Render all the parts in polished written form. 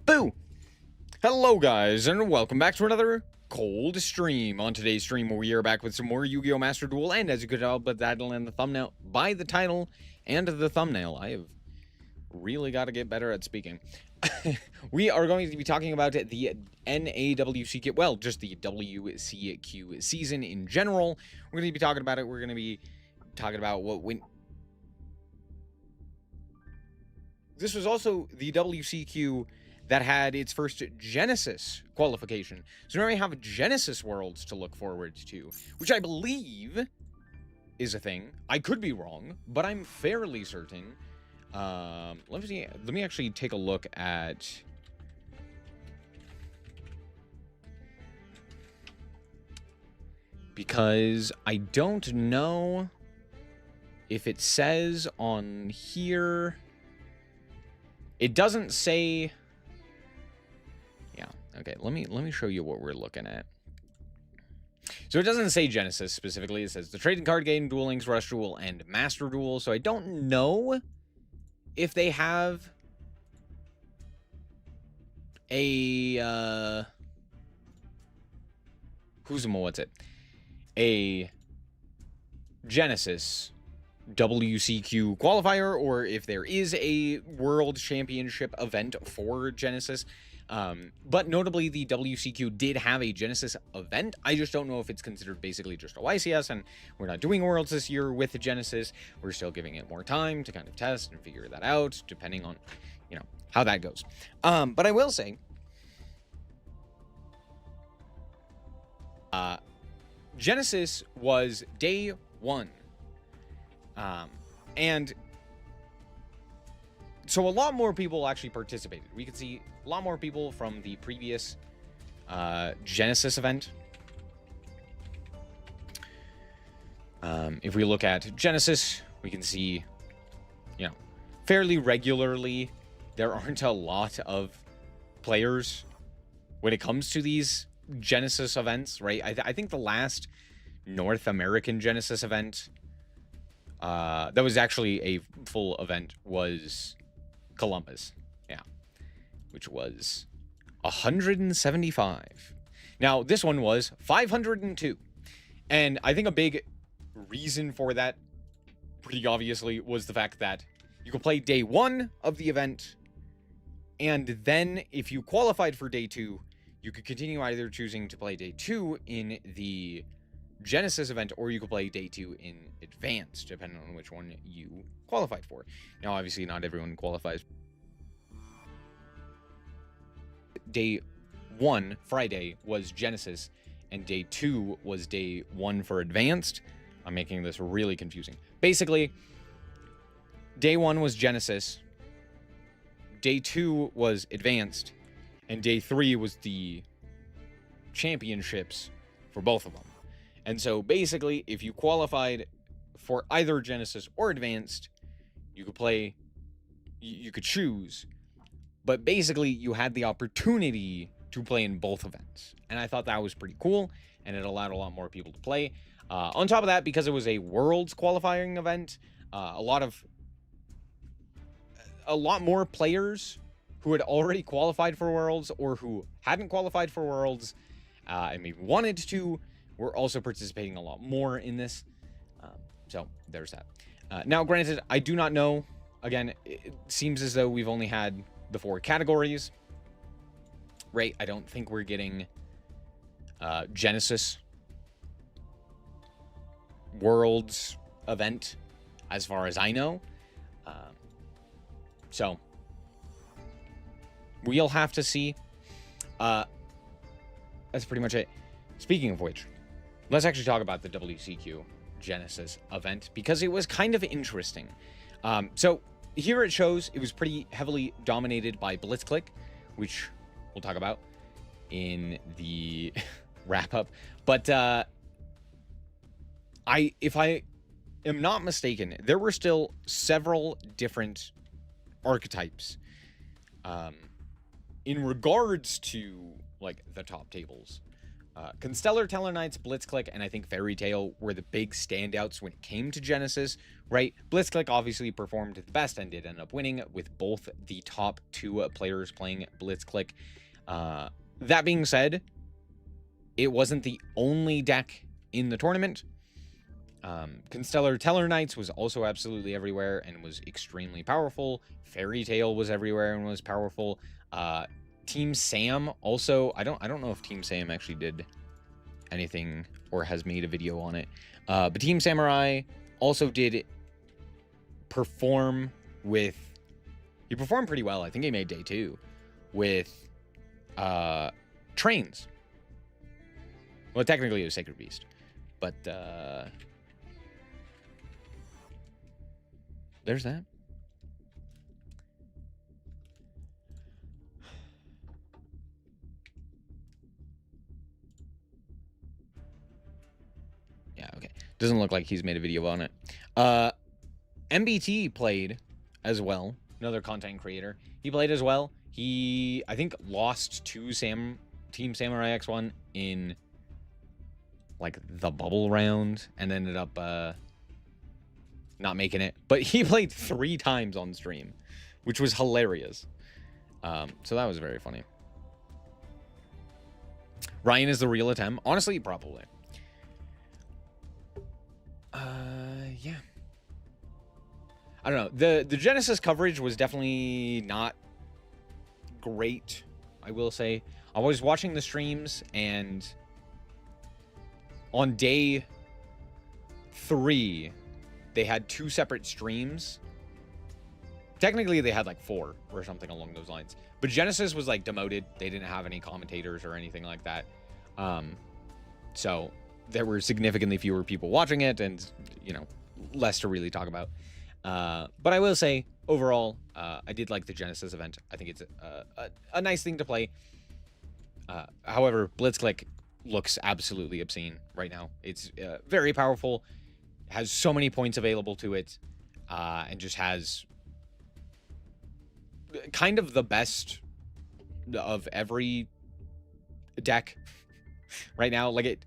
Boo! Hello guys, and welcome back to another cold stream. On today's stream, we are back with some more Yu-Gi-Oh! Master Duel, and as you could tell by the title and the thumbnail, and the thumbnail, I have really got to get better at speaking. We are going to be talking about the NAWCQ, well, just the WCQ season in general. We're going to be talking about it. We're going to be talking about what went. This was also the WCQ that had its first Genesis qualification. So now we have Genesis Worlds to look forward to, which I believe is a thing. I could be wrong, but I'm fairly certain. Let me actually take a look at... because I don't know if it says on here... It doesn't say... Yeah, okay, let me show you what we're looking at. So it doesn't say Genesis specifically. It says the trading card game, Duel Links, Rush Duel, and Master Duel. So I don't know if they have a a Genesis WCQ qualifier, or if there is a World Championship event for Genesis. But notably, the WCQ did have a Genesis event. I just don't know if it's considered basically just a YCS, and we're not doing Worlds this year with the Genesis. We're still giving it more time to kind of test and figure that out, depending on, you know, how that goes. But I will say, Genesis was day one. And so a lot more people actually participated. We could see a lot more people from the previous Genesis event. If we look at Genesis, we can see, you know, fairly regularly, there aren't a lot of players when it comes to these Genesis events, right? I think the last North American Genesis event that was actually a full event was Columbus, yeah, which was 175. Now this one was 502, and I think a big reason for that, pretty obviously, was the fact that you could play day one of the event, and then if you qualified for day two, you could continue either choosing to play day two in the Genesis event, or you could play day two in advanced, depending on which one you qualified for. Now, obviously, not everyone qualifies. Day one, Friday, was Genesis, and day two was day one for advanced. I'm making this really confusing. Basically, day one was Genesis, day two was advanced, and day three was the championships for both of them. And so basically, if you qualified for either Genesis or Advanced, you could play, you could choose. But basically, you had the opportunity to play in both events. And I thought that was pretty cool, and it allowed a lot more people to play. On top of that, because it was a Worlds qualifying event, a lot more players who had already qualified for Worlds, or who hadn't qualified for Worlds, and maybe wanted to, we're also participating a lot more in this. So there's that. Now, granted, I do not know. Again, it seems as though we've only had the 4 categories, right? I don't think we're getting Genesis Worlds event, as far as I know. So we'll have to see. That's pretty much it. Speaking of which, let's actually talk about the WCQ Genesis event, because it was kind of interesting. So here it shows it was pretty heavily dominated by Blitzclick, which we'll talk about in the wrap-up. But if I am not mistaken, there were still several different archetypes in regards to, like, the top tables. Constellar, Tellarknights, Blitzclick, and I think Fairy Tail were the big standouts when it came to Genesis, right? Blitzclick obviously performed the best and did end up winning with both the top 2 players playing Blitzclick. That being said, it wasn't the only deck in the tournament. Constellar Tellarknights was also absolutely everywhere and was extremely powerful. Fairy Tail was everywhere and was powerful. Team Sam also, I don't know if Team Sam actually did anything or has made a video on it. But Team Samurai also did perform with, he performed pretty well. I think he made day 2 with trains. Well, technically it was Sacred Beast, but there's that. Yeah, okay. Doesn't look like he's made a video on it. MBT played as well. Another content creator. He played as well. He, I think, lost to Team Samurai X1 in, like, the bubble round and ended up not making it. But he played 3 times on stream, which was hilarious. So that was very funny. Ryan is the real attempt. Honestly, probably. Yeah. I don't know. The Genesis coverage was definitely not great, I will say. I was watching the streams, and on day 3, they had 2 separate streams. Technically, they had like 4 or something along those lines. But Genesis was like demoted. They didn't have any commentators or anything like that. So there were significantly fewer people watching it and, you know, less to really talk about. But I will say, overall, I did like the Genesis event. I think it's a nice thing to play. However, Blitzclick looks absolutely obscene right now. It's very powerful, has so many points available to it, and just has kind of the best of every deck right now. Like, it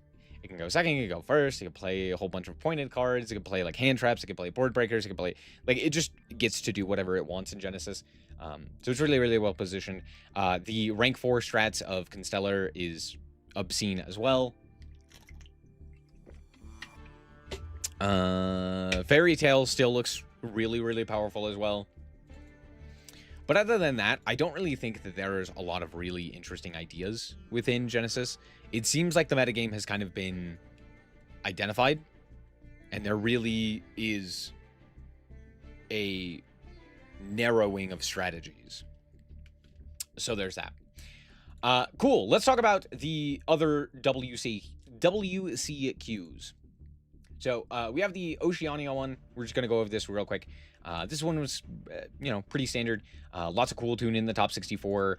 can go second, it can go first, it can play a whole bunch of pointed cards, it can play like hand traps, it can play board breakers, it can play, like, it just gets to do whatever it wants in Genesis. So it's really, really well positioned. The rank 4 strats of Constellar is obscene as well. Fairy Tail still looks really, really powerful as well. But other than that, I don't really think that there's a lot of really interesting ideas within Genesis. It seems like the metagame has kind of been identified, and there really is a narrowing of strategies. So there's that. Cool. Let's talk about the other WCQs. So we have the Oceania one. We're just going to go over this real quick. This one was, you know, pretty standard. Lots of cool tune in the top 64.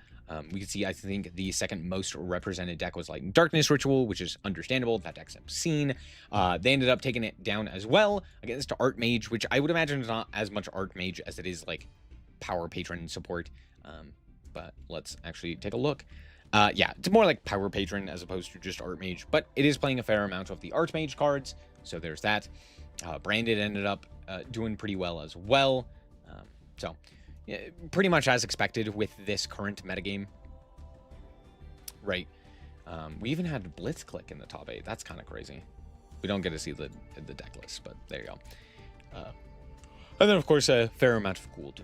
We can see, I think, the second most represented deck was like Darkness Ritual, which is understandable. That deck's obscene. They ended up taking it down as well against Archmage, which I would imagine is not as much Archmage as it is like Power Patron support. But let's actually take a look. Yeah, it's more like Power Patron as opposed to just Archmage, but it is playing a fair amount of the Archmage cards, so there's that. Branded ended up doing pretty well as well. So, yeah, pretty much as expected with this current metagame. Right. We even had Blitzclick in the top 8. That's kind of crazy. We don't get to see the deck list, but there you go. And then, of course, a fair amount of cool, too.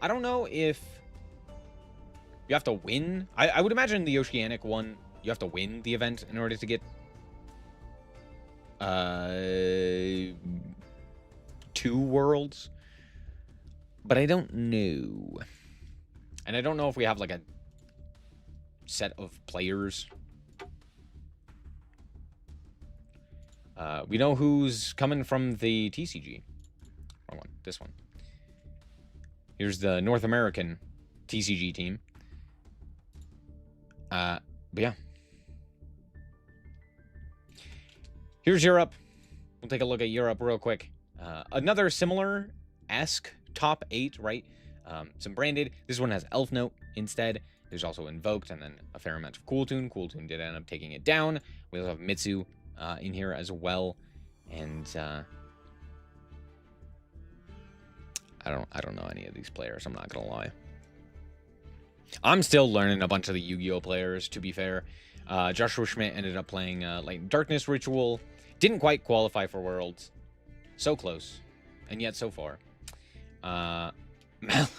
I don't know if you have to win. I would imagine the Oceanic one, you have to win the event in order to get 2 worlds. But I don't know. And I don't know if we have like a set of players. We know who's coming from the TCG. Wrong one. This one. Here's the North American TCG team. But yeah. Here's Europe. We'll take a look at Europe real quick. Another similar-esque top 8, right? Some branded. This one has Elf Note instead. There's also Invoked, and then a fair amount of Cool Tune. Cool Tune did end up taking it down. We also have Mitsu in here as well, and I don't know any of these players. I'm not gonna lie. I'm still learning a bunch of the Yu-Gi-Oh players. To be fair, Joshua Schmidt ended up playing Light Darkness Ritual. Didn't quite qualify for Worlds. So close, and yet so far.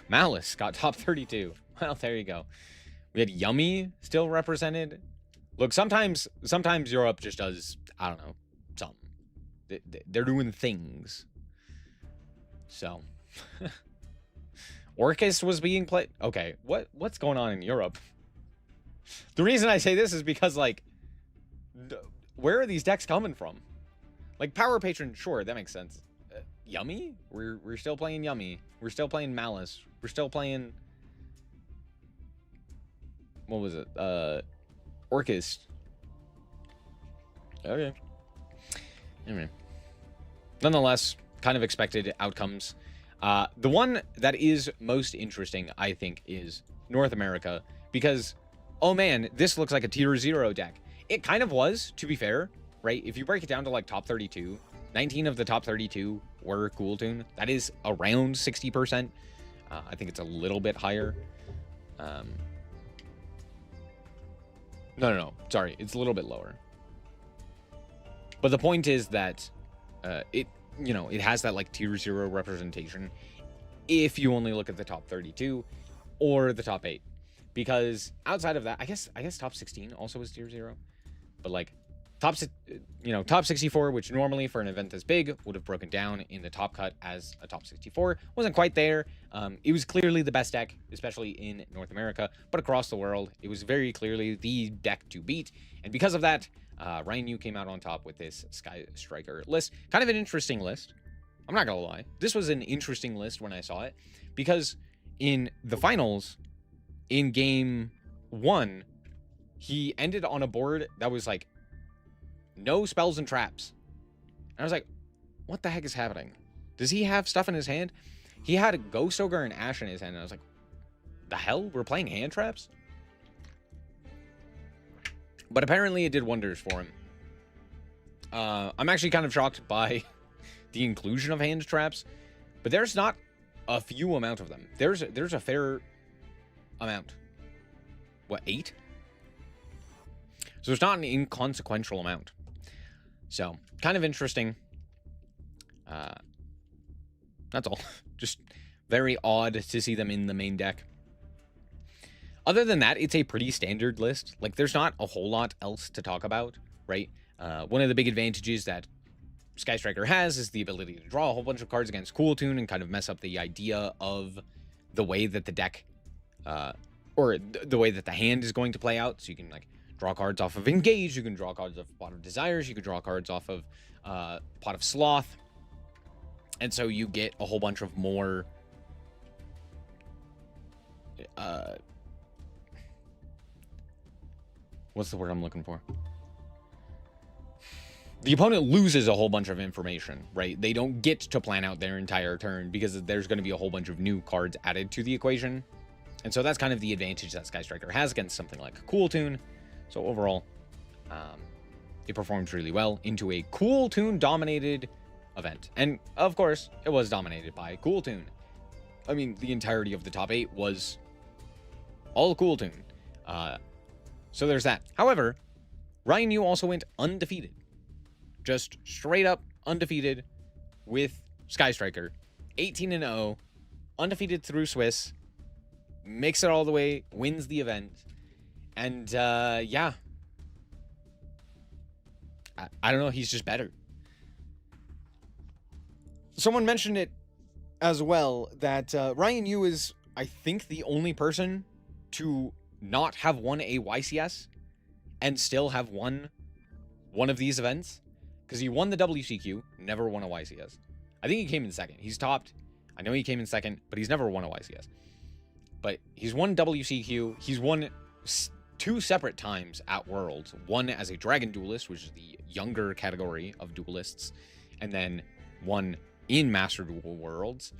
Malice got top 32. Well, there you go. We had Yummy still represented. Look, sometimes Europe just does, I don't know, something. They're doing things. So, Orcus was being played. Okay, what's going on in Europe? The reason I say this is because, like, where are these decks coming from? Like, Power Patron, sure, that makes sense. Yummy? We're still playing Yummy. We're still playing Malice. We're still playing... What was it? Orcus. Okay. Anyway. Nonetheless, kind of expected outcomes. The one that is most interesting, I think, is North America. Because, oh man, this looks like a tier 0 deck. It kind of was, to be fair, right? If you break it down to, like, top 32, 19 of the top 32 were Cool Tune. That is around 60%. I think it's a little bit higher. No. Sorry, it's a little bit lower. But the point is that it has that, like, tier 0 representation if you only look at the top 32 or the top 8. Because outside of that, I guess top 16 also is tier 0. But, like, top 64, which normally for an event this big would have broken down in the top cut as a top 64, wasn't quite there. It was clearly the best deck, especially in North America, but across the world, it was very clearly the deck to beat. And because of that, Ryan Yu came out on top with this Sky Striker list. Kind of an interesting list. I'm not gonna lie. This was an interesting list when I saw it, because in the finals, in game 1, he ended on a board that was like no spells and traps. And I was like, what the heck is happening? Does he have stuff in his hand? He had a Ghost Ogre and Ash in his hand, and I was like, the hell? We're playing hand traps? But apparently it did wonders for him. I'm actually kind of shocked by the inclusion of hand traps, but there's not a few amount of them. There's a fair amount. What, 8? So it's not an inconsequential amount. So, kind of interesting. That's all. Just very odd to see them in the main deck. Other than that, it's a pretty standard list. Like, there's not a whole lot else to talk about, right? One of the big advantages that Sky Striker has is the ability to draw a whole bunch of cards against Cool Tune and kind of mess up the idea of the way that the deck, or the way that the hand is going to play out. So you can, like, draw cards off of Engage, you can draw cards off Pot of Desires, you can draw cards off of Pot of Sloth. And so you get a whole bunch of more what's the word I'm looking for? The opponent loses a whole bunch of information, right? They don't get to plan out their entire turn because there's going to be a whole bunch of new cards added to the equation. And so that's kind of the advantage that Sky Striker has against something like Cool Tune. So overall, it performs really well into a Cool Tune dominated event. And of course, it was dominated by Cool Tune. I mean, the entirety of the top 8 was all Cool Tune. So there's that. However, Ryan Yu also went undefeated. Just straight up undefeated with Sky Striker. 18-0, undefeated through Swiss, makes it all the way, wins the event. And yeah, I don't know, he's just better. Someone mentioned it as well, that Ryan Yu is, I think, the only person to not have won a YCS and still have won one of these events. Because he won the WCQ, never won a YCS. I think he came in second. He's topped. I know he came in second, but he's never won a YCS. But he's won WCQ. He's won 2 separate times at Worlds. One as a Dragon Duelist, which is the younger category of duelists. And then one in Master Duel Worlds.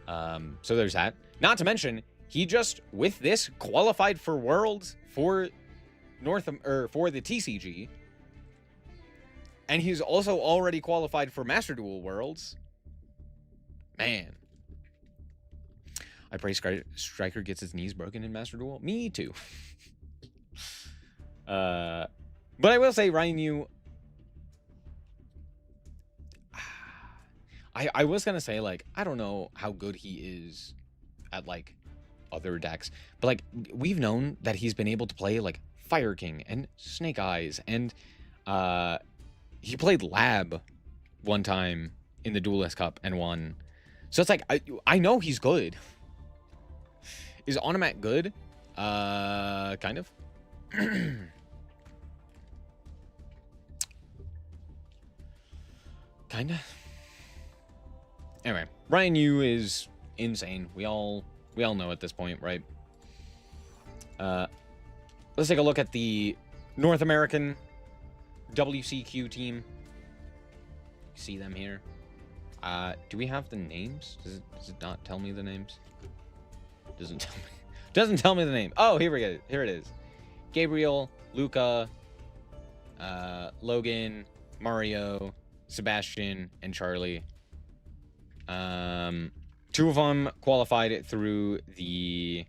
So there's that. Not to mention, he just, with this, qualified for Worlds for for the TCG. And he's also already qualified for Master Duel Worlds. Man. I pray Striker gets his knees broken in Master Duel. Me too. But I will say, Ryan Yu... I was going to say, like, I don't know how good he is at, like, other decks. But, like, we've known that he's been able to play, like, Fire King and Snake Eyes. And he played Lab one time in the Duelist Cup and won. So it's like, I know he's good. Is Onomat good? Kind of. Kinda. Anyway, Ryan Yu is insane. We all know at this point, right? Let's take a look at the North American WCQ team. See them here. Do we have the names? Does it not tell me the names? Doesn't tell me the name. Oh, here we go. Here it is. Gabriel, Luca, Logan, Mario, Sebastian, and Charlie. Two of them qualified through the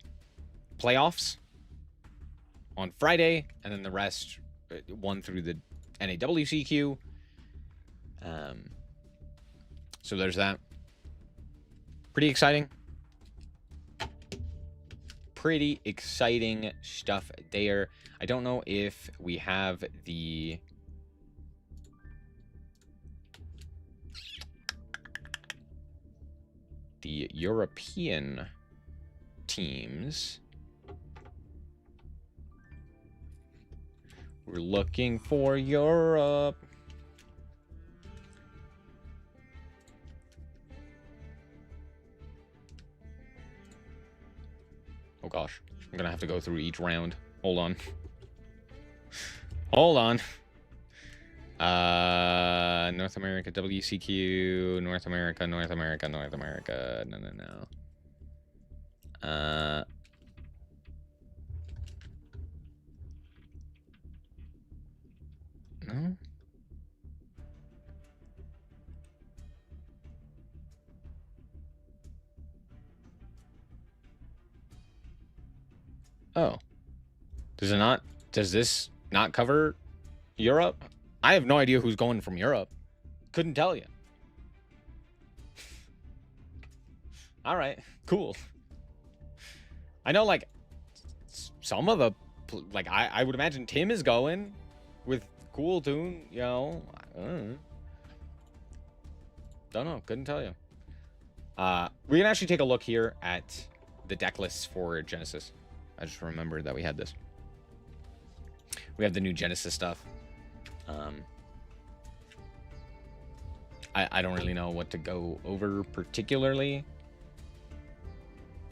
playoffs on Friday, and then the rest won through the NAWCQ. So there's that. Pretty exciting. Pretty exciting stuff there. I don't know if we have the European teams. We're looking for Europe. Oh gosh, I'm gonna have to go through each round. Hold on. Hold on. North America, WCQ, North America. No. No? Oh. Does it not? Does this not cover Europe? I have no idea who's going from Europe. Couldn't tell you. All right, cool. I know, like, some of the, like, I would imagine Tim is going with Cool Tune, you know. Don't know, couldn't tell you. We can actually take a look here at the deck lists for Genesis. I just remembered that we had this. We have the new Genesis stuff. I don't really know what to go over particularly.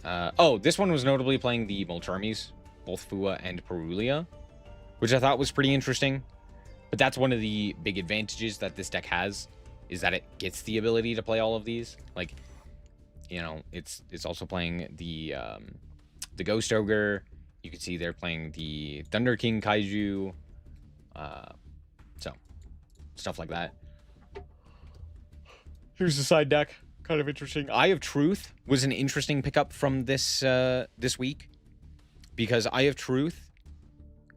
Oh, this one was notably playing the Molcharmies, both Fua and Perulia, which I thought was pretty interesting. But that's one of the big advantages that this deck has, is that it gets the ability to play all of these. Like, you know, it's also playing the Ghost Ogre. You can see they're playing the Thunder King Kaiju. So, stuff like that. Here's the side deck. Kind of interesting. Eye of Truth was an interesting pickup from this this week, because Eye of Truth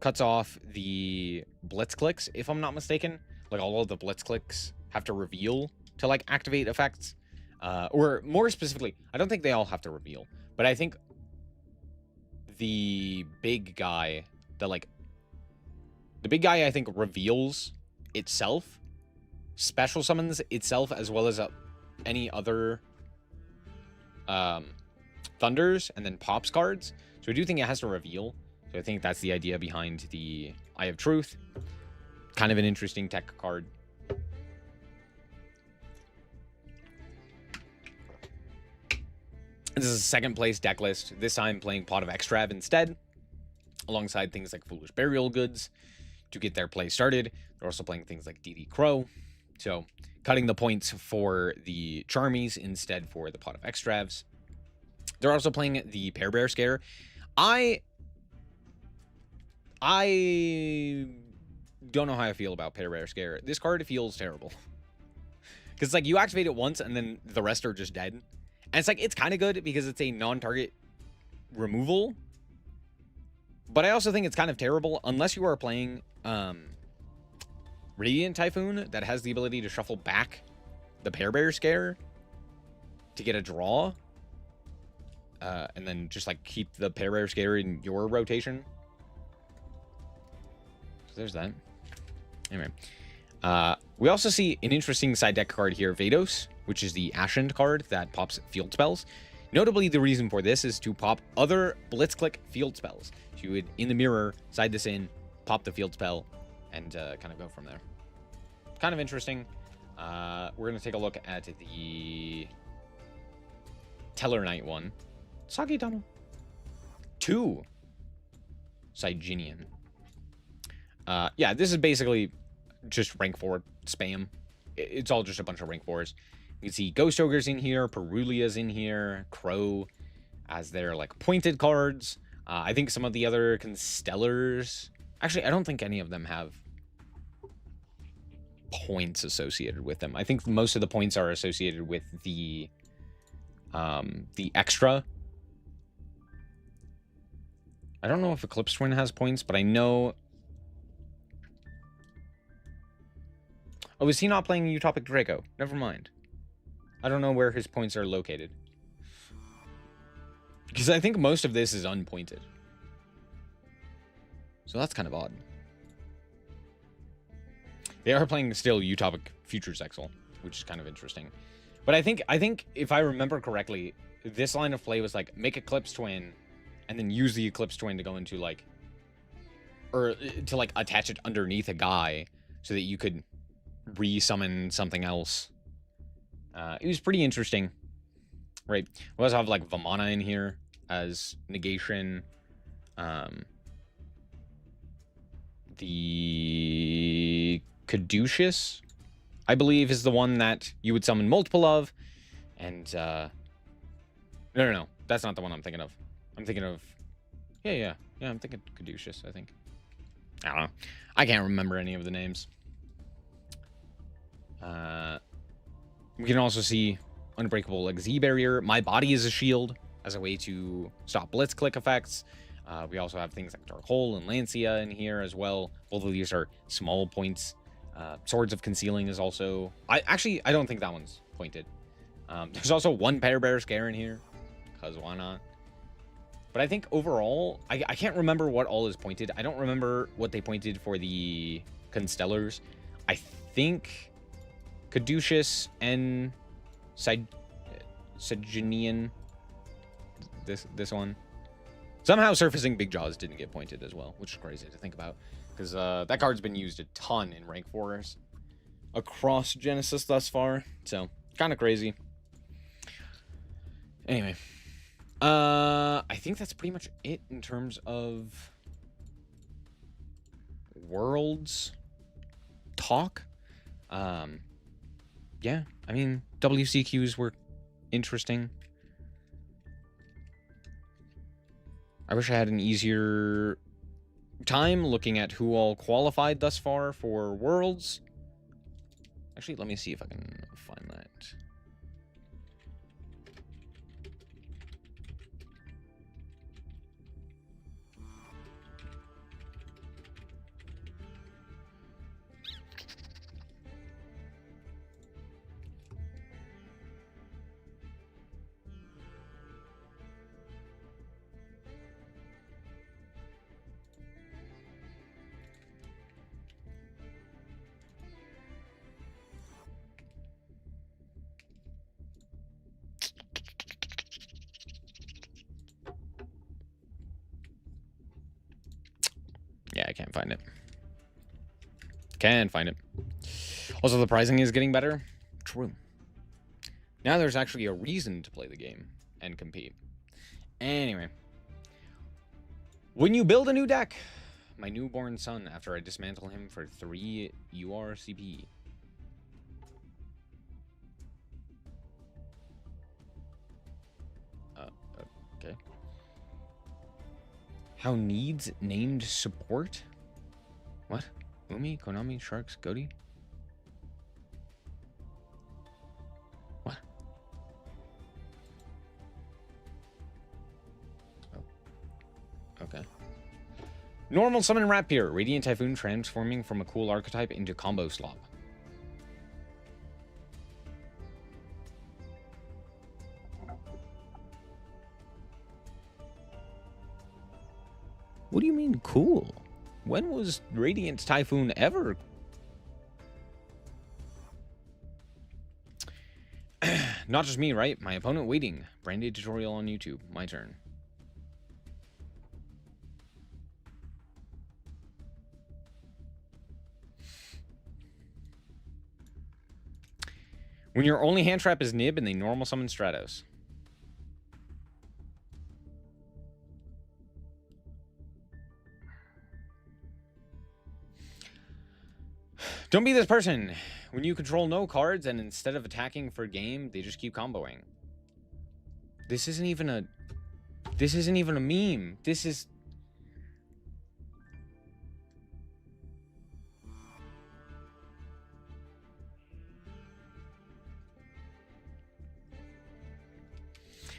cuts off the blitz clicks, if I'm not mistaken. Like, all of the blitz clicks have to reveal to, like, activate effects. Or more specifically, I don't think they all have to reveal, but I think the big guy, the big guy, I think, reveals itself, special summons itself, as well as any other thunders, and then pops cards. So I do think it has to reveal. So I think that's the idea behind the Eye of Truth. Kind of an interesting tech card. This is a second place deck list. This time playing Pot of Extrav instead, alongside things like Foolish Burial Goods to get their play started. They're also playing things like DD Crow. So cutting the points for the Charmies instead for the Pot of Extravs. They're also playing the Pear Bear Scare. I don't know how I feel about Pear Bear Scare. This card feels terrible. Because it's like you activate it once and then the rest are just dead. And it's like, it's kind of good because it's a non-target removal. But I also think it's kind of terrible unless you are playing Radiant Typhoon that has the ability to shuffle back the Pear Bear Scare to get a draw. And then just like keep the Pear Bear Scare in your rotation. So there's that. Anyway. We also see an interesting side deck card here, Vados, which is the Ascend card that pops field spells. Notably, the reason for this is to pop other Blitzclick field spells. So you would, in the mirror, side this in, pop the field spell, and kind of go from there. Kind of interesting. We're going to take a look at the Teller Knight one. Sagi Tunnel. 2 Siginian. Yeah, this is basically just rank 4 spam. It's all just a bunch of rank 4s. You can see Ghost Ogre's in here, Perulia's in here, Crow as their like pointed cards. I think some of the other Constellars... Actually, I don't think any of them have points associated with them. I think most of the points are associated with the extra. I don't know if Eclipse Twin has points, but I know... Oh, is he not playing Utopic Draco? Never mind. I don't know where his points are located. Because I think most of this is unpointed. So that's kind of odd. They are playing still Utopic Futures Exile, which is kind of interesting. But I think if I remember correctly, this line of play was like, make Eclipse Twin, and then use the Eclipse Twin to go into like... Or to like attach it underneath a guy, so that you could re-summon something else. It was pretty interesting, right? We also have like Vamana in here as negation. The Caduceus, I believe, is the one that you would summon multiple of. And no, that's not the one I'm thinking of. I'm thinking of yeah, I'm thinking Caduceus, I think. I don't know. I can't remember any of the names. We can also see Unbreakable Xyz Barrier. My Body is a Shield as a way to stop Blitzclick effects. We also have things like Dark Hole and Lancia in here as well. Both of these are small points. Swords of Concealing is also... I don't think that one's pointed. There's also one Pear Bear Scare in here, because why not? But I think overall, I can't remember what all is pointed. I don't remember what they pointed for the Constellars. I think Caduceus and Siginian, this one. Somehow Surfacing Big Jaws didn't get pointed as well, which is crazy to think about. Because that card's been used a ton in rank 4s across Genesis thus far. So, kind of crazy. Anyway. I think that's pretty much it in terms of Worlds talk. Yeah, I mean, WCQs were interesting. I wish I had an easier time looking at who all qualified thus far for Worlds. Actually, let me see if I can find that. Yeah, I can't find it. Can't find it. Also, the pricing is getting better. True. Now there's actually a reason to play the game and compete. Anyway. When you build a new deck, my newborn son, after I dismantle him for 3 URCP. How needs named support? What? Umi, Konami, Sharks, Goaty? What? Oh. Okay. Normal summon Rapier. Radiant Typhoon transforming from a cool archetype into combo slop. What do you mean cool? When was Radiant Typhoon ever? Not just me, right? My opponent waiting. Brandy tutorial on YouTube. My turn. When your only hand trap is Nib and they normal summon Stratos. Don't be this person. When you control no cards and instead of attacking for game, they just keep comboing. This isn't even a meme. This is...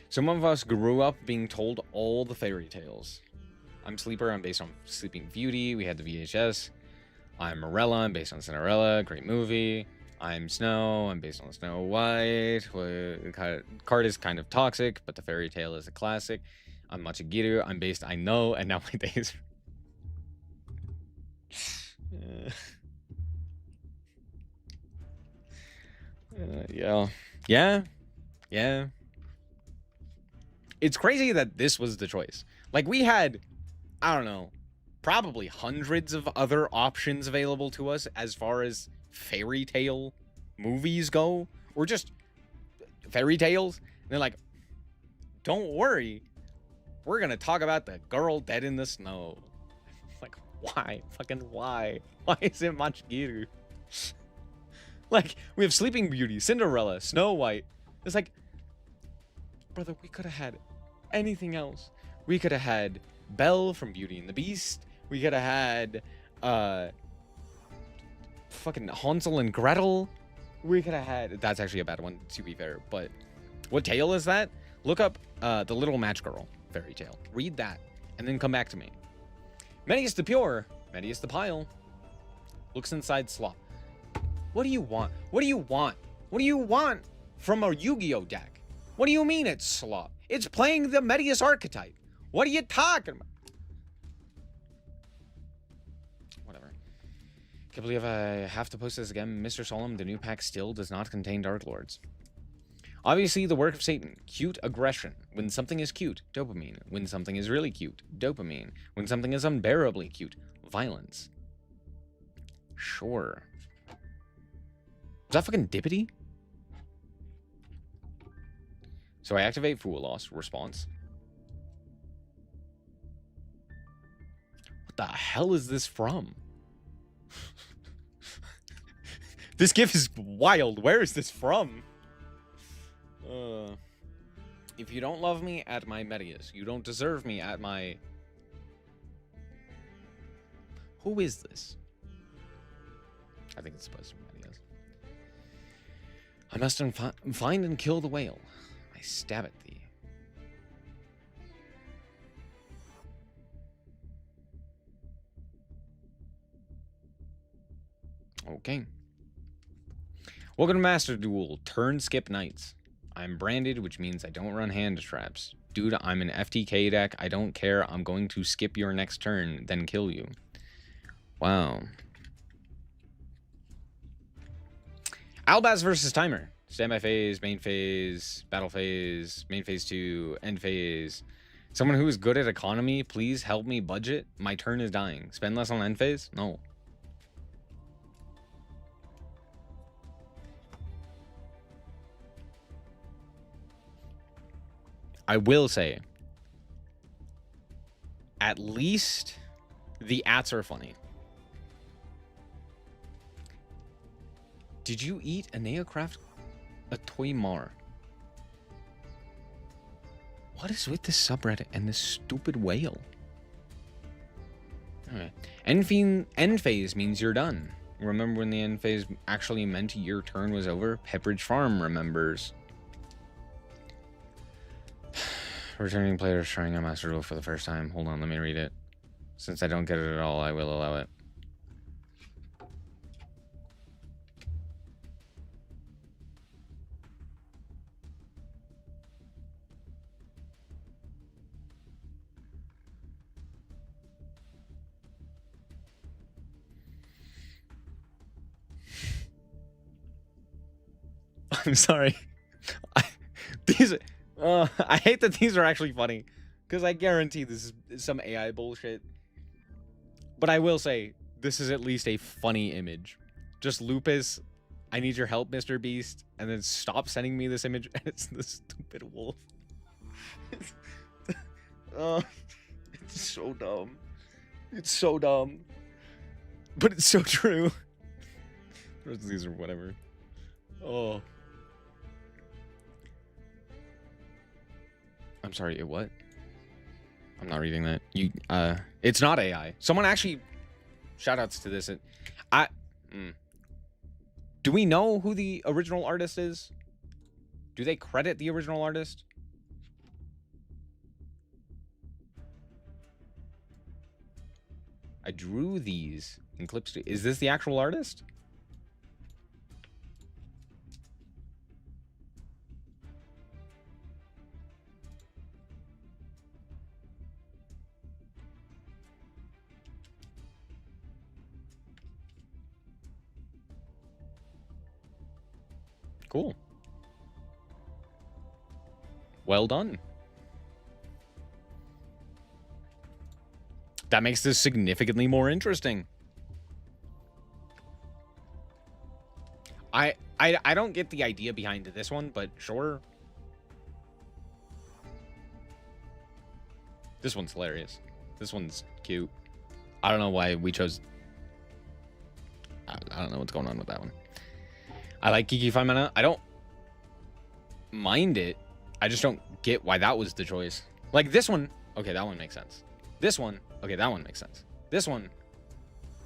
Some of us grew up being told all the fairy tales. I'm Sleeper, I'm based on Sleeping Beauty, we had the VHS. I'm Morella, I'm based on Cinderella, great movie. I'm Snow, I'm based on Snow White. Card is kind of toxic, but the fairy tale is a classic. I'm Machigiru, I'm based, I know, and now my days. Yeah. It's crazy that this was the choice. Like, we had, I don't know, probably hundreds of other options available to us as far as fairy tale movies go, or just fairy tales. And they're like, don't worry, we're gonna talk about the girl dead in the snow. Like, why? Fucking why? Why is it Machigiru? Like, we have Sleeping Beauty, Cinderella, Snow White. It's like, brother, we could have had anything else. We could have had Belle from Beauty and the Beast. We could have had fucking Hansel and Gretel. We could have had... That's actually a bad one, to be fair. But what tale is that? Look up The Little Match Girl fairy tale. Read that, and then come back to me. Medius the Pure. Medius the Pile. Looks inside slot. What do you want? What do you want? What do you want from a Yu-Gi-Oh deck? What do you mean it's slop? It's playing the Medius archetype. What are you talking about? Whatever. Can't believe I have to post this again. Mr. Solemn, the new pack still does not contain Dark Lords. Obviously, the work of Satan. Cute aggression. When something is cute, dopamine. When something is really cute, dopamine. When something is unbearably cute, violence. Sure. Is that fucking Dippity? So I activate Fool Loss. Response. What the hell is this from? This GIF is wild. Where is this from? If you don't love me at my Medius, you don't deserve me at my... Who is this? I think it's supposed to be Medius. I must find and kill the whale. I stab at thee. Okay. Welcome to Master Duel. Turn skip nights. I'm branded, which means I don't run hand traps. Dude, I'm an FTK deck. I don't care. I'm going to skip your next turn, then kill you. Wow. Albaz versus Timer. Standby phase, main phase, battle phase, main phase 2, end phase. Someone who is good at economy, please help me budget. My turn is dying. Spend less on end phase? No. I will say, at least the ats are funny. Did you eat a Neocraft? A Toy Mar? What is with this subreddit and this stupid whale? Alright. End phase means you're done. Remember when the end phase actually meant your turn was over? Pepperidge Farm remembers. Returning players trying a master duel for the first time. Hold on, let me read it. Since I don't get it at all, I will allow it. I'm sorry. I hate that these are actually funny, because I guarantee this is some AI bullshit. But I will say, this is at least a funny image. Just Lupus, I need your help, Mr. Beast, and then stop sending me this image, and it's the stupid wolf. It's so dumb. It's so dumb. But it's so true. The rest of these are whatever. Oh. I'm sorry, it what? I'm not reading that. It's not AI. Someone actually, shoutouts to this. Do we know who the original artist is? Do they credit the original artist? I drew these in clips. Is this the actual artist? Cool. Well done. That makes this significantly more interesting. I don't get the idea behind this one, but sure. This one's hilarious. This one's cute. I don't know why we chose... I don't know what's going on with that one. I like Kiki Femina. I don't mind it. I just don't get why that was the choice. Like this one. Okay, that one makes sense. This one. Okay, that one makes sense. This one.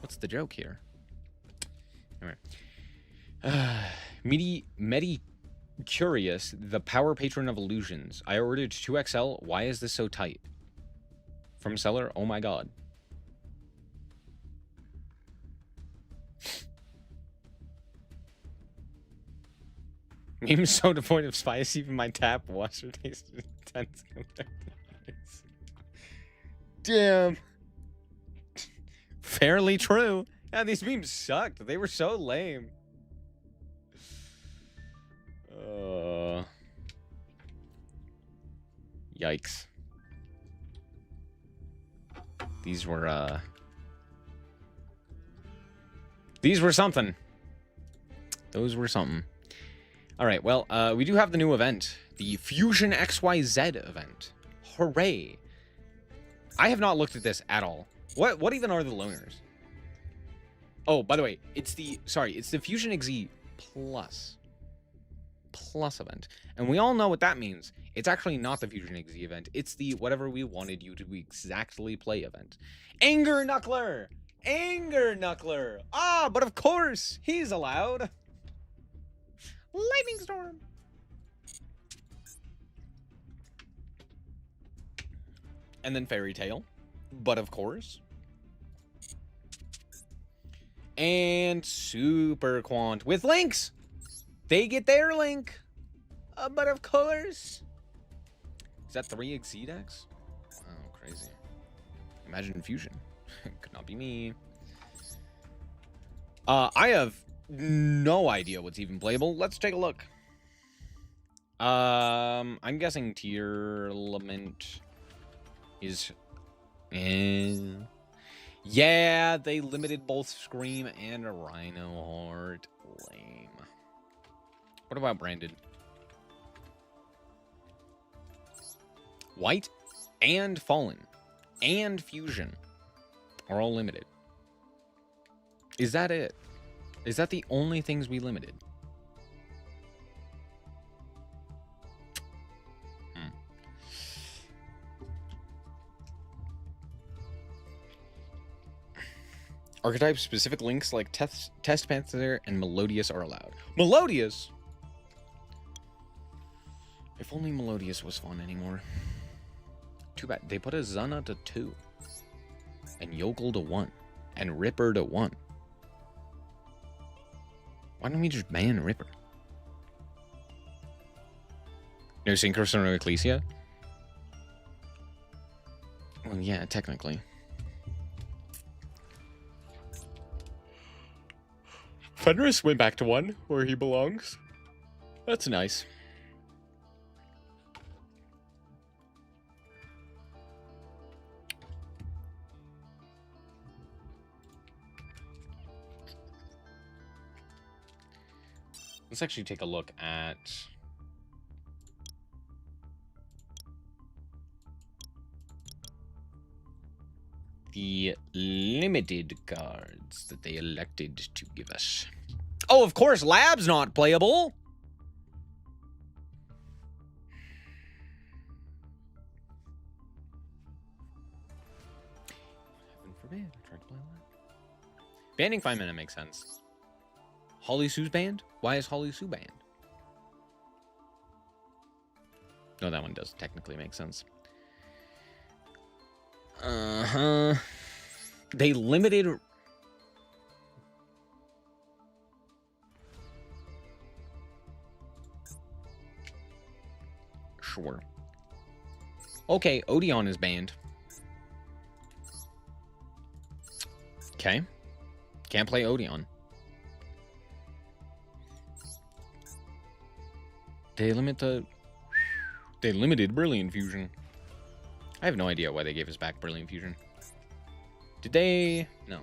What's the joke here? All right. Medi Curious, the power patron of illusions. I ordered 2XL. Why is this so tight? From seller. Oh my god. Meme so devoid of spice, even my tap water tasted intense. Damn. Fairly true. Yeah, these memes sucked. They were so lame. Yikes. These were something. Those were something. All right, well, we do have the new event, the Fusion XYZ event. Hooray. I have not looked at this at all. What even are the loaners? Oh, by the way, it's the Fusion XZ Plus event. And we all know what that means. It's actually not the Fusion XZ event. It's the whatever we wanted you to exactly play event. Anger Knuckler! Anger Knuckler! Ah, but of course, he's allowed. Lightning Storm. And then Fairy Tail. But of course. And Super Quant with links. They get their link. But of course. Is that 3 XZ decks? Wow, crazy. Imagine Fusion. Could not be me. I have no idea what's even playable. Let's take a look. I'm guessing Tearlament is... Yeah, they limited both Scream and a Rhino Heart. Lame. What about Branded? White and Fallen and Fusion are all limited. Is that it? Is that the only things we limited? Archetype-specific links like Test Panther and Melodious are allowed. Melodious? If only Melodious was fun anymore. Too bad. They put a Zana to 2. And Yokel to 1. And Ripper to 1. Why don't we just ban Ripper? No Synchros or no Ecclesia? Well, yeah, technically. Fenris went back to 1, where he belongs. That's nice. Let's actually take a look at the limited cards that they elected to give us. Oh, of course, Lab's not playable. Heaven forbid, I tried to play Lab. Banning 5 mana makes sense. Holly Sue's banned? Why is Holly Sue banned? No, that one does technically make sense. Uh-huh. They limited... Sure. Okay, Odeon is banned. Okay. Can't play Odeon. They limited Brilliant Fusion. I have no idea why they gave us back Brilliant Fusion. Did they? No.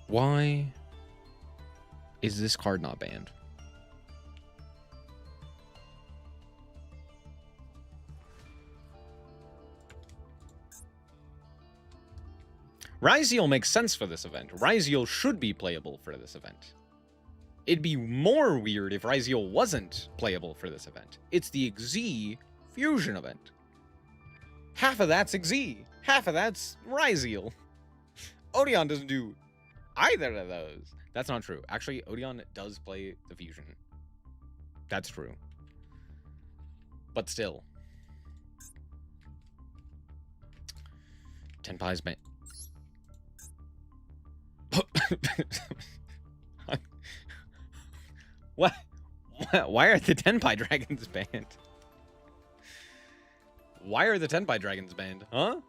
Why is this card not banned? Ryziel makes sense for this event. Ryziel should be playable for this event. It'd be more weird if Ryziel wasn't playable for this event. It's the Xyz fusion event. Half of that's Xyz. Half of that's Ryziel. Odeon doesn't do either of those. That's not true. Actually, Odeon does play the fusion. That's true. But still. Tenpai's banned. What? Why are the Tenpai Dragons banned? Why are the Tenpai Dragons banned? Huh?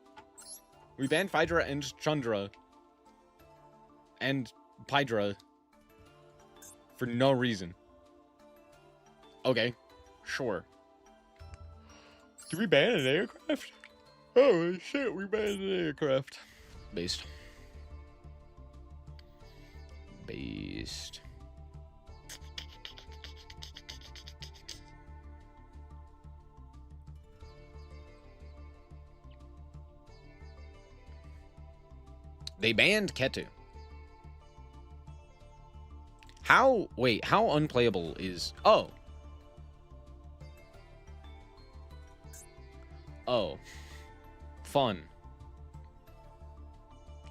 We banned Phaedra and Chandra. And Pydra. For no reason. Okay. Sure. Did we ban an aircraft? Oh shit, we banned an aircraft. Based. They banned Ketu. How? Wait, how unplayable is... Oh. Oh. Fun.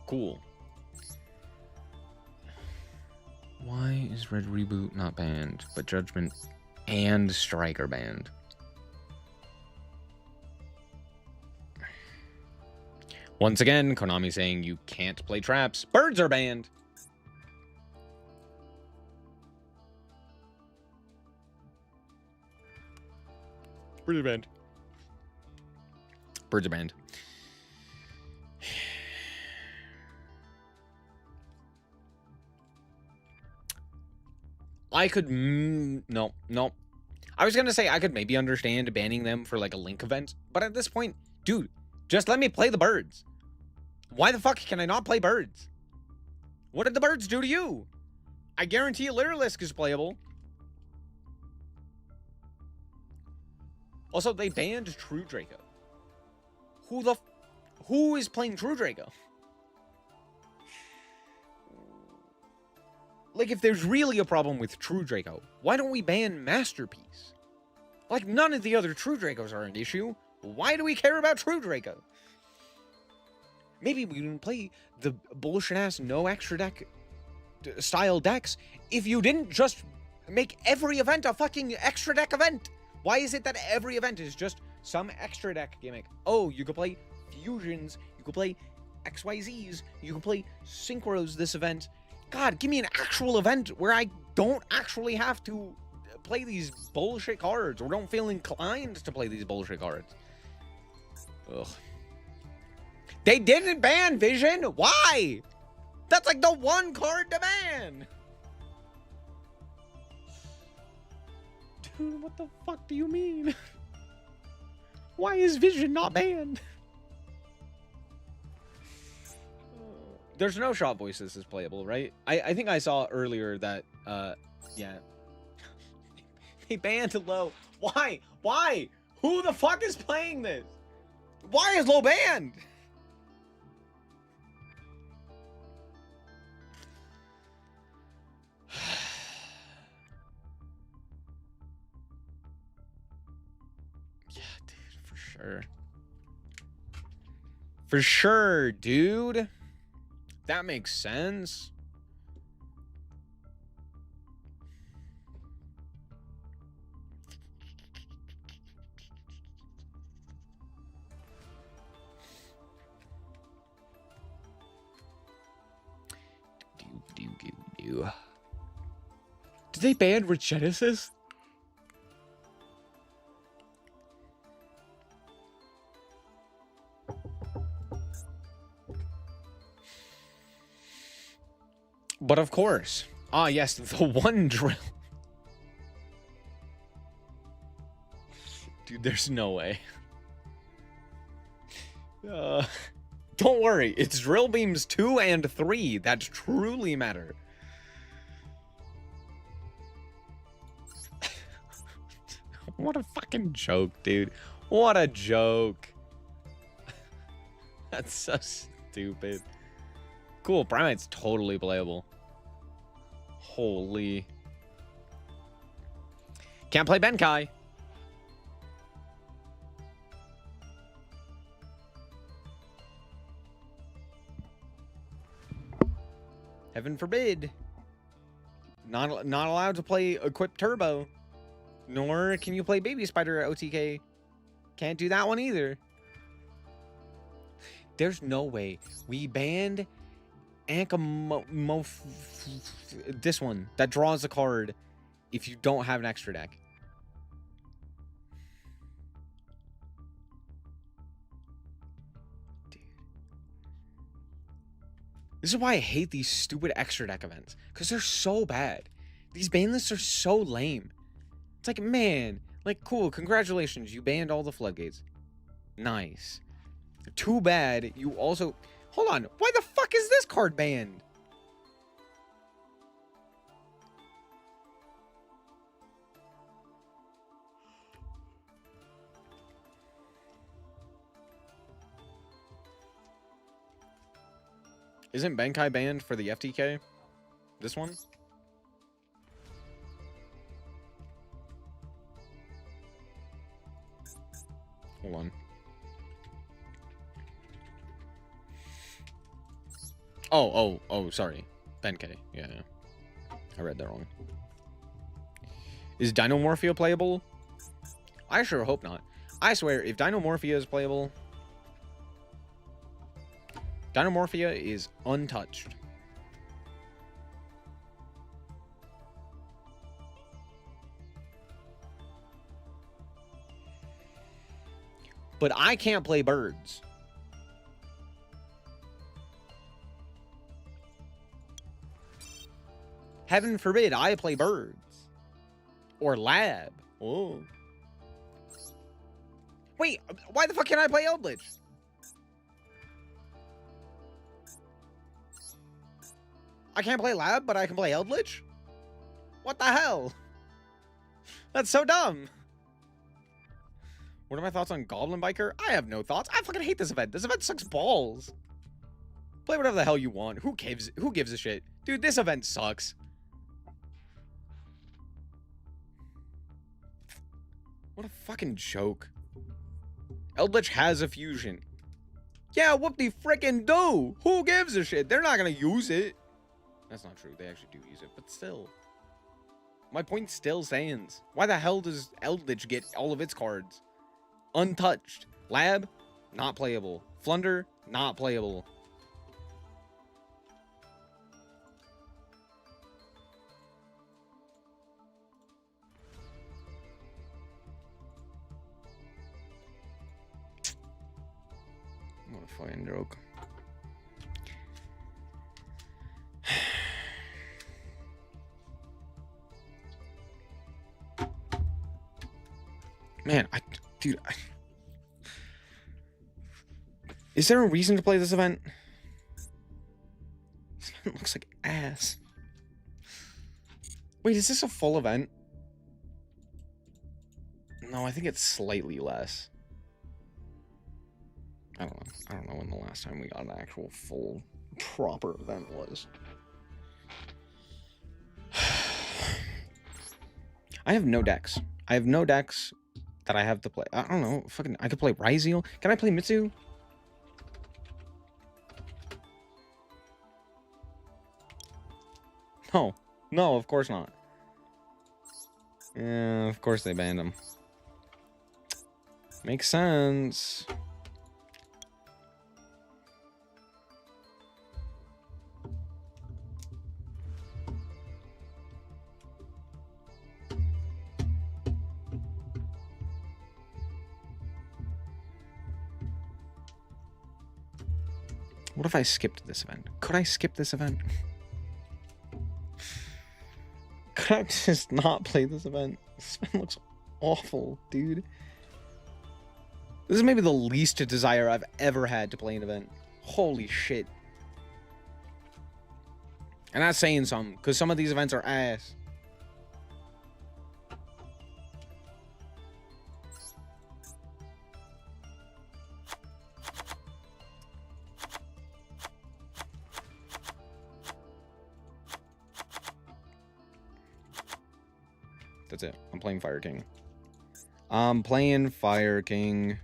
Cool. Why is Red Reboot not banned, but Judgment and Striker banned? Once again, Konami saying you can't play traps. Birds are banned. Birds are banned. Birds are banned. I could... no. I was going to say I could maybe understand banning them for like a Link event, but at this point, dude, just let me play the birds. Why the fuck can I not play birds? What did the birds do to you? I guarantee you Lyrilisk is playable. Also, they banned True Draco. Who is playing True Draco? Like, if there's really a problem with True Draco, why don't we ban Masterpiece? Like, none of the other True Dracos are an issue. Why do we care about True Draco? Maybe we can play the bullshit-ass no extra deck style decks if you didn't just make every event a fucking extra deck event. Why is it that every event is just some extra deck gimmick? Oh, you could play fusions, you could play XYZs, you can play synchros this event. God, give me an actual event where I don't actually have to play these bullshit cards or don't feel inclined to play these bullshit cards. Ugh. They didn't ban Vision. Why? That's like the one card to ban. Dude, what the fuck do you mean? Why is Vision not banned? There's no shot voices is playable, right? I think I saw earlier that, yeah. They banned low. Why? Why? Who the fuck is playing this? Why is low banned? Yeah, dude, for sure. For sure, dude. That makes sense. Did they ban Regenesis? But of course. Ah, yes, the one drill. Dude, there's no way. Don't worry, it's drill beams 2 and 3 that truly matter. What a fucking joke, dude. What a joke. That's so stupid. Cool, Primate's totally playable. Holy. Can't play Benkai. Heaven forbid. Not allowed to play Equip Turbo. Nor can you play Baby Spider at OTK. Can't do that one either. There's no way. We banned this one that draws a card if you don't have an extra deck. Dude. This is why I hate these stupid extra deck events. Because they're so bad. These ban lists are so lame. It's like, man, like, cool, congratulations, you banned all the floodgates. Nice. Too bad you also... Hold on, why the fuck is this card banned? Isn't Benkai banned for the FTK? This one? Hold on. Oh, sorry. Benkai. Yeah. I read that wrong. Is Dinomorphia playable? I sure hope not. I swear, if Dinomorphia is playable... Dinomorphia is untouched. But I can't play birds. Heaven forbid I play birds. Or lab. Oh. Wait, why the fuck can't I play Eldritch? I can't play lab, but I can play Eldritch? What the hell? That's so dumb. What are my thoughts on Goblin Biker? I have no thoughts. I fucking hate this event. This event sucks balls. Play whatever the hell you want. Who gives a shit? Dude, this event sucks. What a fucking joke. Eldritch has a fusion. Yeah, what the frickin' do? Who gives a shit? They're not gonna use it. That's not true. They actually do use it, but still. My point still stands. Why the hell does Eldritch get all of its cards? Untouched. Lab, not playable. Flunder, not playable. What a fucking joke. Man, dude, is there a reason to play this event? This event looks like ass. Wait, is this a full event? No, I think it's slightly less. I don't know. I don't know when the last time we got an actual full, proper event was. I have no decks. I have no decks that I have to play. I don't know. Fucking, I could play Ryzeal. Can I play Mitsu? No. No, of course not. Yeah, of course they banned him. Makes sense. What if I skipped this event? Could I skip this event? Could I just not play this event? This event looks awful, dude. This is maybe the least desire I've ever had to play an event. Holy shit. And that's saying something, because some of these events are ass. That's it. I'm playing Fire King. I'm playing Fire King.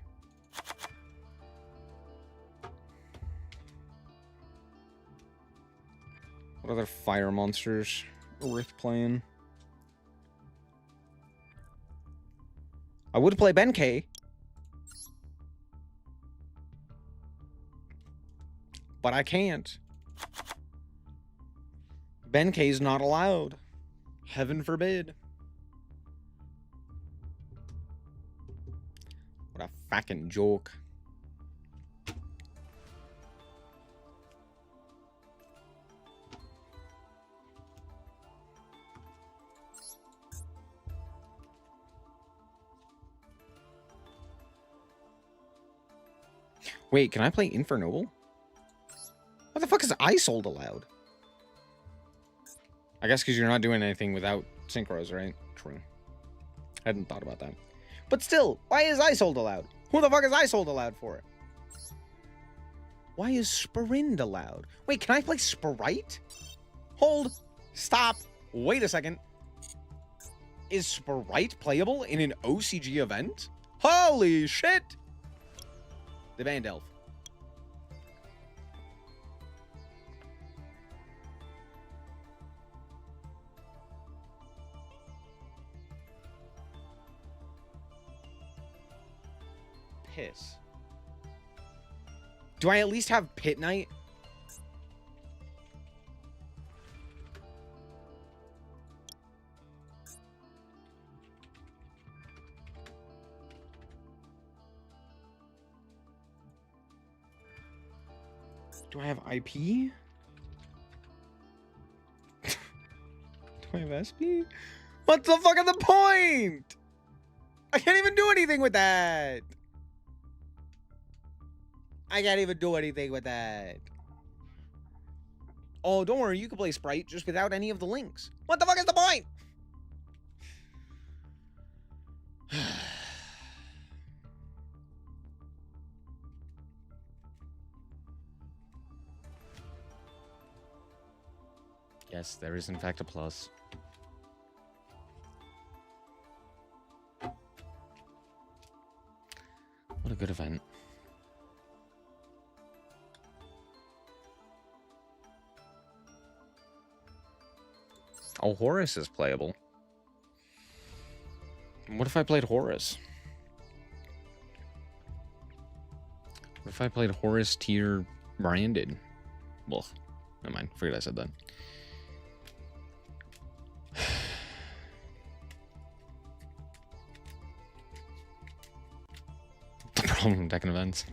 What other fire monsters are worth playing? I would play Benkei. But I can't. Benkei's not allowed. Heaven forbid. What a fucking joke. Wait, can I play Infernoble? What the fuck is Isold allowed? I guess because you're not doing anything without synchros, right? True. I hadn't thought about that. But still, why is Isold allowed? Who the fuck is Isold allowed for? Why is Spirind allowed? Wait, can I play Sprite? Hold. Stop. Wait a second. Is Sprite playable in an OCG event? Holy shit! The banned elf. Piss. Do I at least have Pit Knight? Do I have IP? Do I have SP? What the fuck is the point? I can't even do anything with that. I can't even do anything with that. Oh, don't worry. You can play Sprite just without any of the links. What the fuck is the point? Yes, there is in fact a plus. What a good event. Oh, Horus is playable. What if I played Horus? What if I played Horus tier branded? Well, never mind. Forget I said that. The problem with Tekken events.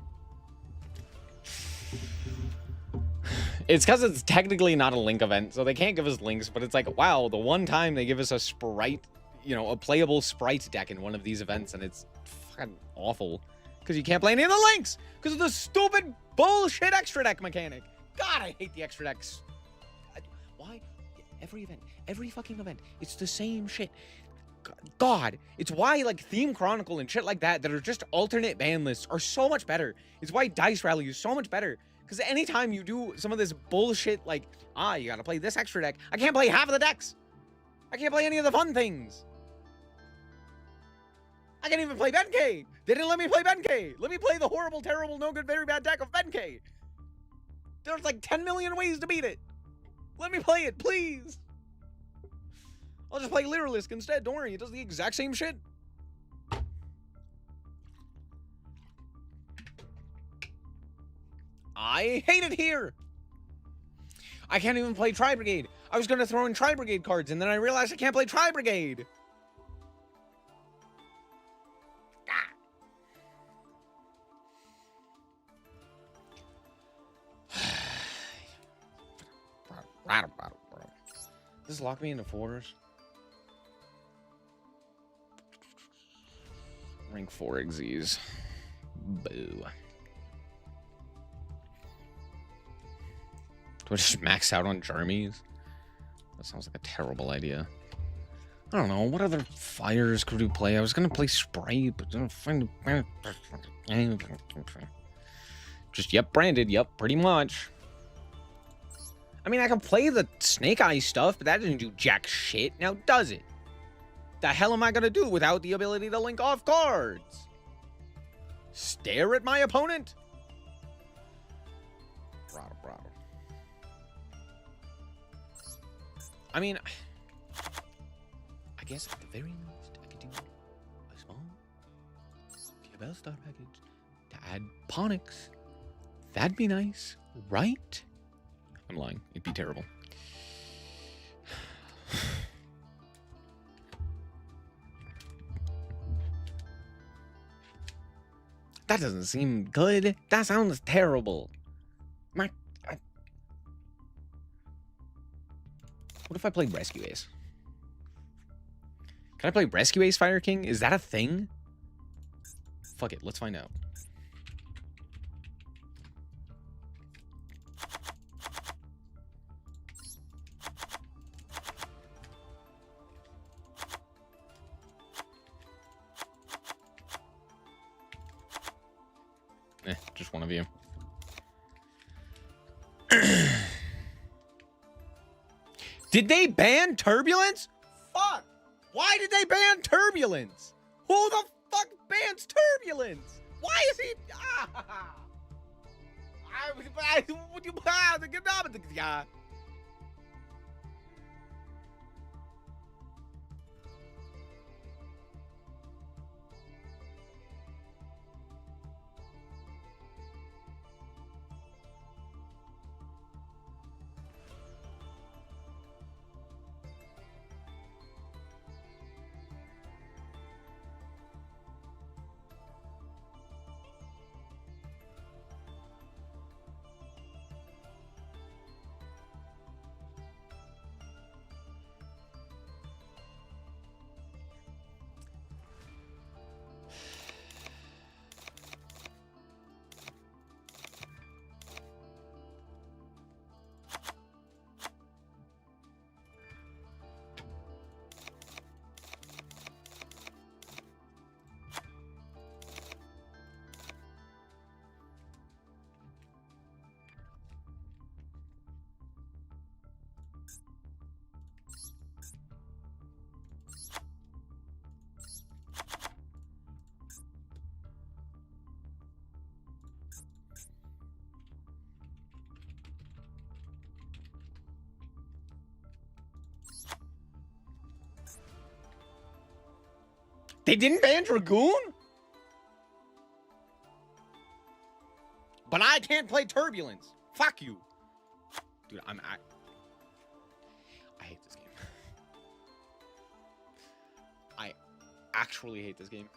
It's because it's technically not a link event, so they can't give us links, but it's like, wow, the one time they give us a sprite, you know, a playable sprite deck in one of these events, and it's fucking awful. Because you can't play any of the links! Because of the stupid bullshit extra deck mechanic! God, I hate the extra decks. Why? Every event, every fucking event, it's the same shit. God, it's why, like, Theme Chronicle and shit like that are just alternate ban lists are so much better. It's why Dice Rally is so much better. Because anytime you do some of this bullshit, like, you gotta play this extra deck, I can't play half of the decks. I can't play any of the fun things. I can't even play Benkei. They didn't let me play Benkei. Let me play the horrible, terrible, no good, very bad deck of Benkei. There's like 10 million ways to beat it. Let me play it, please. I'll just play Literalisk instead. Don't worry, it does the exact same shit. I hate it here. I can't even play Tri-Brigade. I was going to throw in Tri-Brigade cards, and then I realized I can't play Tri-Brigade. Does this lock me into 4s? Rank 4 Xyz. Boo. Do I just max out on Jeremy's? That sounds like a terrible idea. I don't know. What other fires could we play? I was going to play Sprite, but I find just, yep, branded. Yep, pretty much. I mean, I can play the Snake Eye stuff, but that doesn't do jack shit. Now, does it? The hell am I going to do without the ability to link off cards? Stare at my opponent? Brado. I mean, I guess at the very least, I could do a small Bell Star package to add Ponix. That'd be nice, right? I'm lying. It'd be terrible. That doesn't seem good. That sounds terrible. What if I played Rescue Ace? Can I play Rescue Ace Fire King? Is that a thing? Fuck it, let's find out. Just one of you. Did they ban Turbulence? Fuck! Why did they ban Turbulence? Who the fuck bans Turbulence? Why is he... They didn't ban Dragoon? But I can't play Turbulence. Fuck you. Dude, I hate this game. I actually hate this game.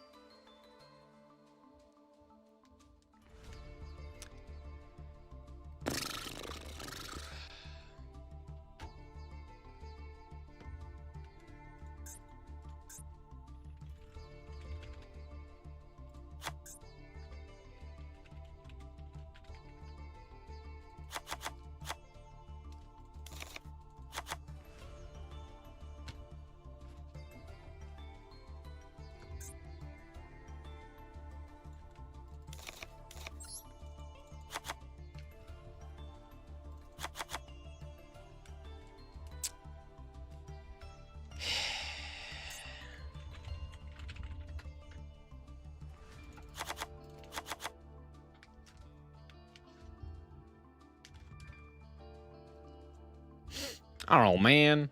I don't know, man.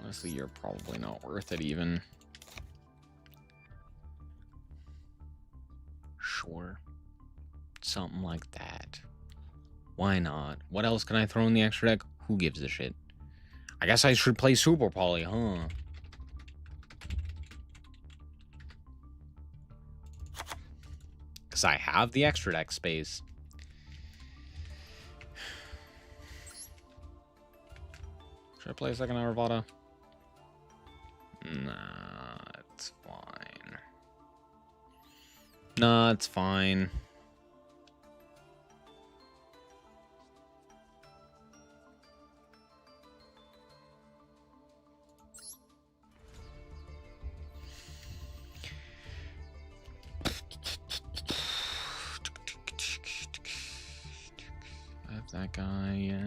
Honestly, you're probably not worth it even. Sure. Something like that. Why not? What else can I throw in the extra deck? Who gives a shit? I guess I should play Super Poly, huh? Because I have the extra deck space. Should I play a second Aravada? Nah, it's fine. Nah, it's fine. I have that guy, yeah.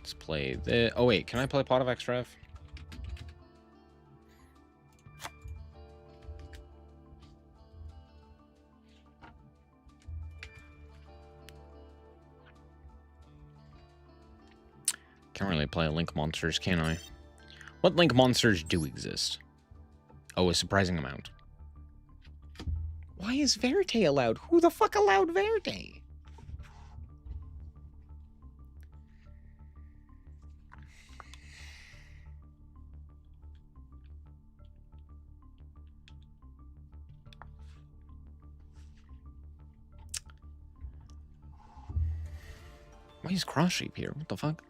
Let's play the. Oh wait, can I play Pot of Extra F? Can't really play Link monsters, can I? What Link monsters do exist? Oh, a surprising amount. Why is Verte allowed? Who the fuck allowed Verte? Why is Cross Shape here? What the fuck?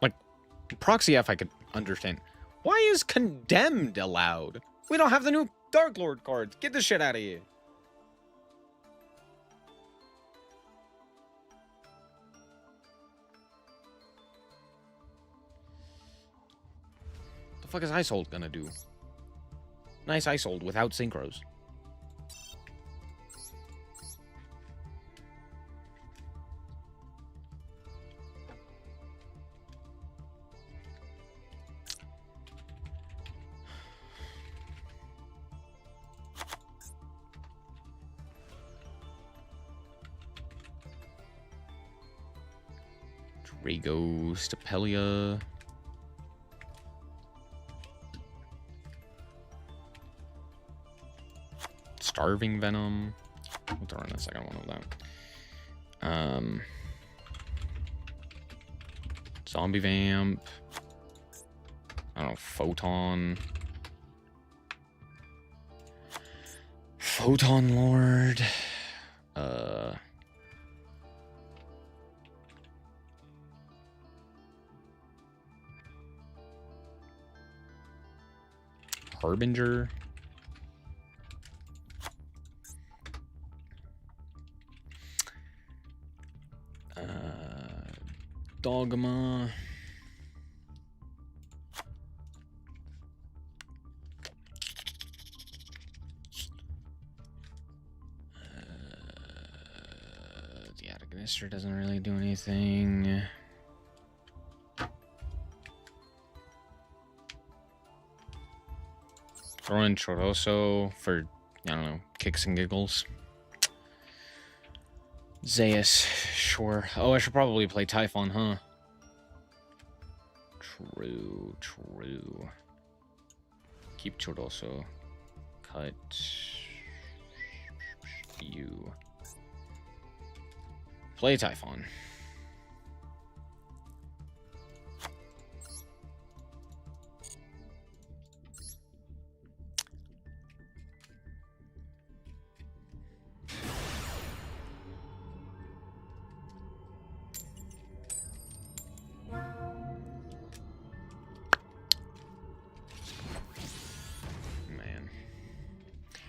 Like, Proxy F I could understand. Why is Condemned allowed? We don't have the new Dark Lord cards. Get this shit out of here. What the fuck is Icehold gonna do? Nice Icehold without synchros. Drago, Stapelia. Starving Venom. We'll throw in a second one of that. Zombie Vamp. I don't know, Photon. Photon Lord. Harbinger. Dogma. The Agonister doesn't really do anything. Throw in Choroso for, I don't know, kicks and giggles. Zeus, sure. Oh, I should probably play Typhon, huh? True, true. Keep Choroso. Cut. You. Play Typhon.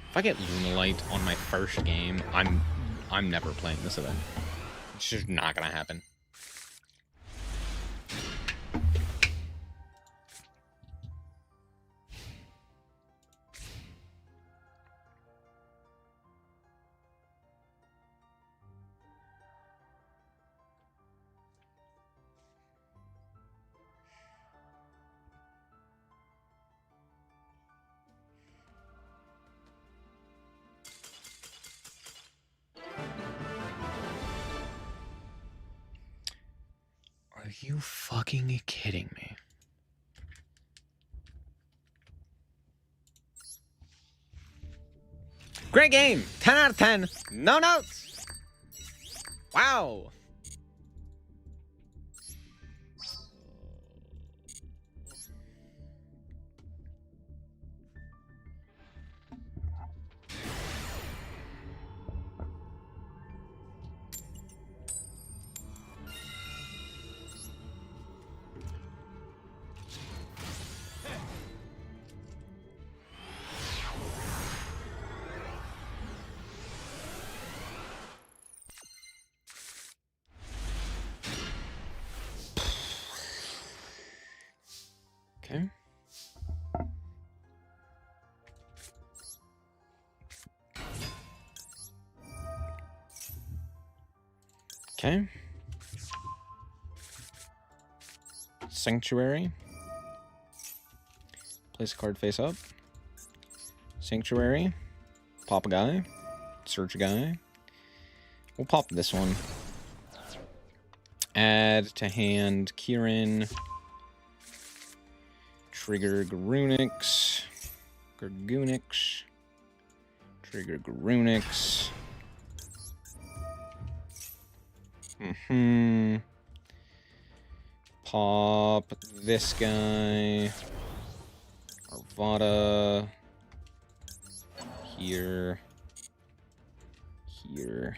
If I get Lunalight on my first game, I'm never playing this event. It's just not gonna happen. Are you fucking kidding me? Great game! 10 out of 10. No notes! Wow! Okay. Okay. Sanctuary. Place a card face up. Sanctuary. Pop a guy. Search a guy. We'll pop this one. Add to hand Kieran. Trigger Garunix. Gargunix. Trigger Garunix. Pop this guy. Arvada. Here. Here.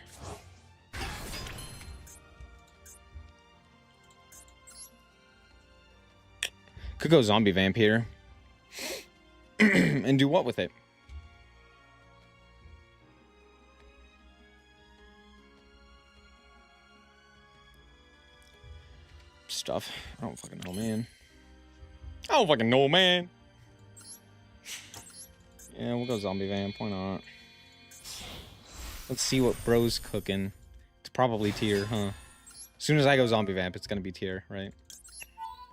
Could go Zombie Vamp here. And do what with it? Stuff. I don't fucking know, man. I don't fucking know, man. Yeah, we'll go Zombie Vamp. Why not? Let's see what bro's cooking. It's probably tier, huh? As soon as I go Zombie Vamp, it's gonna be tier, right?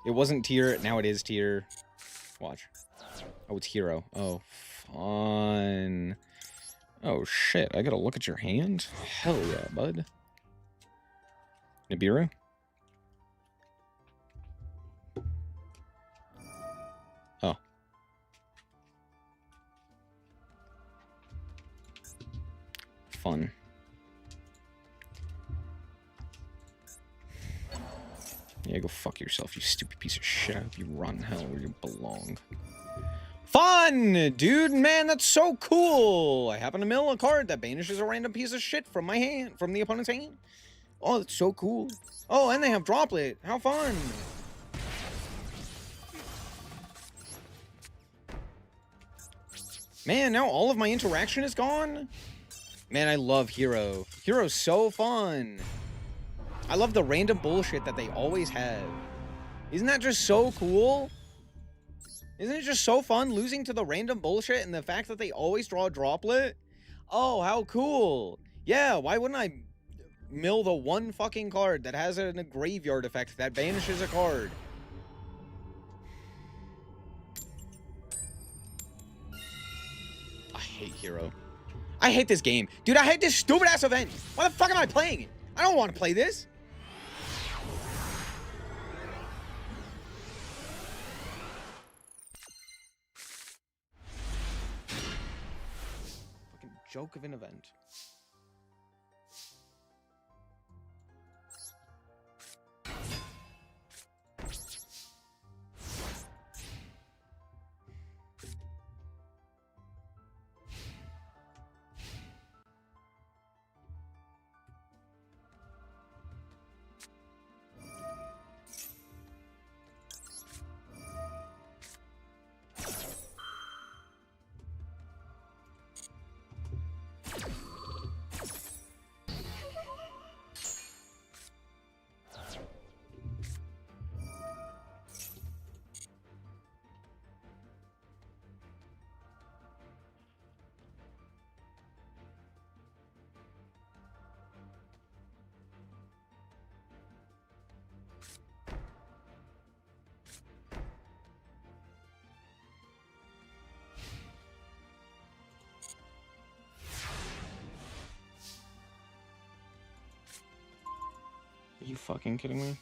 It wasn't tier, now it is tier. Watch. Oh, it's hero. Oh, fun. Oh, shit. I gotta look at your hand? Hell yeah, bud. Nibiru? Oh. Fun. Yeah, go fuck yourself, you stupid piece of shit. I hope you run hell where you belong. Fun! Dude, man, that's so cool! I happen to mill a card that banishes a random piece of shit from my hand, from the opponent's hand. Oh, that's so cool. Oh, and they have Droplet. How fun! Man, now all of my interaction is gone? Man, I love Hero. Hero's so fun. I love the random bullshit that they always have. Isn't that just so cool? Isn't it just so fun losing to the random bullshit and the fact that they always draw a droplet? Oh, how cool. Yeah, why wouldn't I mill the one fucking card that has a graveyard effect that banishes a card? I hate Hero. I hate this game. Dude, I hate this stupid ass event. Why the fuck am I playing it? I don't want to play this. Fucking joke of an event. Are you fucking kidding me?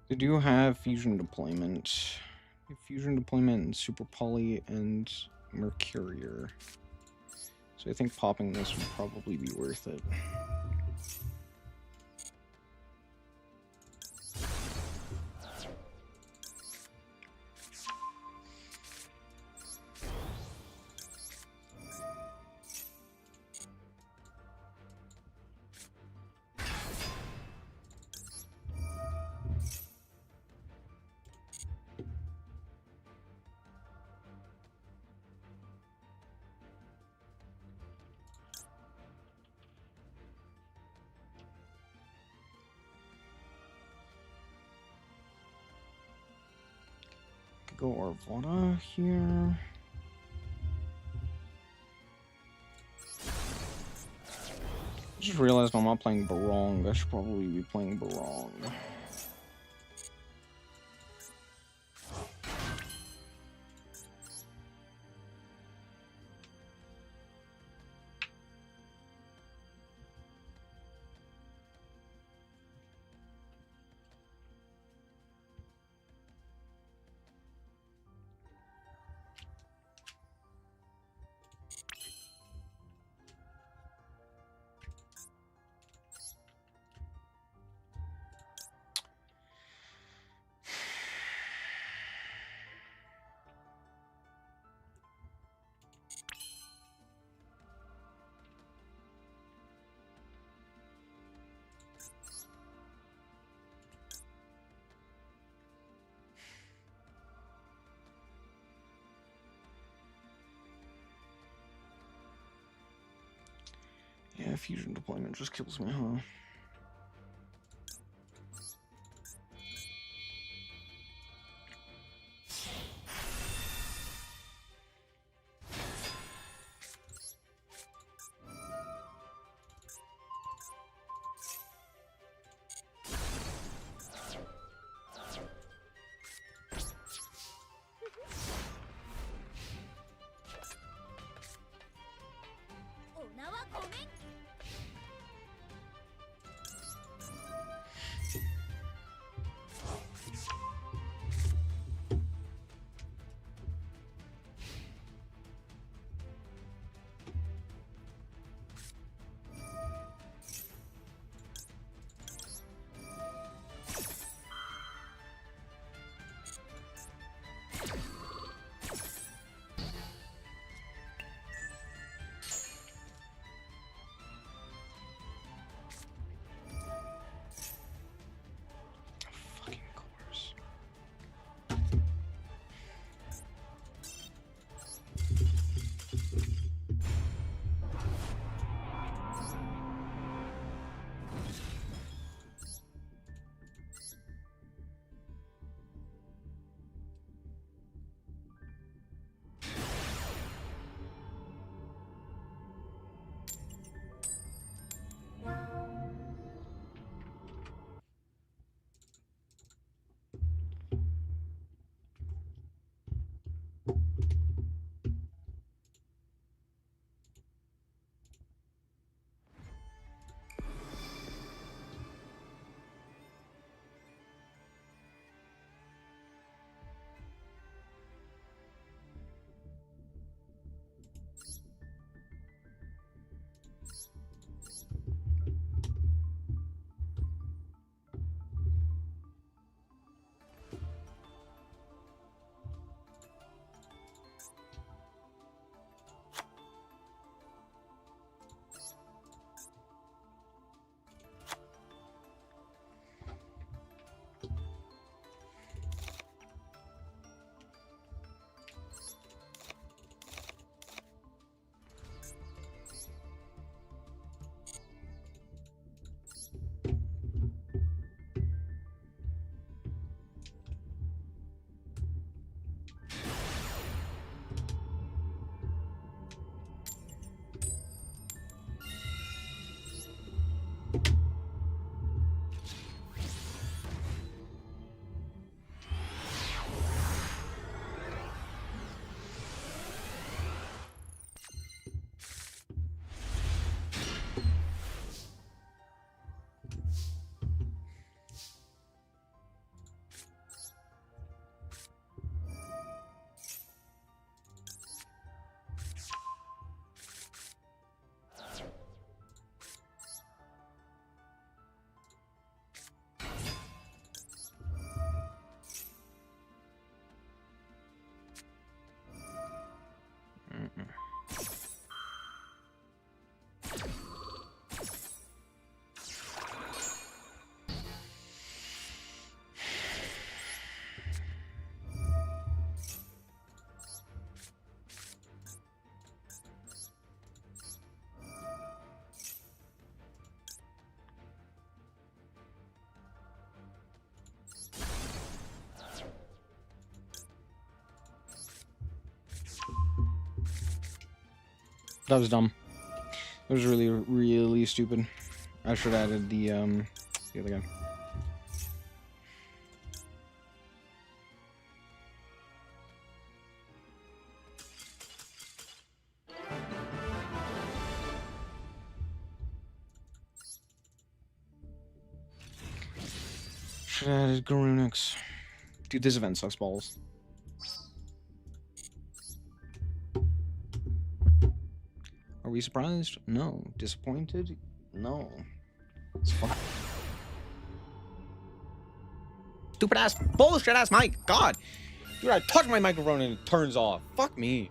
They do have fusion deployment. Fusion deployment and Super Poly and Mercurier. So I think popping this would probably be worth it. go Arvada here. I just realized I'm not playing Barong. I should probably be playing Barong. Yeah, fusion deployment just kills me, huh? That was dumb. It was really, really stupid. I should have added the other guy. Should have added Garunix. Dude, this event sucks balls. Are we surprised? No. Disappointed? No. It's fun. Stupid ass, bullshit ass mic. God. Dude, I touch my microphone and it turns off. Fuck me.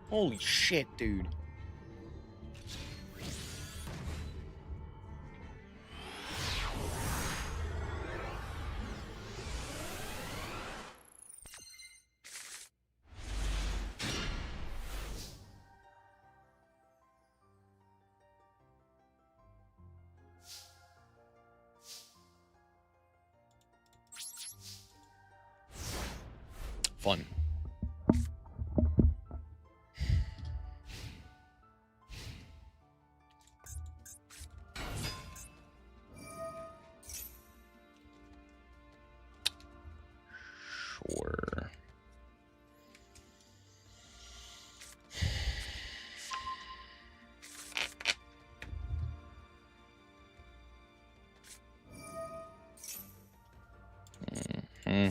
Holy shit, dude. Fun. Sure. Mm-hmm.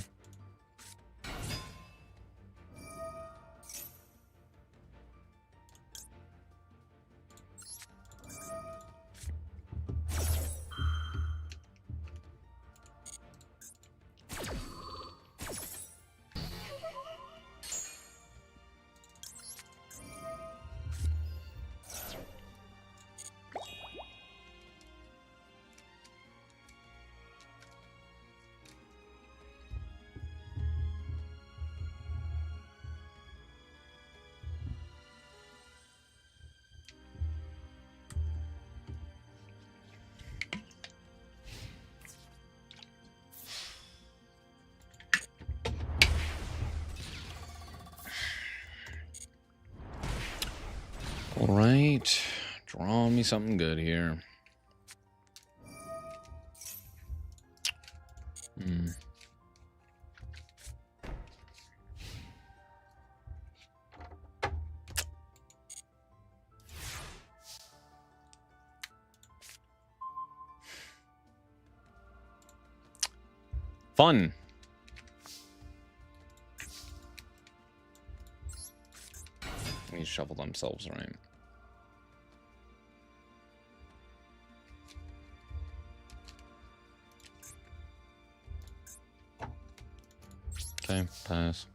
All right, draw me something good here. Fun. They shovel themselves, right? Okay, pass.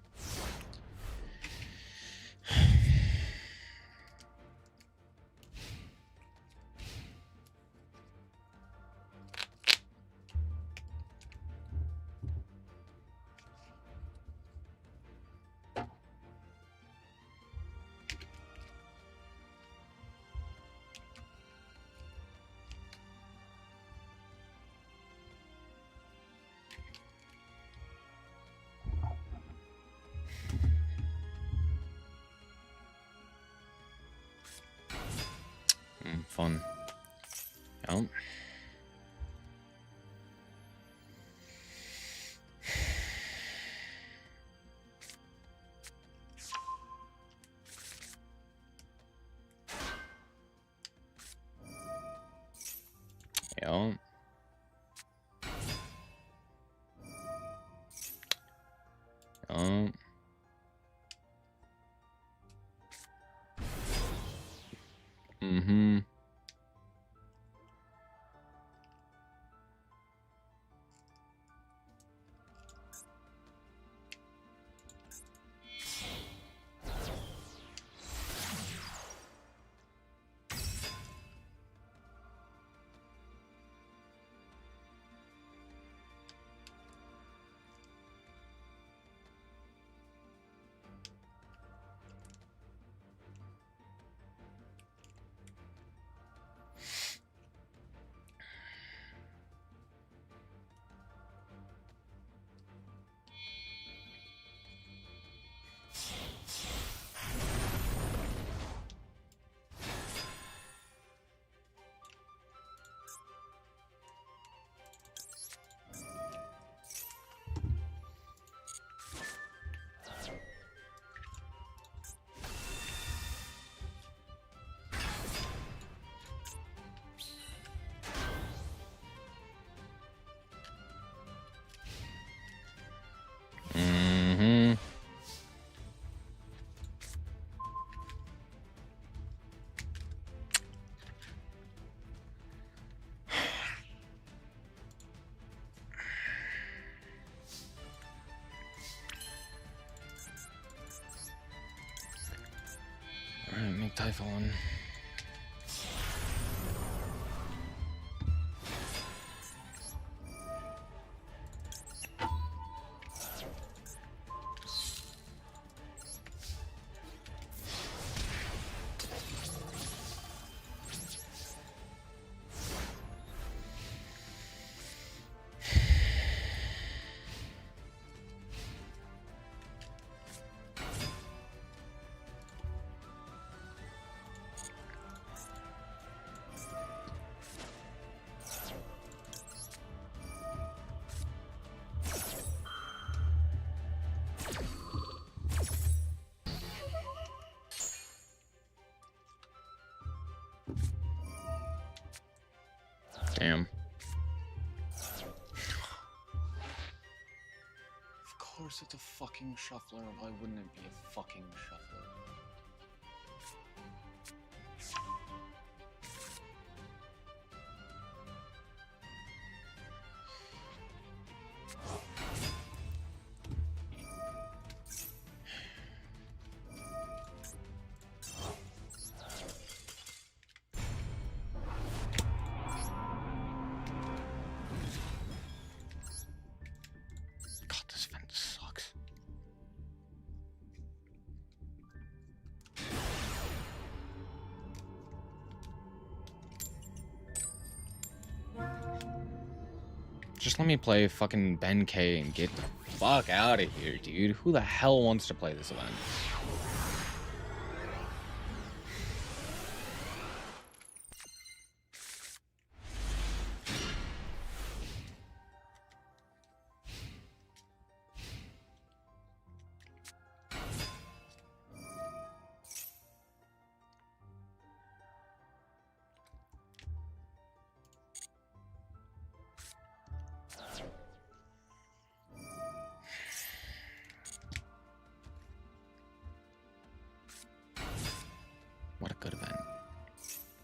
Fun. Yeah. Yeah. Mm-hmm. Typhon. Damn. Of course it's a fucking shuffler. Why wouldn't it be a fucking shuffler? God, this event sucks. Just let me play fucking Ben K and get the fuck out of here, dude. Who the hell wants to play this event? What a good event.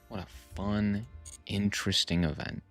What a fun, interesting event.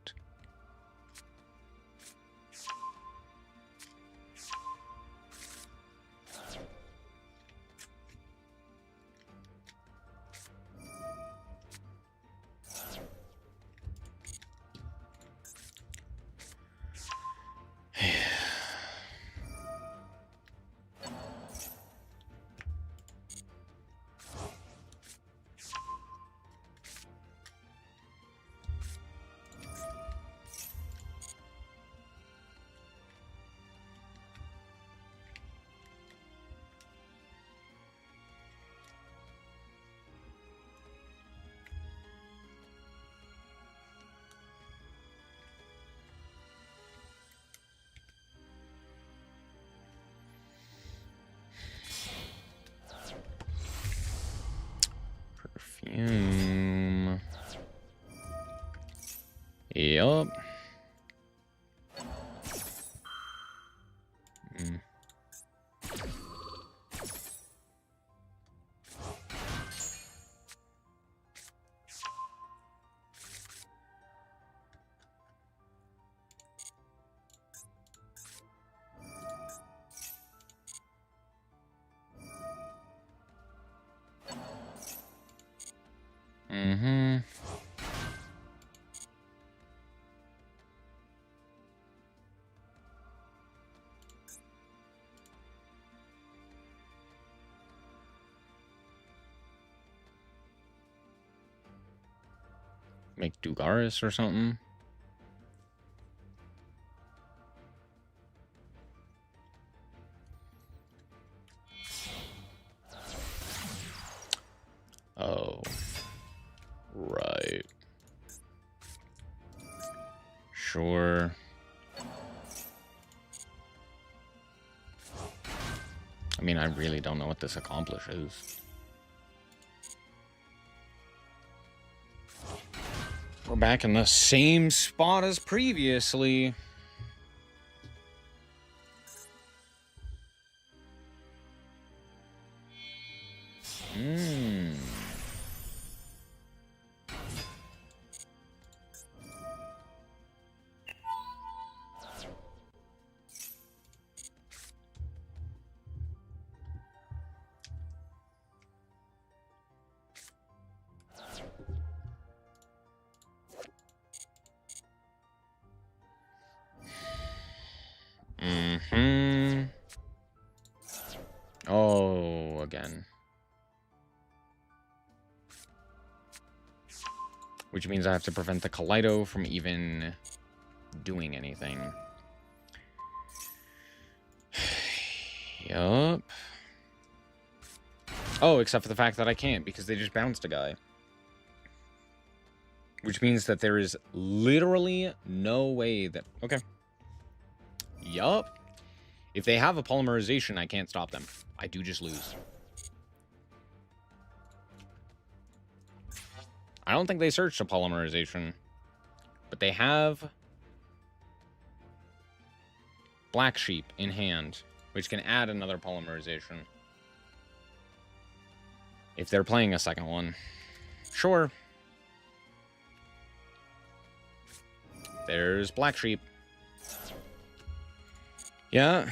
Perfume. Yup. Mm-hmm. Make Dugaris or something. Oh. Right. Sure. I mean, I really don't know what this accomplishes. We're back in the same spot as previously. Mm-hmm. Oh, again. Which means I have to prevent the Kaleido from even doing anything. Yup. Oh, except for the fact that I can't, because they just bounced a guy. Which means that there is literally no way that... Okay. Yup. If they have a polymerization, I can't stop them. I do just lose. I don't think they searched a polymerization. But they have... Black Sheep in hand, which can add another polymerization. If they're playing a second one. Sure. There's Black Sheep. Yeah.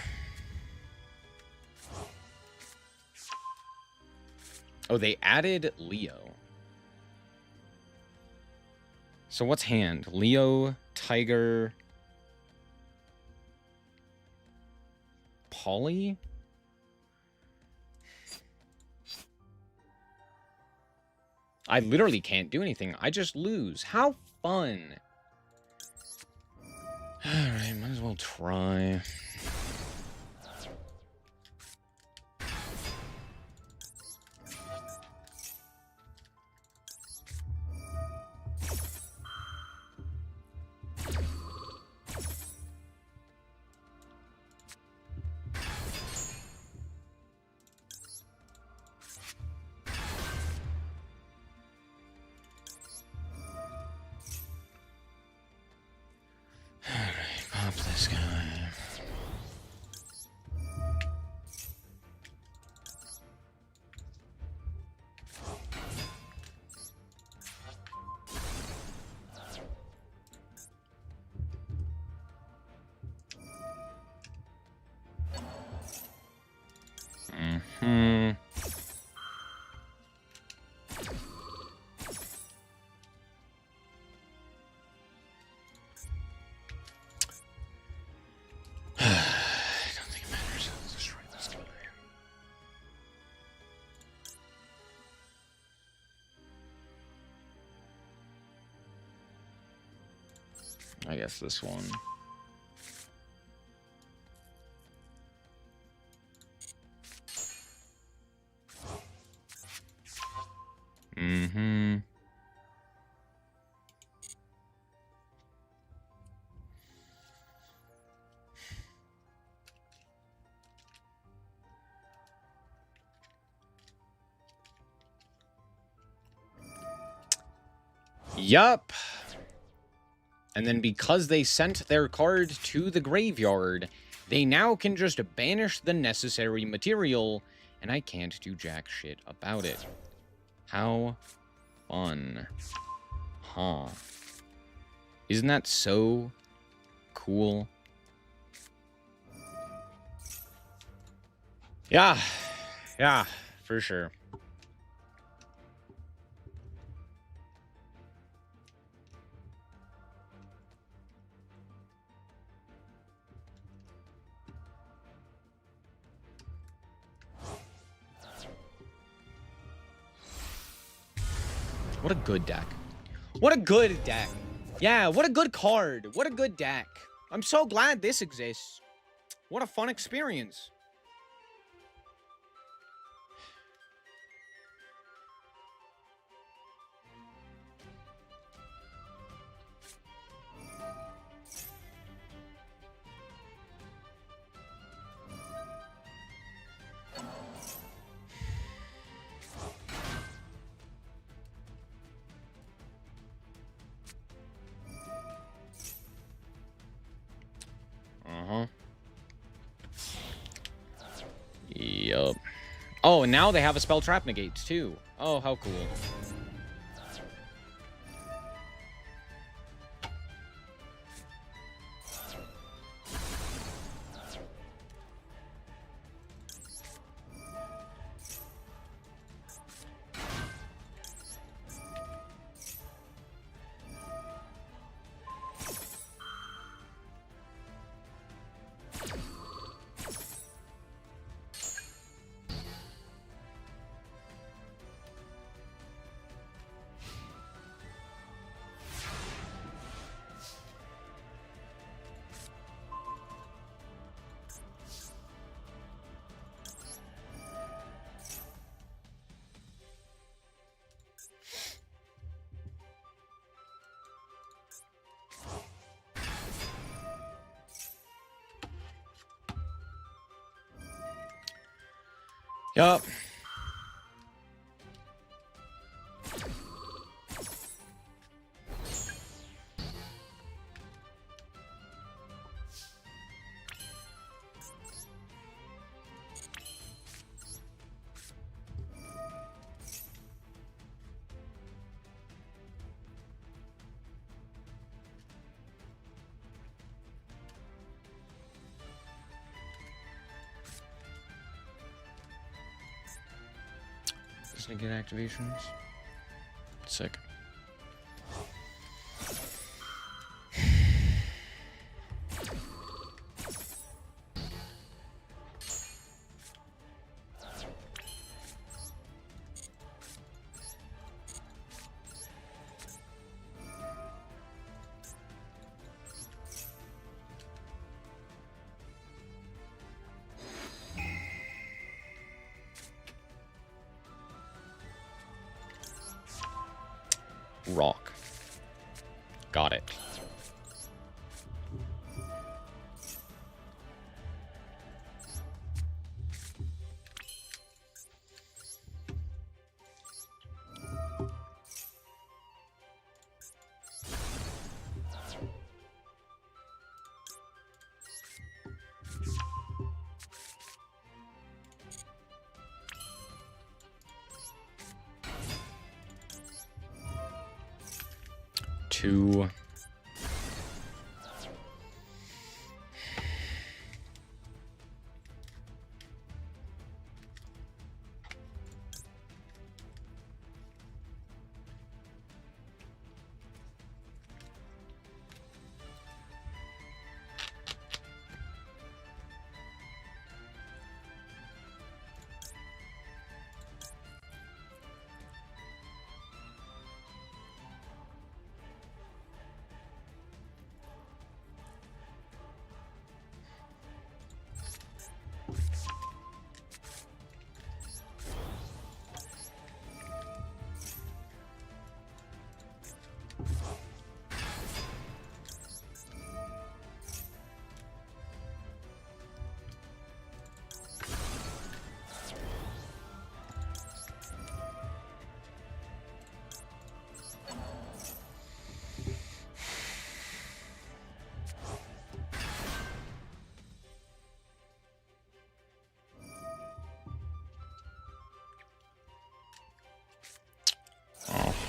Oh, they added Leo. So what's hand? Leo, Tiger, Polly? I literally can't do anything. I just lose. How fun. Alright, might as well try. Alright, pop this guy. Mm-hmm. I don't think it matters. I'll destroy this guy. I guess this one. Mm-hmm. Yup. And then because they sent their card to the graveyard, they now can just banish the necessary material, and I can't do jack shit about it. How fun. Huh. Isn't that so cool? Yeah. Yeah, for sure. What a good deck. What a good deck. Yeah, what a good card. What a good deck. I'm so glad this exists. What a fun experience. Uh-huh. Yup. Oh, and now they have a spell trap negates, too. Oh, how cool. Yup. Doesn't get activations. Sick. Rock. Got it. Two.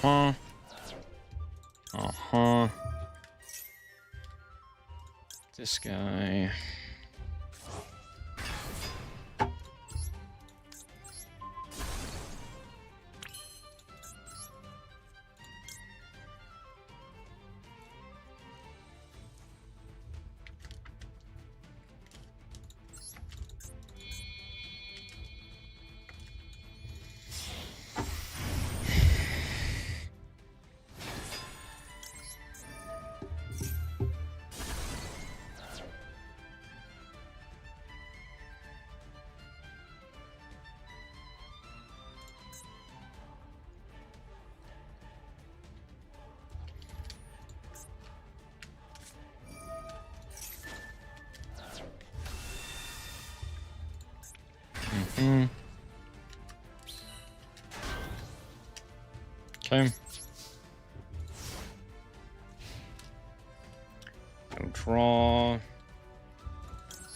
Uh-huh. Uh-huh. This guy. Mm-hmm. Okay. Go draw.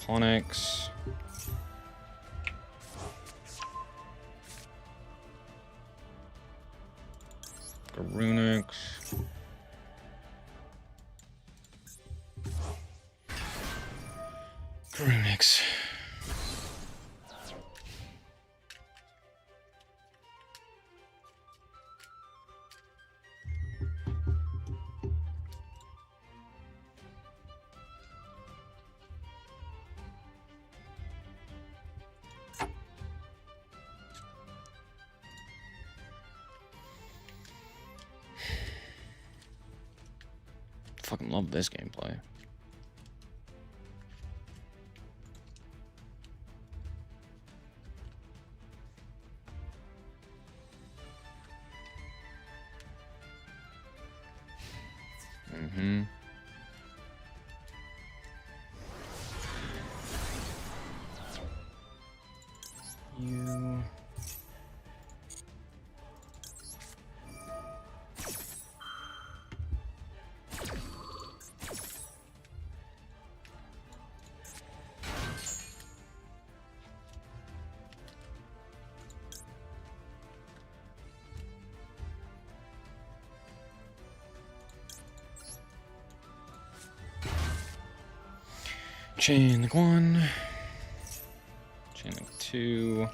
Ponyx. Garunix. Garunix. Fucking love this gameplay. Mm-hmm. You. Chain link 1. Chain link 2.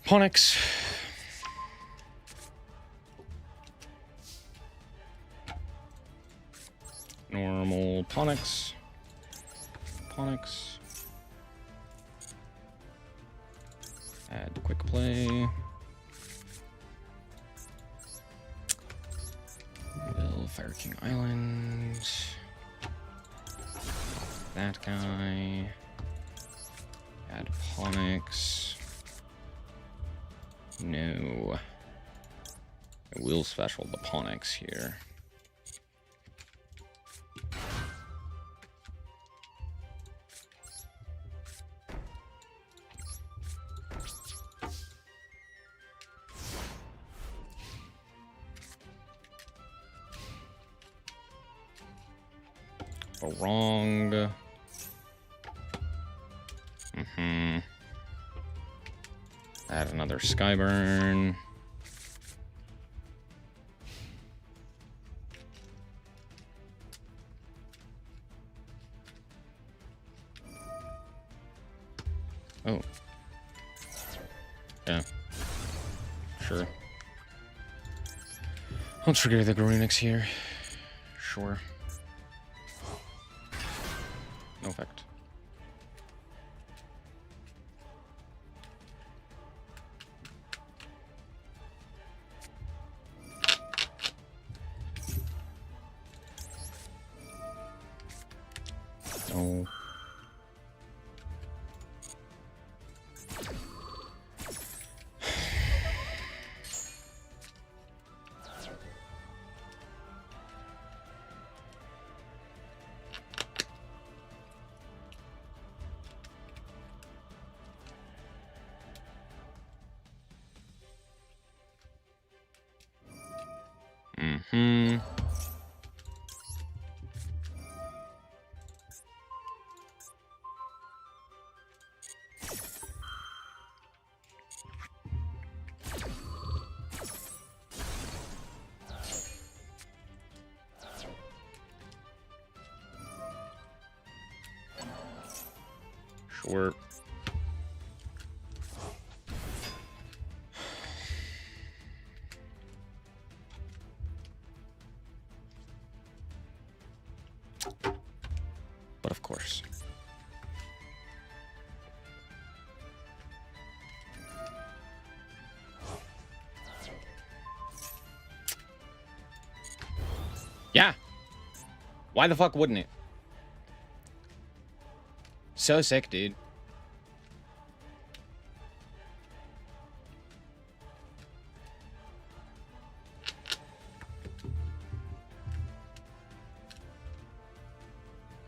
Ponyx. Normal Ponyx. Ponyx. Add quick play. Will Fire King Island. That guy. Add Ponyx. No. I will special the Ponyx here. Wrong. Add another Skyburn. Oh. Yeah. Sure. I'll trigger the Garunix here. Sure. No effect. No. Sure. But of course. Yeah. Why the fuck wouldn't it? So sick, dude.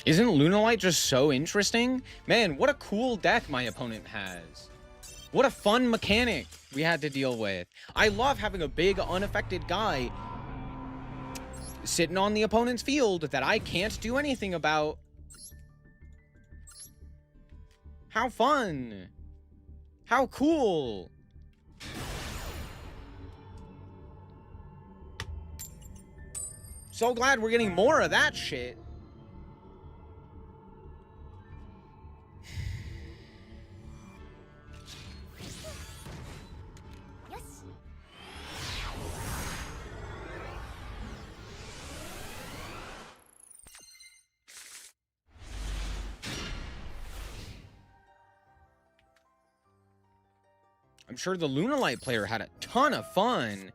Isn't Lunalight just so interesting? Man, what a cool deck my opponent has. What a fun mechanic we had to deal with. I love having a big, unaffected guy sitting on the opponent's field that I can't do anything about. How fun. How cool. So glad we're getting more of that shit. I'm sure the Lunalight player had a ton of fun.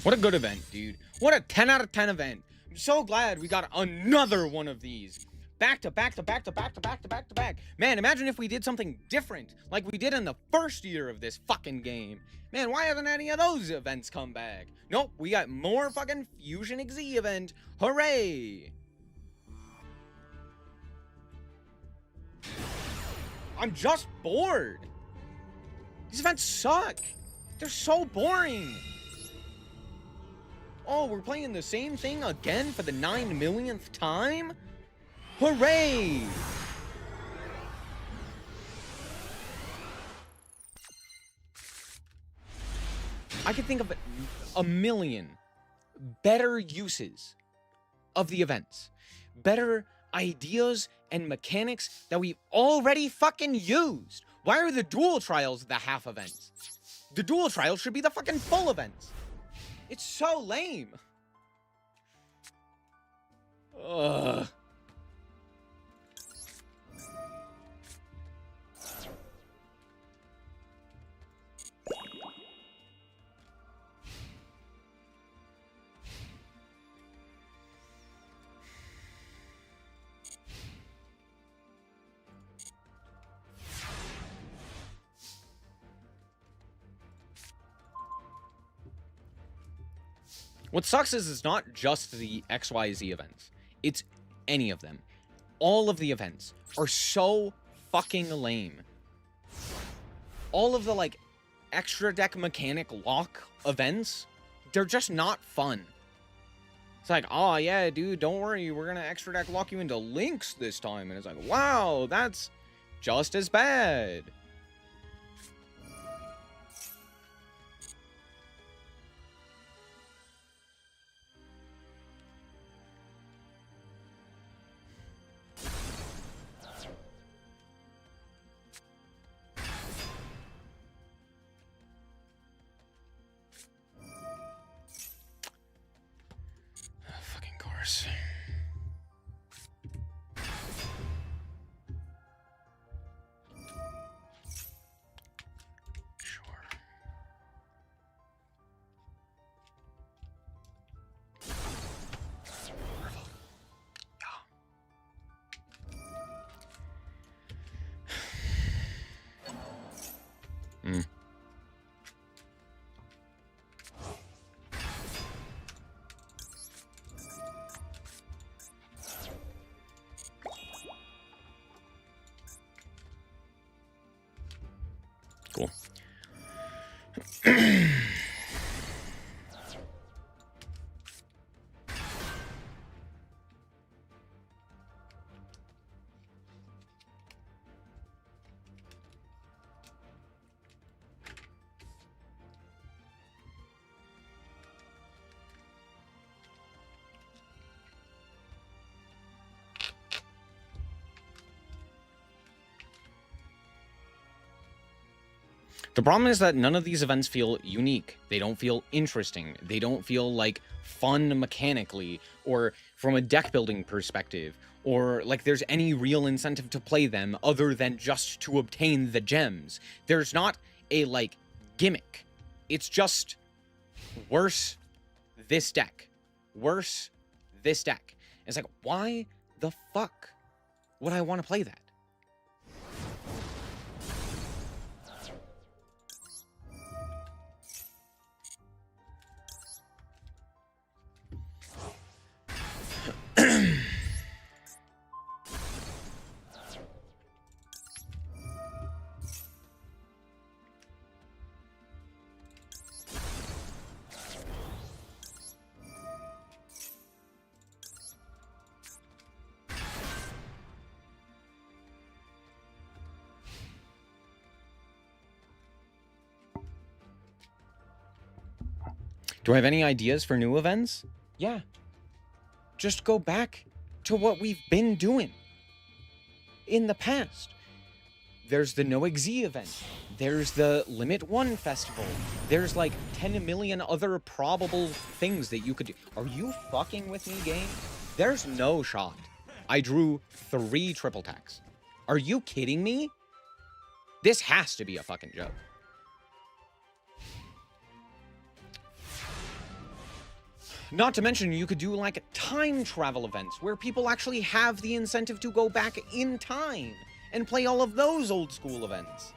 What a good event, dude. What a 10 out of 10 event. I'm so glad we got another one of these. Back to back to back to back to back to back to back. Man, imagine if we did something different, like we did in the first year of this fucking game. Man, why haven't any of those events come back? Nope, we got more fucking Fusion XZ event. Hooray! I'm just bored. These events suck. They're so boring. Oh, we're playing the same thing again for the 9 millionth time? Hooray! I can think of a million better uses of the events. Better ideas and mechanics that we've already fucking used. Why are the dual trials the half events? The dual trials should be the fucking full events. It's so lame. Ugh. What sucks is it's not just the XYZ events. It's any of them. All of the events are so fucking lame. All of the, like, extra deck mechanic lock events, they're just not fun. It's like, oh yeah, dude, don't worry, we're gonna extra deck lock you into links this time. And it's like, wow, that's just as bad. The problem is that none of these events feel unique. They don't feel interesting. They don't feel like fun mechanically or from a deck building perspective or like there's any real incentive to play them other than just to obtain the gems. There's not a like gimmick. It's just worse this deck. Worse this deck. It's like, why the fuck would I want to play that? Do I have any ideas for new events? Yeah. Just go back to what we've been doing in the past. There's the No Exi event. There's the Limit 1 festival. There's like 10 million other probable things that you could do. Are you fucking with me, game? There's no shot. I drew 3 triple tacks. Are you kidding me? This has to be a fucking joke. Not to mention, you could do, like, time travel events, where people actually have the incentive to go back in time and play all of those old school events.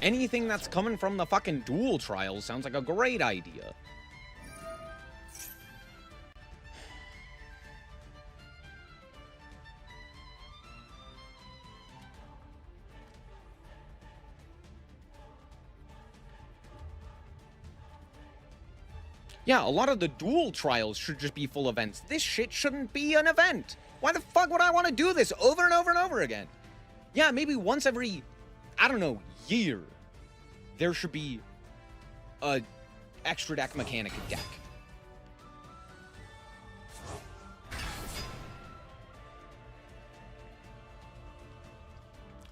Anything that's coming from the fucking duel trials sounds like a great idea. Yeah, a lot of the duel trials should just be full events. This shit shouldn't be an event. Why the fuck would I want to do this over and over and over again? Yeah, maybe once every, I don't know, year, there should be a extra deck mechanic deck.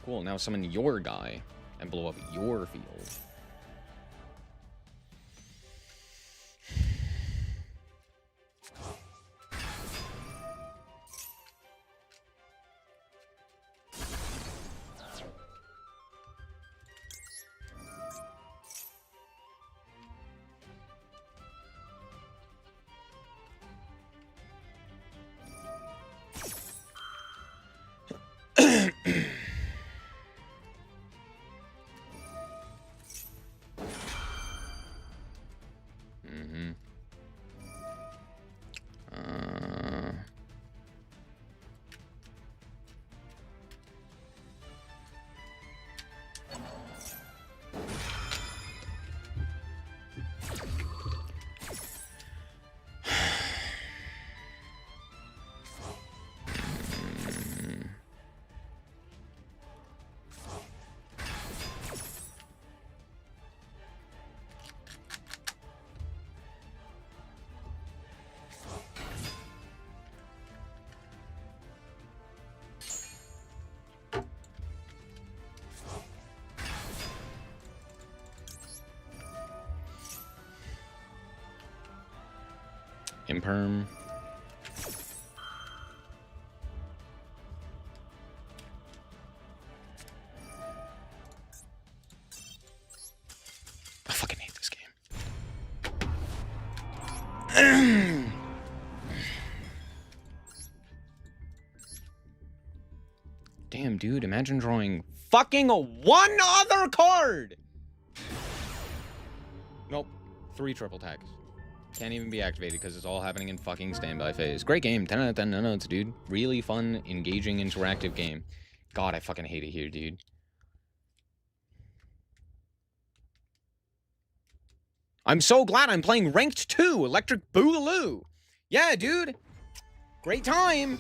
Cool, now summon your guy and blow up your field. Imperm. I fucking hate this game. Damn, dude, imagine drawing fucking one other card! Nope. 3 triple tags. Can't even be activated because it's all happening in fucking standby phase. Great game. 10 out of 10 no notes, dude. Really fun, engaging, interactive game. God, I fucking hate it here, dude. I'm so glad I'm playing Ranked 2, Electric Boogaloo. Yeah, dude. Great time.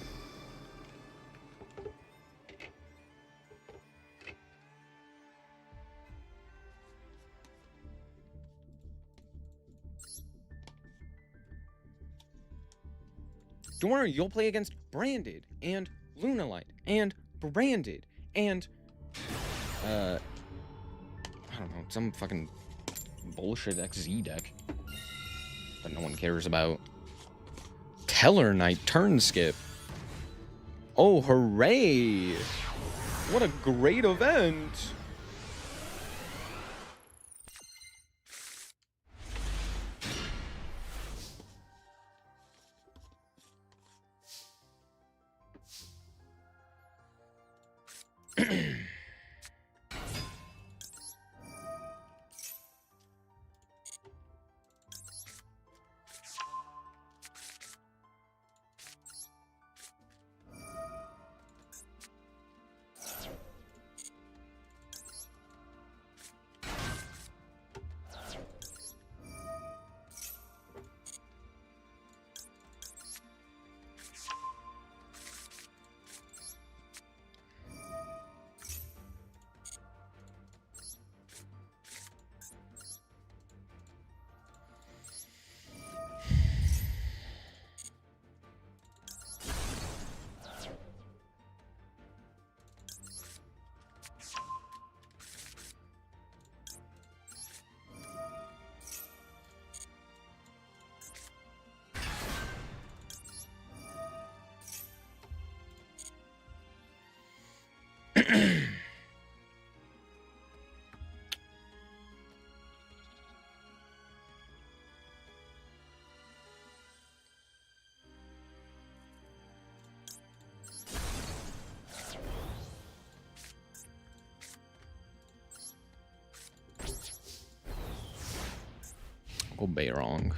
Don't worry, you'll play against Branded and Lunalight and Branded and I don't know, some fucking bullshit XZ deck that no one cares about. Teller Knight turn skip. Oh, hooray! What a great event! Go Bayrong.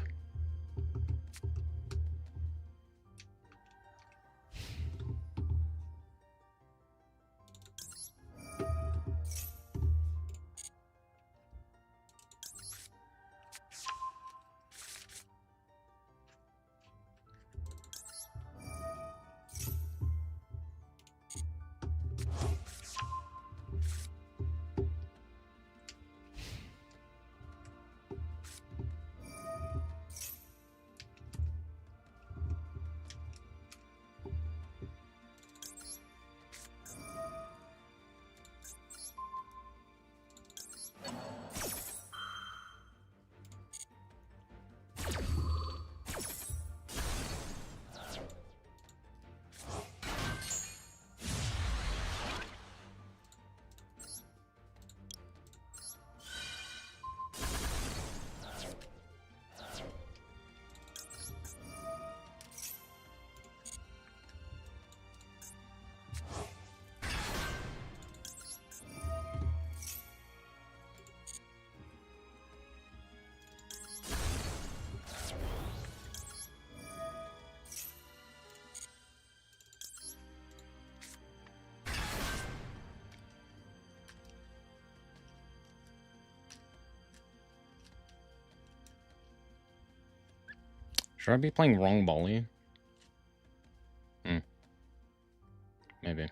Should I be playing wrong volley? Maybe.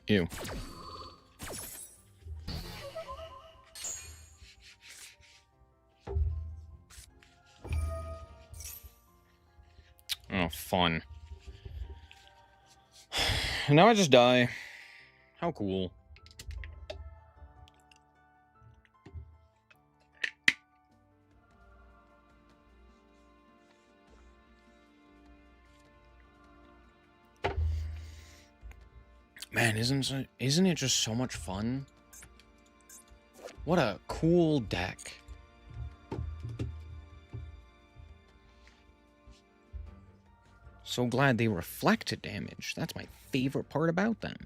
Ew. Oh, fun. And now I just die. How cool. Man, isn't it just so much fun? What a cool deck. So glad they reflect damage. That's my favorite part about them.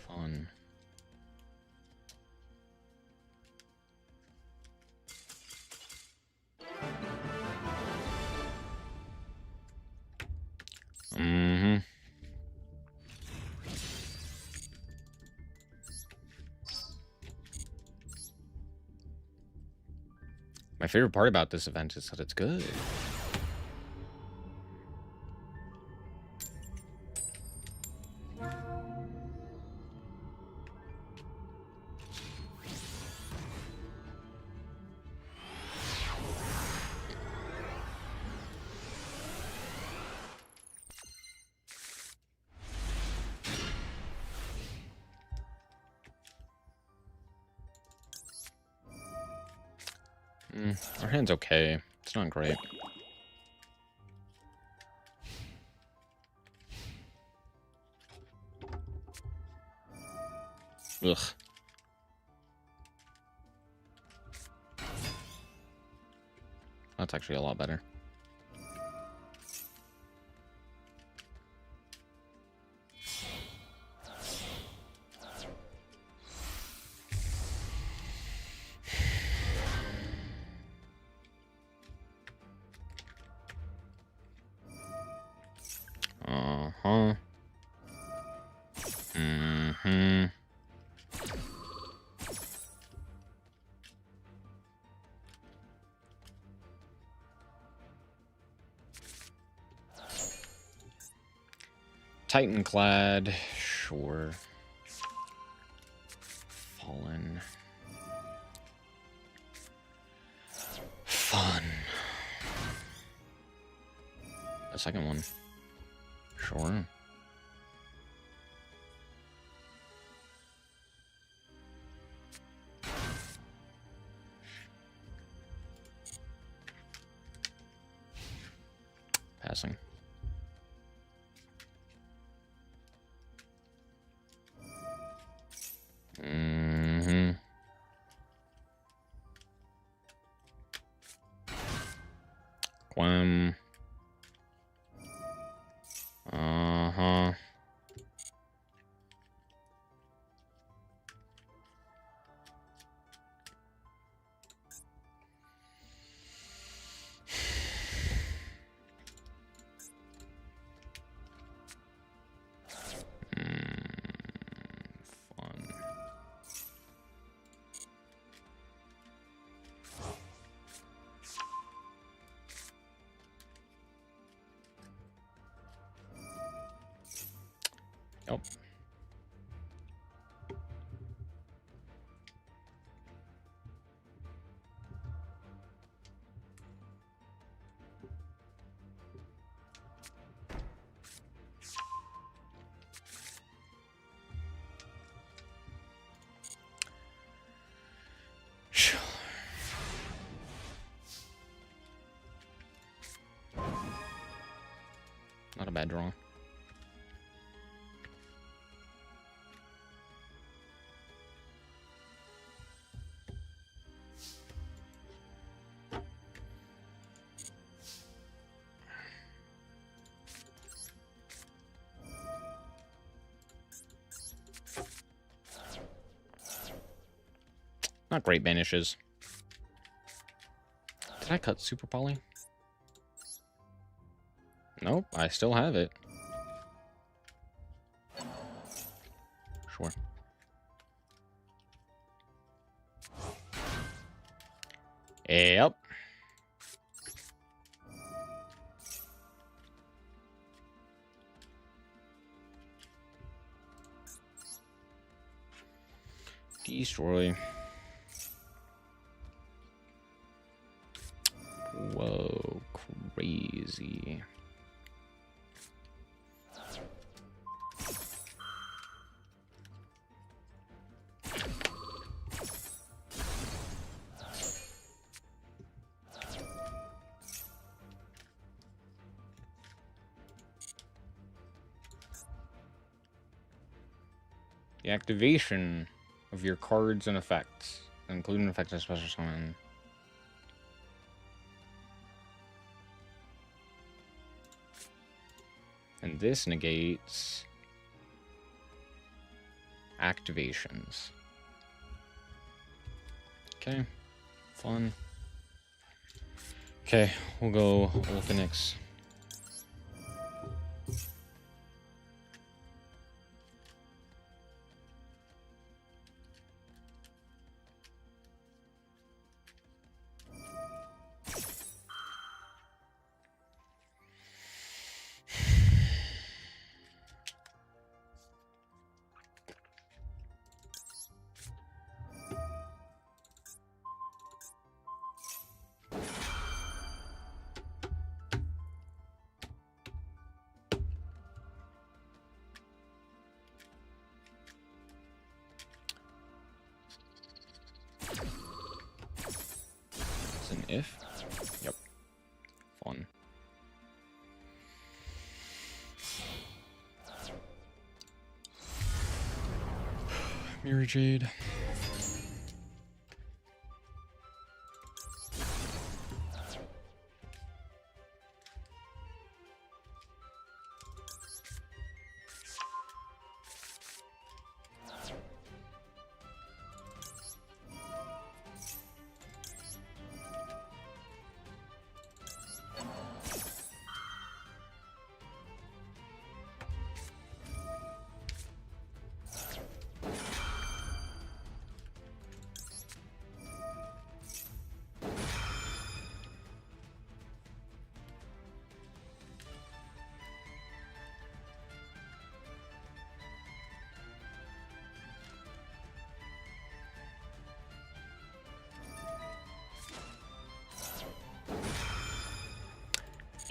Fun. Mm-hmm. My favorite part about this event is that it's good. Our hand's okay. It's not great. Ugh. That's actually a lot better. Uh-huh. Mm-hmm. Titanclad, sure. Fallen. Fun. The second one. Sure. Passing. Mm-hmm. Quem. Uh-huh. Fun. Yep. Sure. Not a bad draw. Not great banishes. Did I cut Super Poly? Nope, I still have it. Sure. Yep. Destroy. Whoa, crazy. The activation of your cards and effects, including effects of special summon. And this negates activations. Okay, fun. Okay, we'll go Wolfenix. An if? Yep. Fun. Mirror Jade.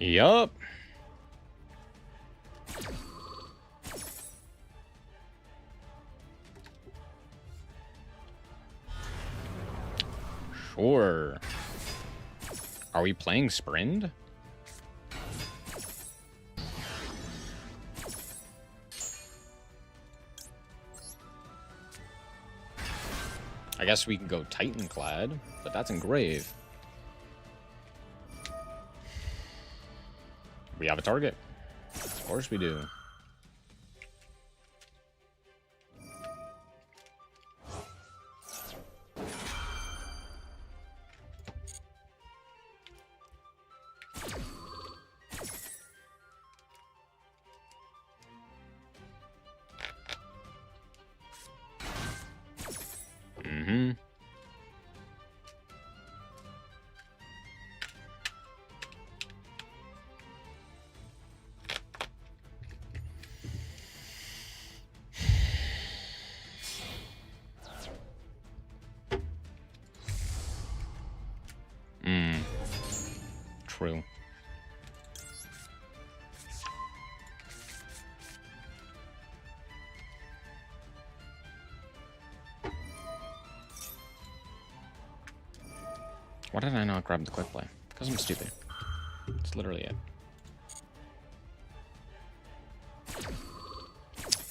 Yup. Sure. Are we playing Sprint? I guess we can go Titanclad, but that's engraved. We have a target. Of course we do. Mm-hmm. True. Why did I not grab the quick play? Because I'm stupid. It's literally it.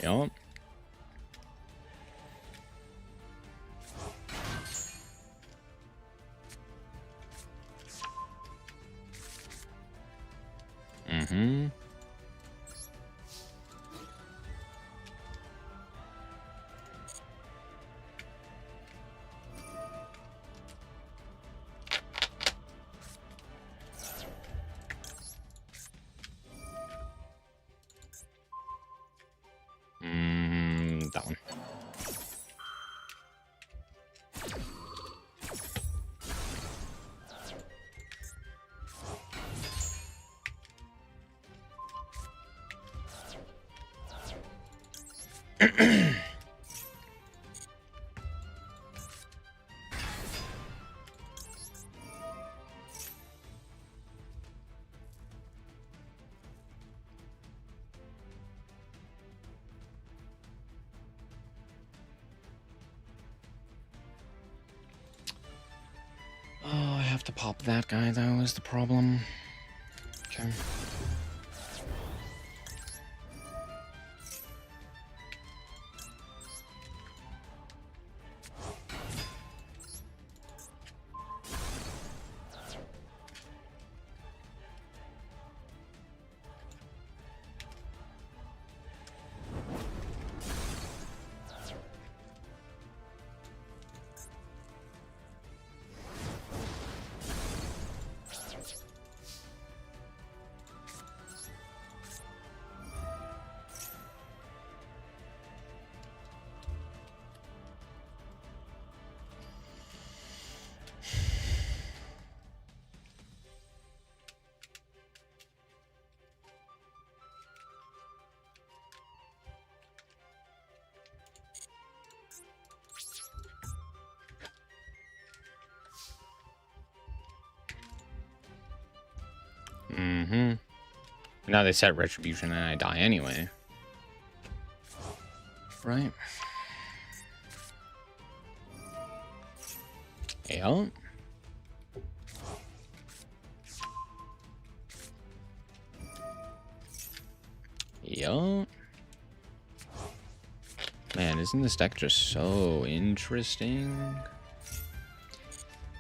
Yup. Mm-hmm. Oh, I have to pop that guy, though, is the problem. Okay. Mm-hmm. Now they set Retribution and I die anyway. Right. Yeah. Yeah. Man, isn't this deck just so interesting?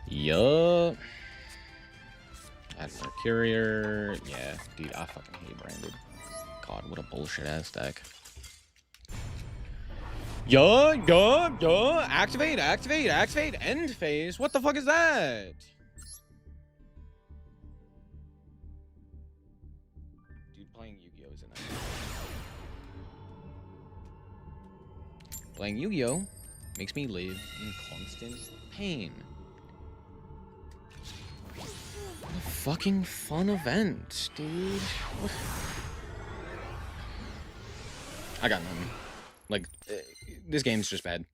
Yup. Add Mercurier. Yeah, dude, I fucking hate Branded. God, what a bullshit ass deck. Yeah. Activate, end phase. What the fuck is that? Dude, playing Yu-Gi-Oh! Is a nightmare. Playing Yu-Gi-Oh! Makes me live in constant pain. What a fucking fun event, dude. What? I got nothing. Like, this game's just bad.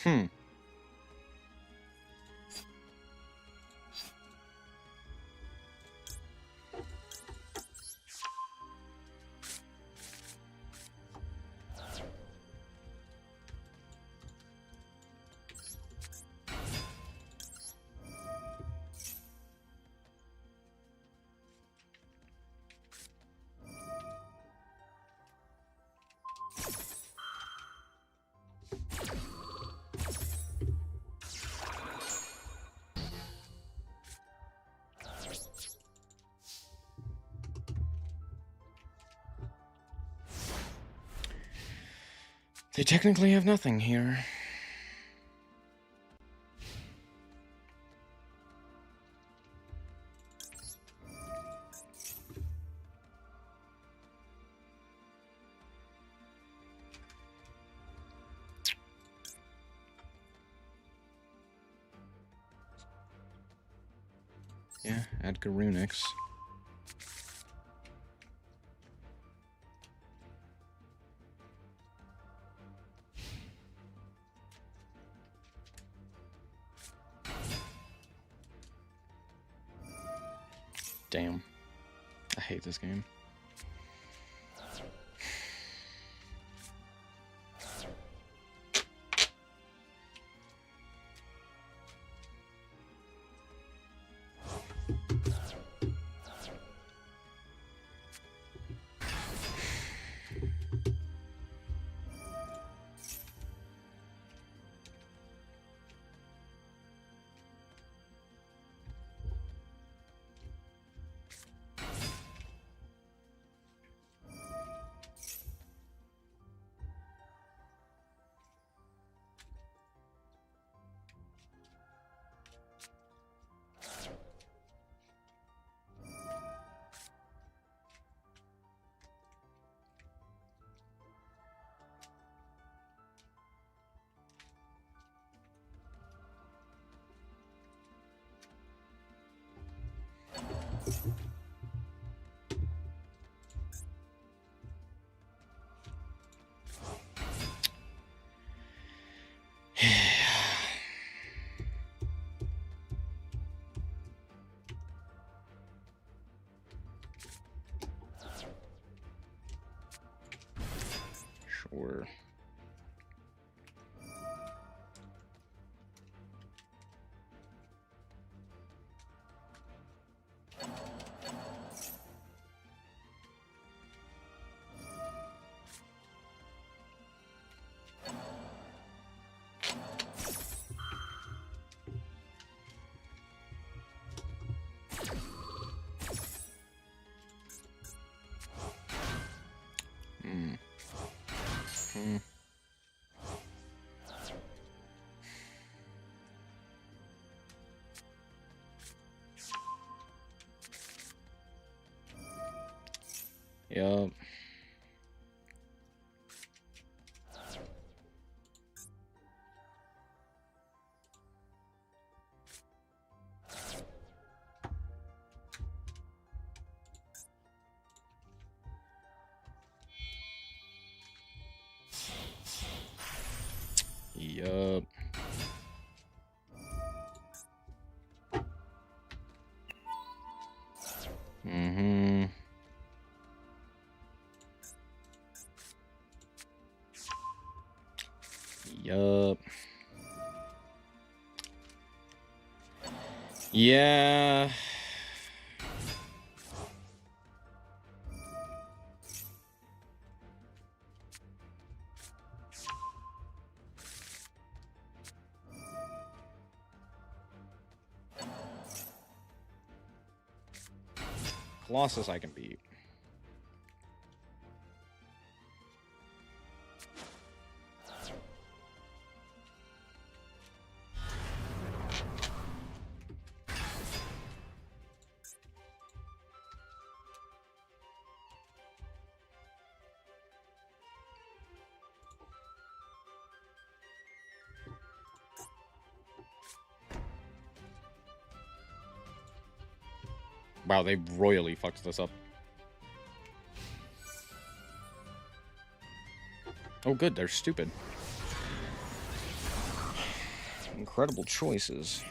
Hmm. They technically have nothing here. Yeah, add Garunix. Damn. I hate this game. Sure. Yup. Yup. Mm-hmm. Yup. Yeah. Colossus I can beat. Wow, they royally fucked this up. Oh good, they're stupid. Incredible choices.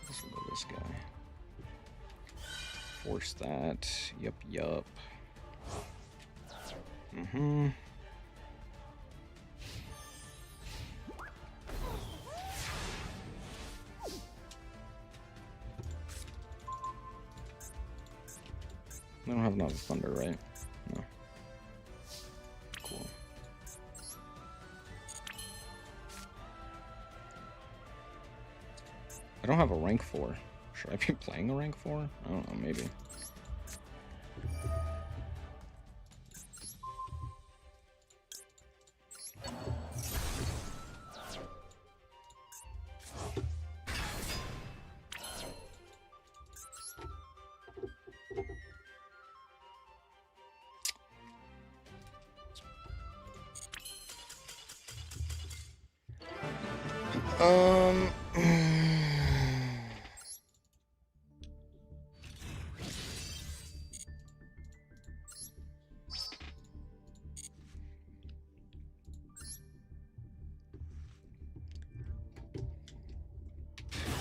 Listen to this guy. Force that. Yup, yup. Mm-hmm. I don't have enough thunder, right? No. Cool. I don't have a rank 4. Should I be playing a rank 4? I don't know, maybe.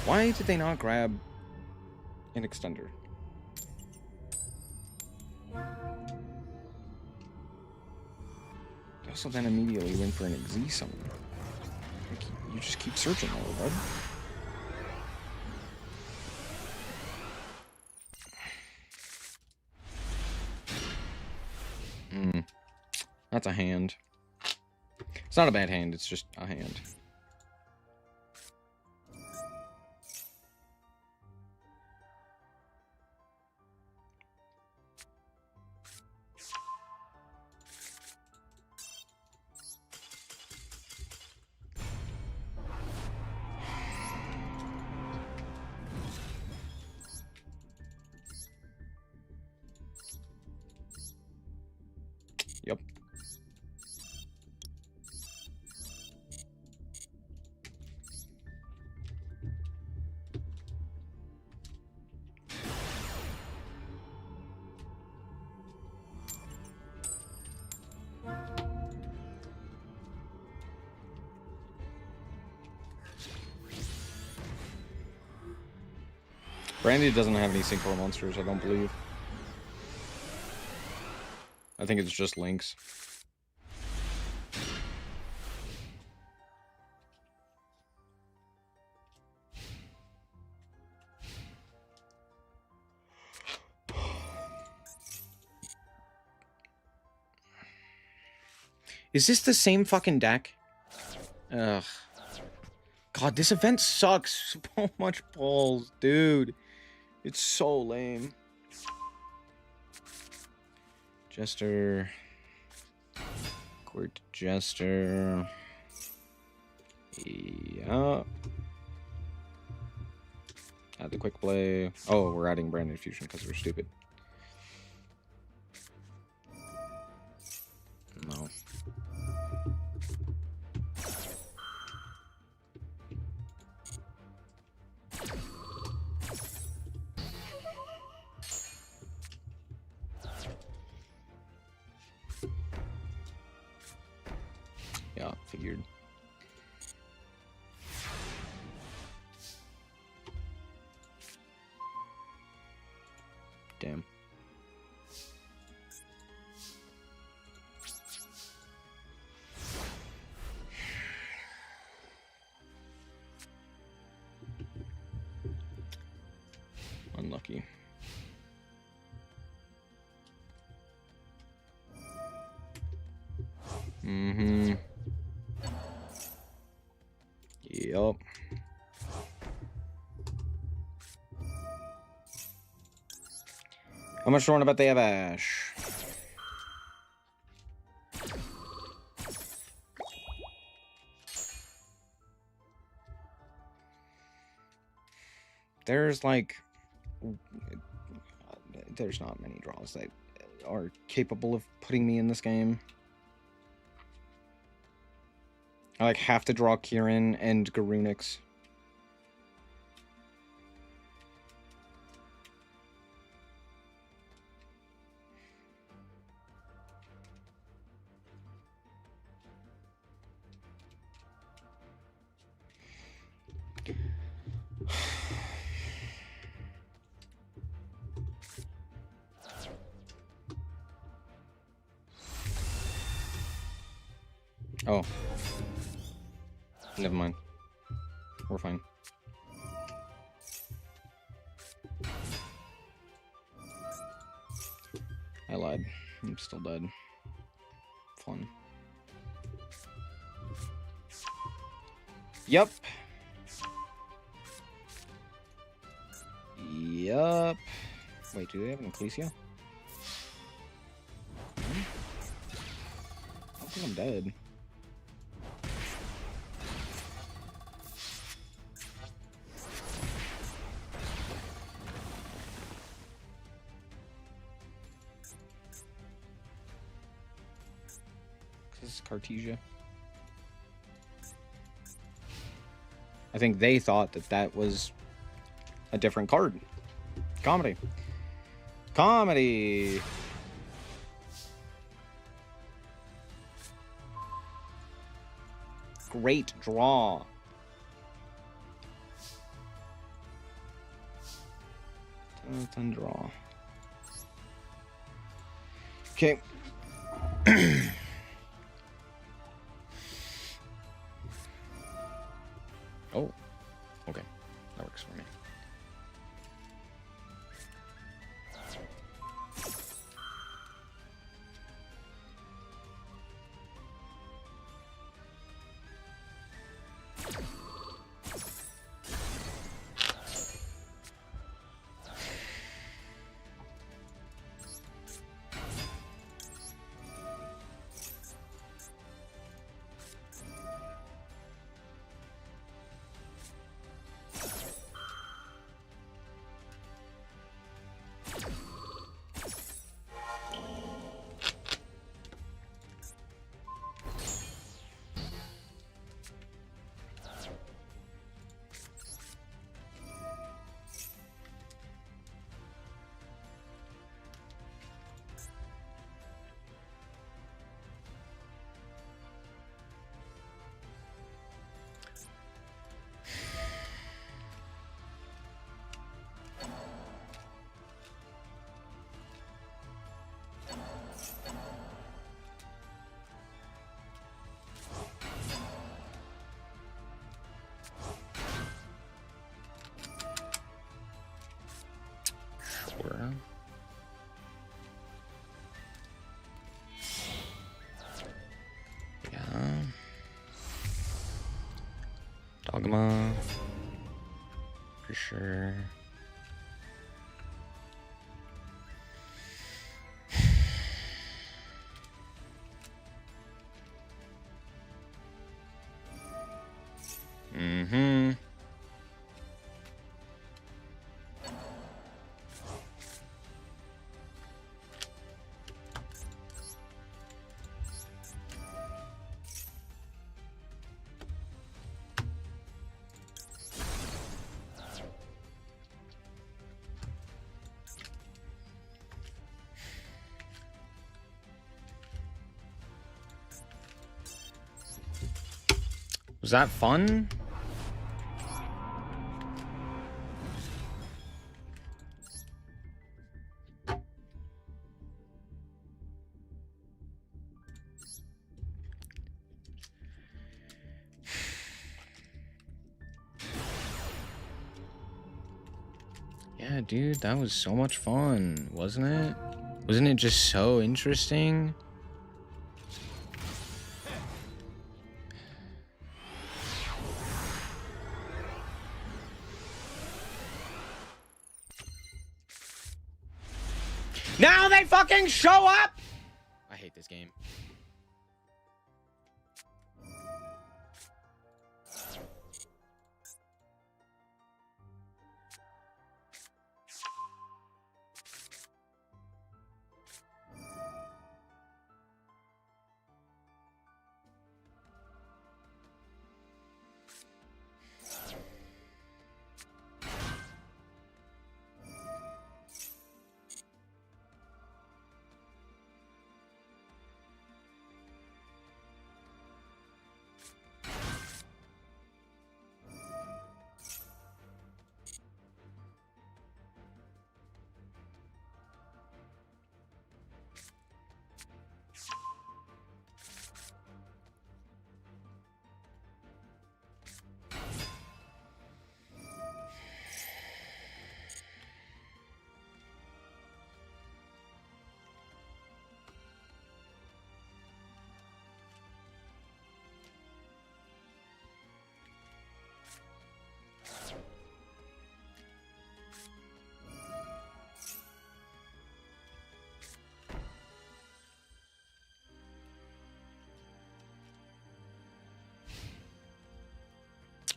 Why did they not grab an extender? They also then immediately went for an Exe summon. Like, you just keep searching though, bud. That's a hand. It's not a bad hand, it's just a hand. Yep. Brandy doesn't have any synchro monsters, I don't believe. I think it's just Lynx. Is this the same fucking deck? Ugh. God, this event sucks so much balls, dude. It's so lame. Jester. Court Jester. Yeah. Add the quick play. Oh, we're adding Branded Fusion because we're stupid. No. Yeah, figured. Damn. Unlucky. Mm-hmm. Yup. How much do you want about the Avash? There's like... There's not many draws that are capable of putting me in this game. I like have to draw Kieran and Garunix. Oh. Never mind. We're fine. I lied. I'm still dead. Fun. Yup. Yup. Wait, do they have an Ecclesia? I don't think I'm dead. This is Cartesia. I think they thought that that was a different card. Comedy. Comedy. Great draw. Ten draw. Okay. Oh, okay. That works for me. Sure. Yeah. Dogma. For sure. Mm-hmm. Was that fun? Yeah, dude, that was so much fun, wasn't it? Wasn't it just so interesting? Now they fucking show up! I hate this game.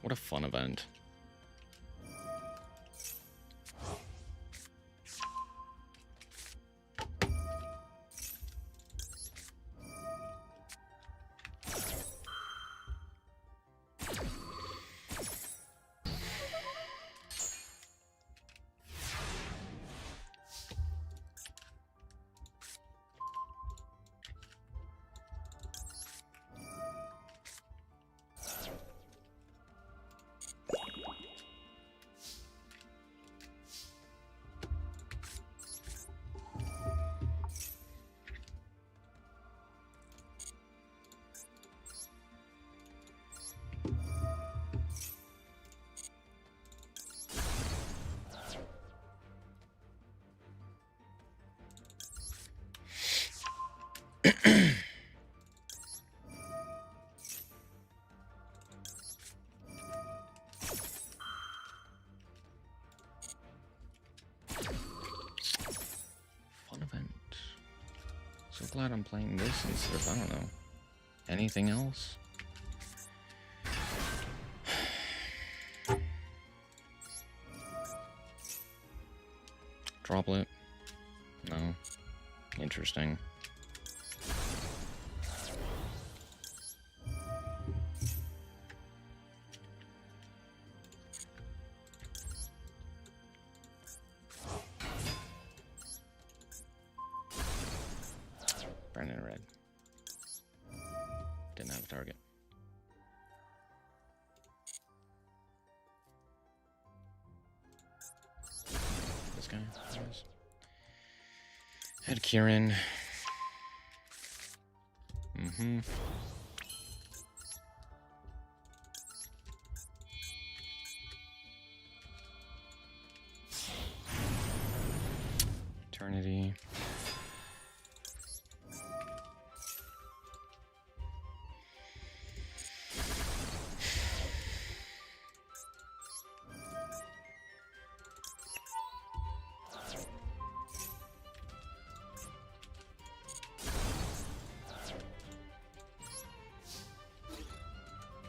What a fun event. glad I'm playing this instead of, I don't know, anything else. Droplet? No. Interesting. Brandon red. Didn't have a target. This guy. Yes. Had Kieran. Mm-hmm. Eternity.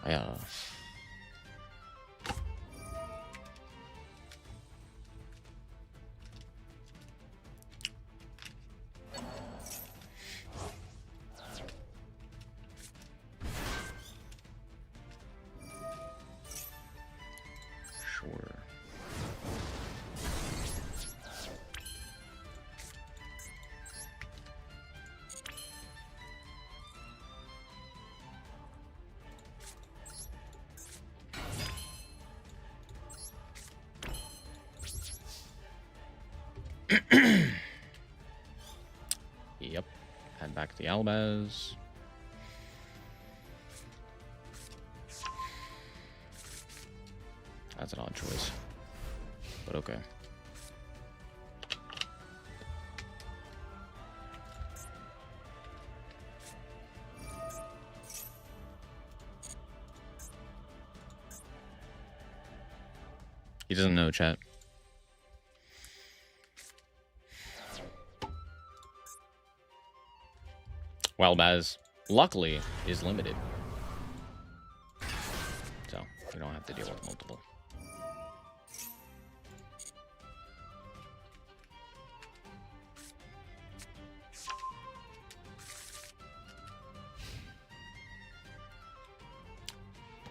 Yeah. Sure. Yep. Head back to the Albaz. That's an odd choice. But okay. He doesn't know, chat. Well, Baz, luckily, is limited. So, we don't have to deal with multiple.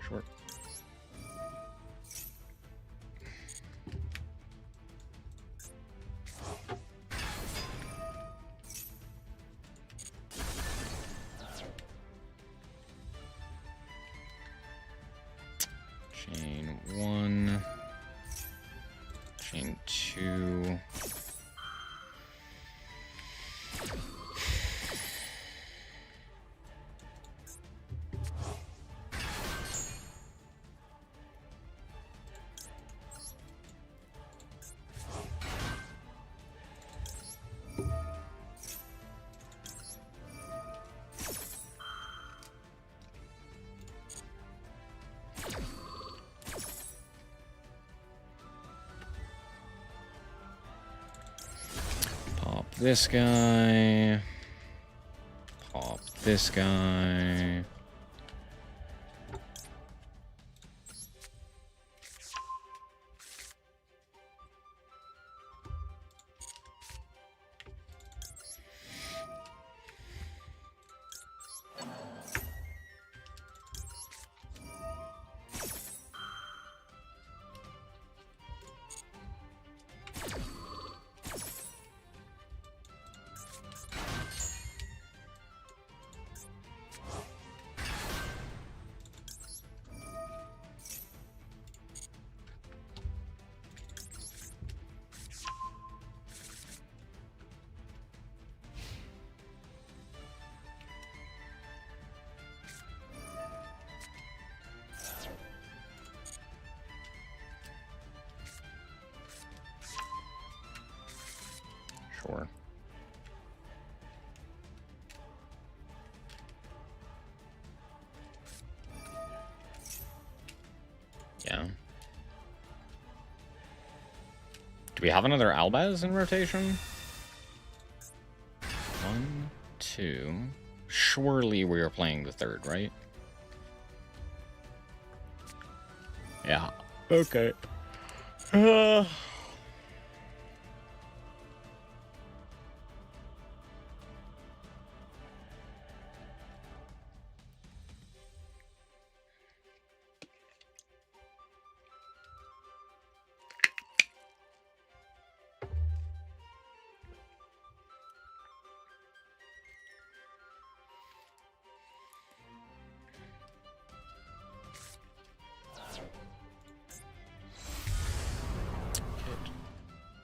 Short. Chain 1, chain 2. Pop this guy. Pop this guy. Sure. Yeah. Do we have another Albaz in rotation? 1, 2. 2. Surely we are playing the 3rd, right? Yeah. Okay.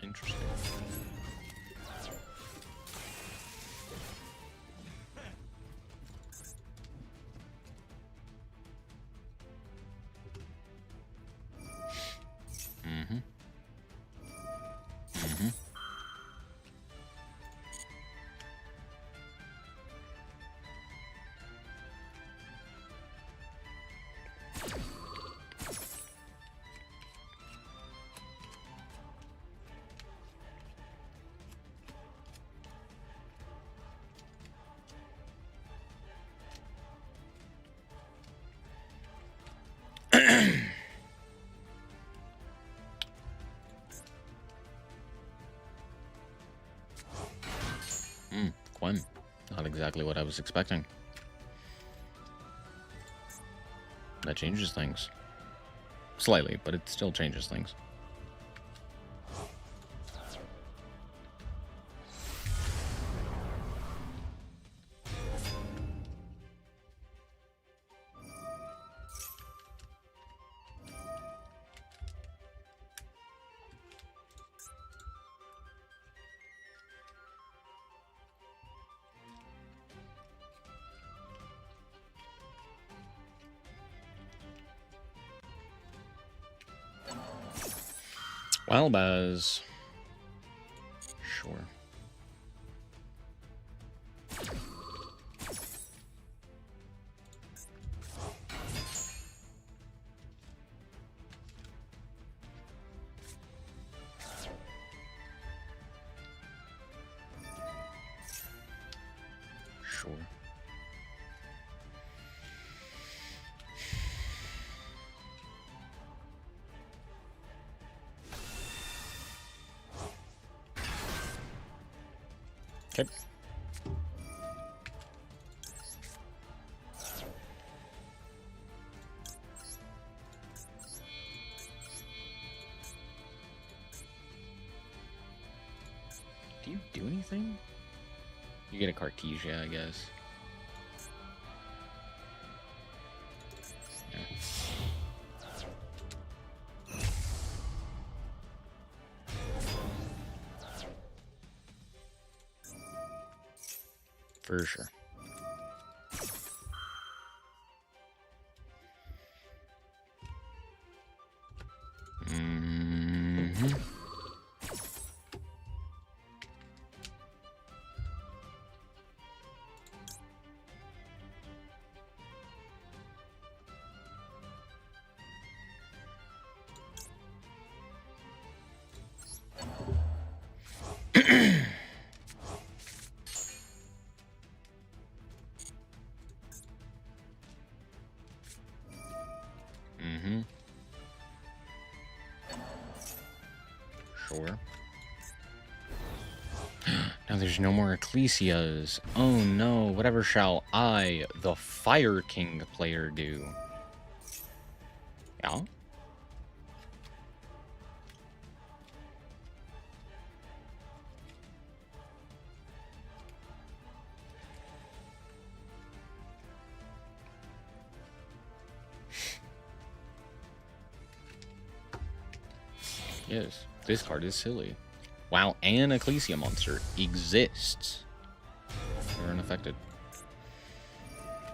Interesting. Mm-hmm. Mm-hmm. Quinn. Not exactly what I was expecting. That changes things. Slightly, but it still changes things. Well, Baz. Sure. Sure. Okay. Do you do anything? You get a Cartesia, I guess. Yeah. For sure. Mm-hmm. Mm-hmm. Sure. Now there's no more Ecclesias. Oh no, whatever shall I, the Fire King player, do? Yeah? Yes, this card is silly. Wow, an Ecclesia monster exists. You're unaffected.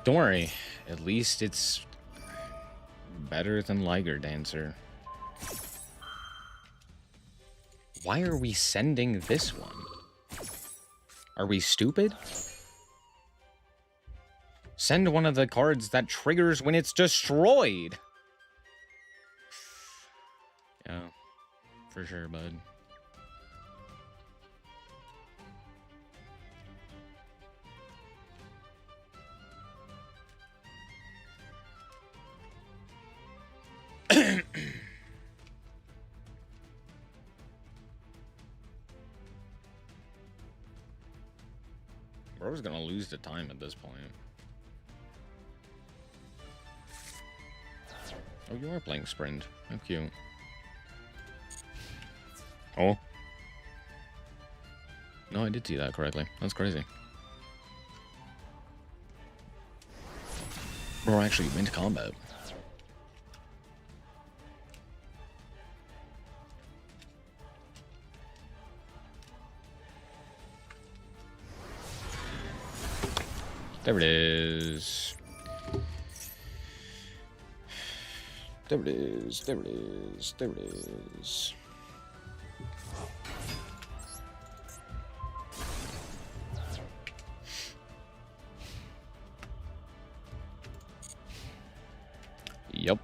Don't worry, at least it's better than Liger Dancer. Why are we sending this one? Are we stupid? Send one of the cards that triggers when it's destroyed. Yeah, for sure, bud. Bro's gonna lose the time at this point. Oh, you are playing Sprint. How cute. Oh. No, I did see that correctly. That's crazy. Bro actually went to combat. There it is. There it is. There it is. There it is. Yep.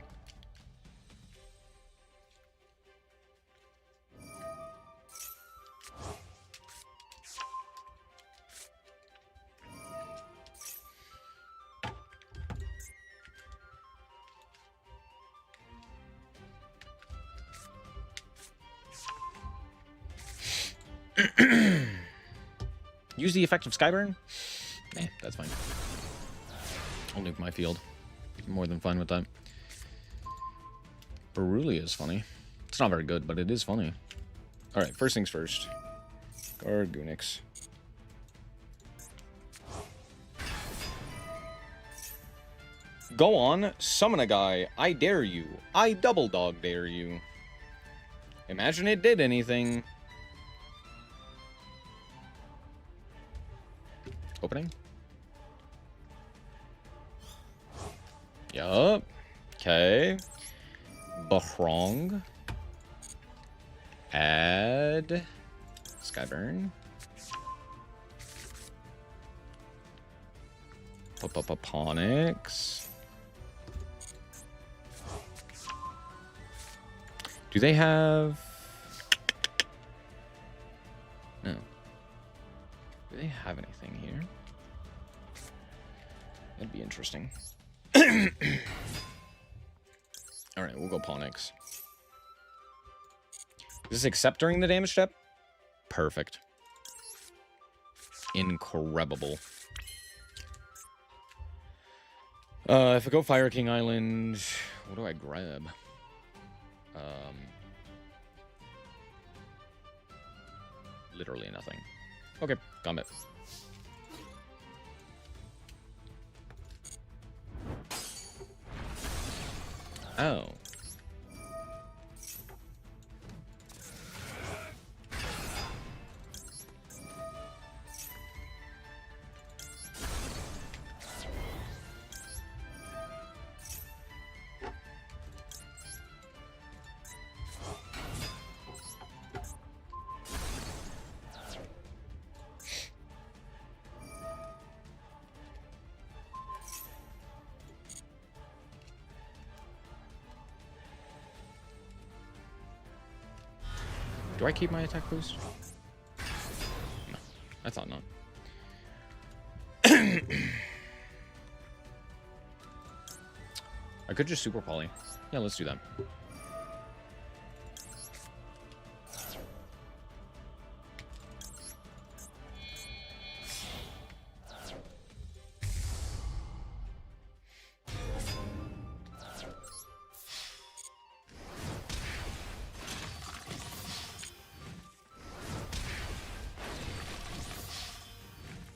Use the effect of Skyburn? Eh, that's fine. I'll nuke my field. I'm more than fine with that. Beruli is funny. It's not very good, but it is funny. Alright, first things first. Gargunix. Go on, summon a guy. I dare you. I double dog dare you. Imagine it did anything. Opening? Yup. Okay. Bahrong. Add. Skyburn. Ponix. Do they have... No. Do they have anything here? That'd be interesting. Alright, we'll go Ponix. Does this accept during the damage step? Perfect. Incredible. If I go Fire King Island, what do I grab? Literally nothing. Okay, Gambit. Oh. Do I keep my attack boost? No, I thought not. I could just super poly. Yeah, let's do that.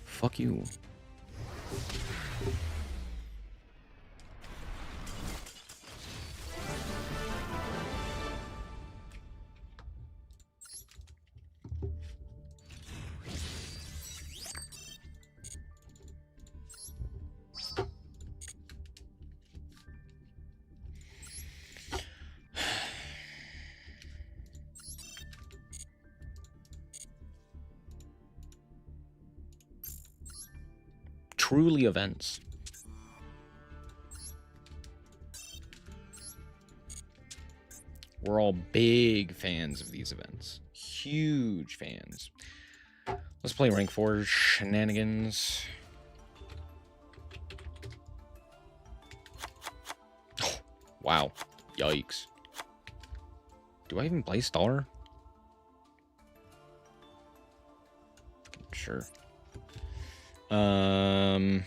Fuck you. Truly events. We're all big fans of these events. Huge fans. Let's play rank 4 shenanigans. Oh, wow. Yikes. Do I even play Star? Sure. Um...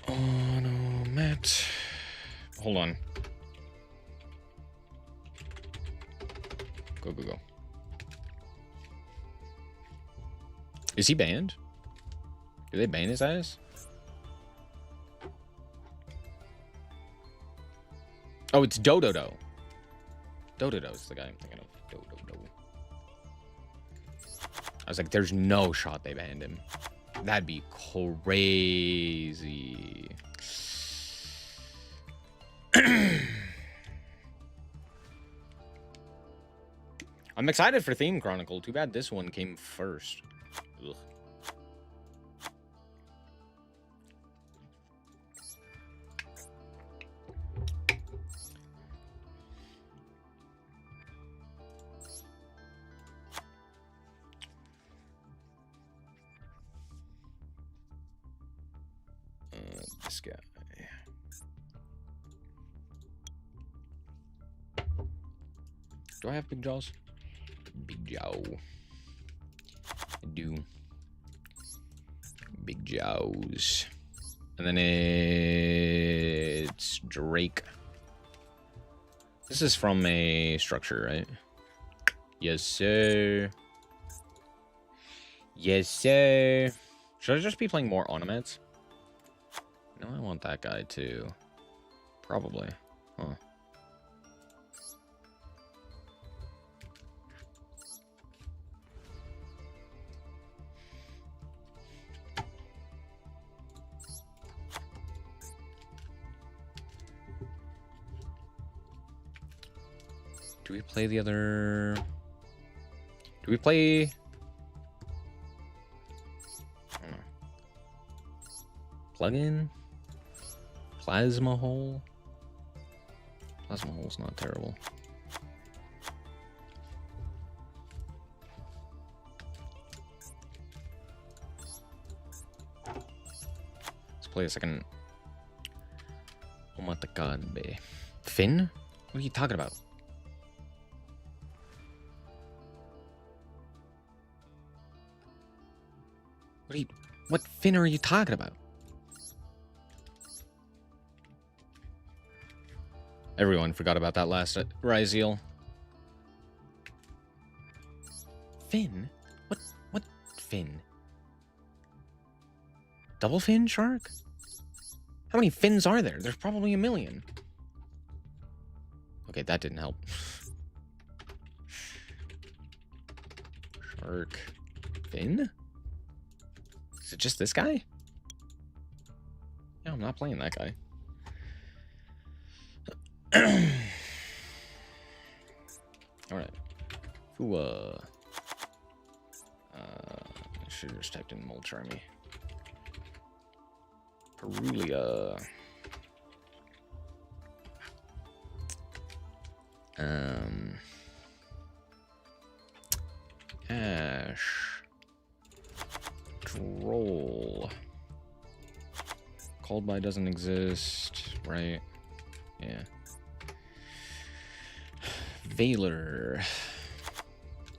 Onomet. Hold on. Go, go, go. Is he banned? Do they ban his ass? Oh, it's Dododo. Dododo's the guy I'm thinking of. Dododo. I was like, there's no shot they banned him. That'd be crazy. I'm excited for Theme Chronicle. Too bad this one came first. Ugh. This guy. Do I have big jaws? Big jaw. I do. Big jaws. And then it's Drake. This is from a structure, right? Yes, sir. Yes, sir. Should I just be playing more ornaments? No, I want that guy too. Probably. Huh. Do we play the other... Do we play... I don't know. Plug-in? Plasma hole? Plasma hole's not terrible. Let's play a second. Omatakabe. Finn? What are you talking about? What Finn are you talking about? Everyone forgot about that last Ryzeal. Finn? What Finn? Double fin shark? How many fins are there? There's probably a million. Okay, that didn't help. Shark. Finn? Is it just this guy? No, I'm not playing that guy. Alright. I should have just typed in Mulch Army. Perulia. Ash. Troll. Called by doesn't exist, right? Yeah. Valor.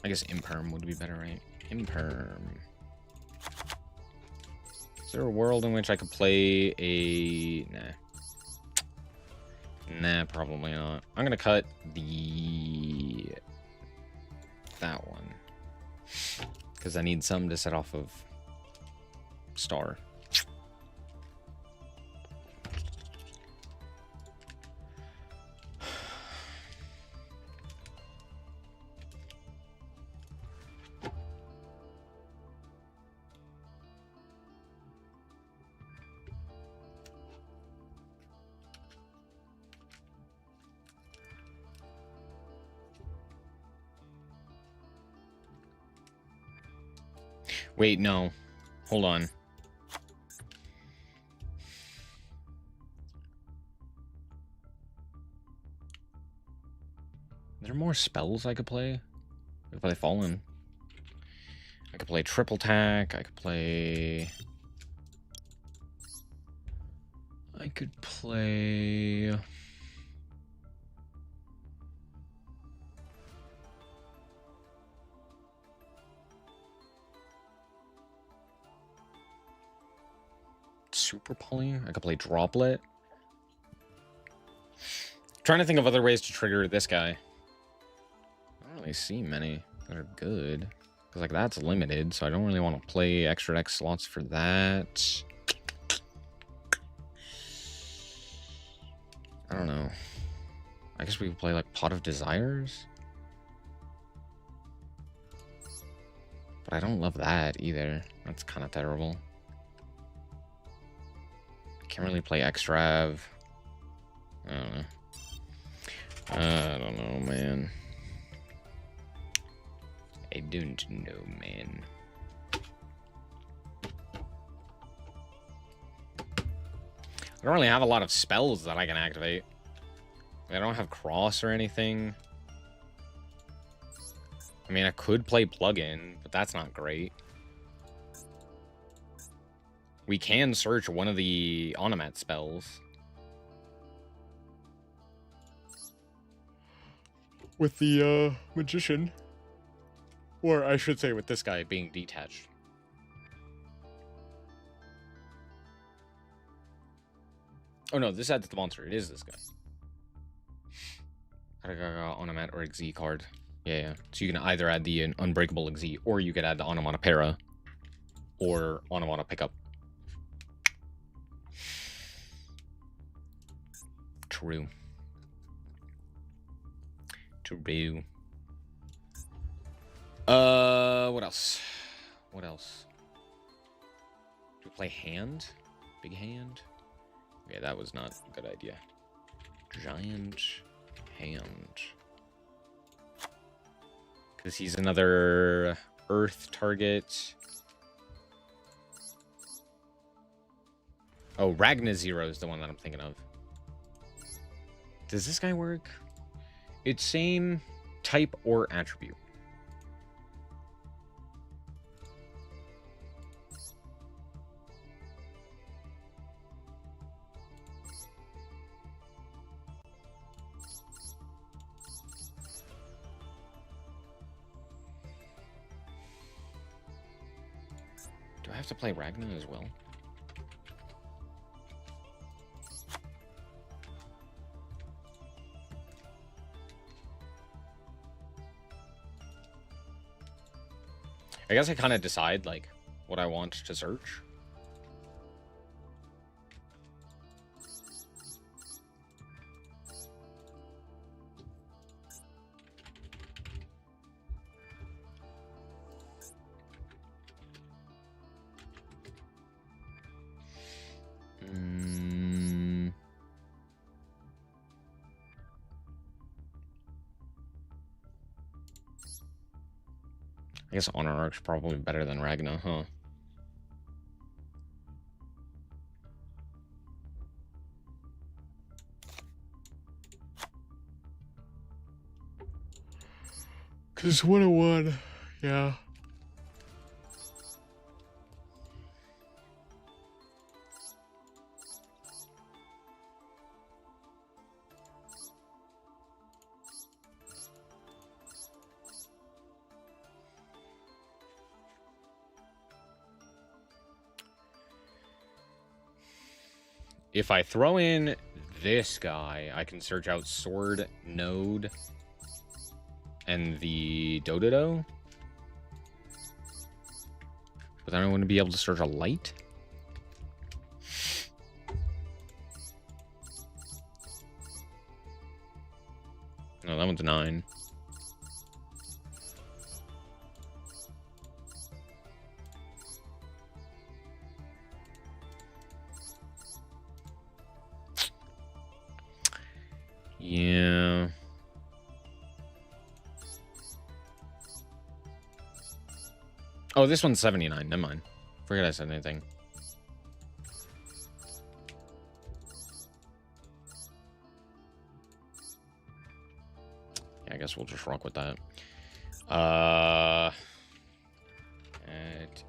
I guess Imperm would be better, right? Imperm. Is there a world in which I could play a... Nah. Nah, probably not. I'm gonna cut that one. Because I need some to set off of Star. Wait, no. Hold on. Are there more spells I could play? If I Fallen. I could play Triple Tack. I could play I could play... Super Poly? I could play Droplet. Trying to think of other ways to trigger this guy. I don't really see many that are good. Because, like, that's limited, so I don't really want to play extra X slots for that. I don't know. I guess we could play, like, Pot of Desires? But I don't love that, either. That's kind of terrible. Can't really play Extrav. I don't know. I don't know, man. I don't know, man. I don't really have a lot of spells that I can activate. I don't have Cross or anything. I mean, I could play Plugin, but that's not great. We can search one of the Onomat spells. With the, Magician. Or I should say with this guy being detached. Oh no, this adds the monster. It is this guy. Onomat or Xyz card. Yeah. So you can either add the Unbreakable Xyz, or you could add the Onomatopoeia, or Onomata Pickup. True. What else? What else? Do we play Hand? Big Hand? Okay, that was not a good idea. Giant Hand. Because he's another Earth target. Oh, Ragna Zero is the one that I'm thinking of. Does this guy work? It's same type or attribute. Do I have to play Ragna as well? I guess I kind of decide, like, what I want to search. I guess Honor Arc's probably better than Ragna, huh? Cause 101, yeah. If I throw in this guy, I can search out Sword, Node, and the Dododo. But then I want to be able to search a light. No, that one's 9. Yeah. Oh, this one's 79. Never mind. Forget I said anything. Yeah, I guess we'll just rock with that. At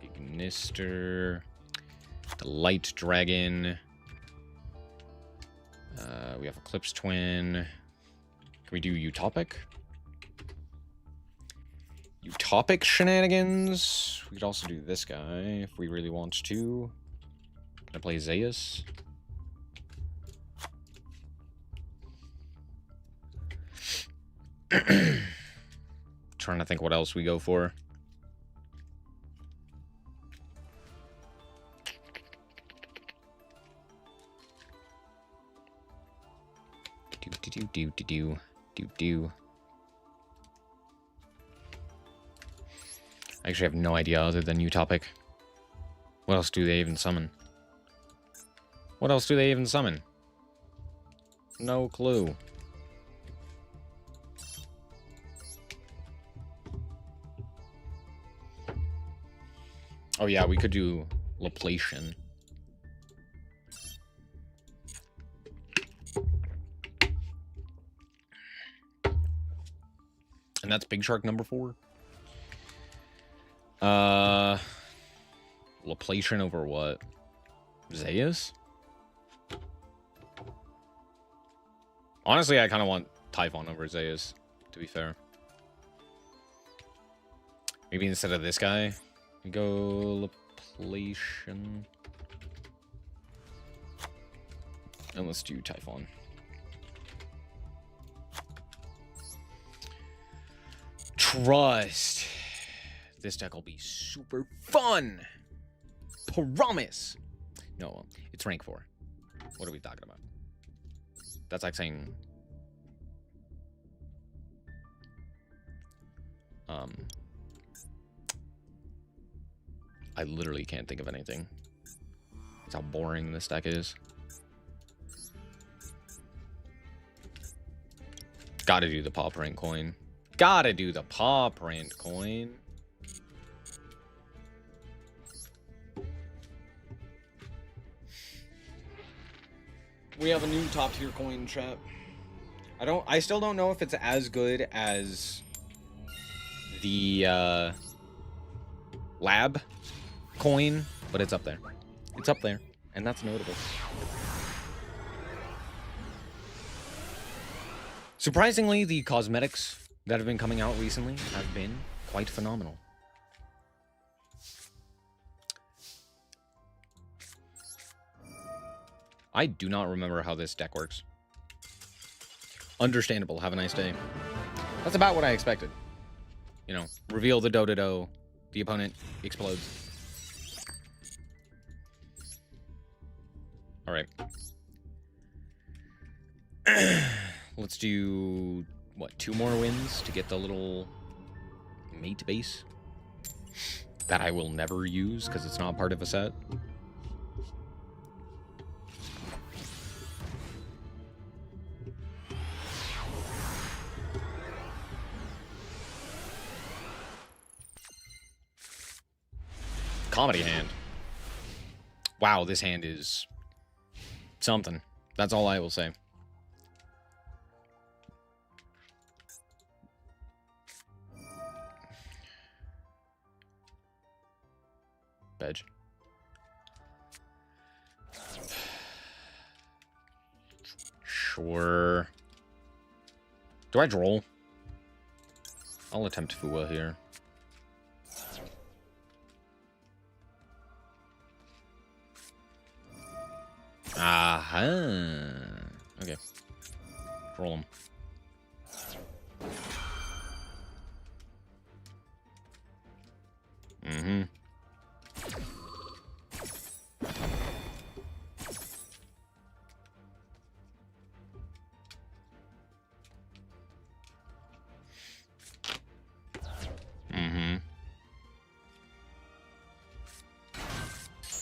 Ignister. The Light Dragon. We have Eclipse Twin. Can we do Utopic? Utopic shenanigans. We could also do this guy if we really want to. Can I play Zeus? Trying to think what else we go for. Do. I actually have no idea other than Utopic. What else do they even summon? What else do they even summon? No clue. Oh yeah, we could do Laplacian. And that's Big Shark number 4. Laplacian over what? Zeus? Honestly, I kind of want Typhon over Zeus, to be fair. Maybe instead of this guy, we go Laplacian. And let's do Typhon. Trust. This deck will be super fun. Promise. No, it's rank 4. What are we talking about? That's like saying... I literally can't think of anything. That's how boring this deck is. Gotta do the paw print coin. Gotta do the paw print coin. We have a new top tier coin, chat. I still don't know if it's as good as the lab coin, but it's up there. It's up there, and that's notable. Surprisingly, the cosmetics that have been coming out recently have been quite phenomenal. I do not remember how this deck works. Understandable. Have a nice day. That's about what I expected. You know, reveal the do-do-do. The opponent explodes. Alright. Let's do, what, 2 more wins to get the little mate base that I will never use because it's not part of a set. Comedy hand. Wow, this hand is something. That's all I will say. Veg. Sure. Do I droll? I'll attempt Fua here. Aha. Okay. Roll him. Mm-hmm. Mm-hmm.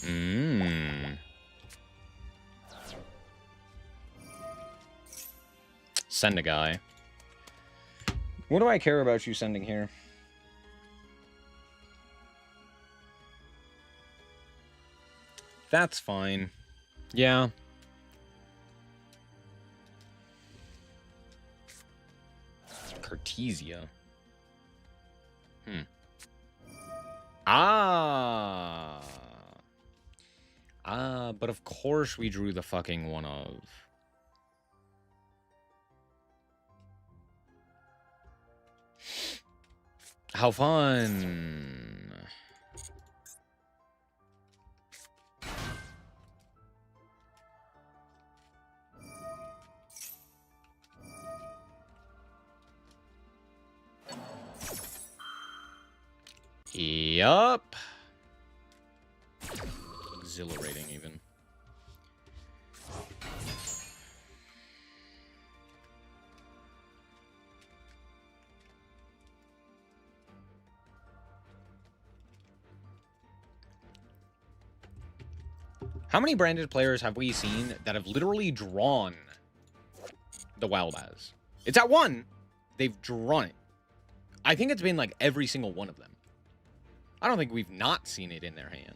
Mmm. Send a guy. What do I care about you sending here? That's fine. Yeah. Cartesia. But of course we drew the fucking one of. how fun. Yup. Exhilarating, even. How many branded players have we seen that have literally drawn the Wildaz? It's at 1. They've drawn it. I think it's been like every single one of them. I don't think we've not seen it in their hand.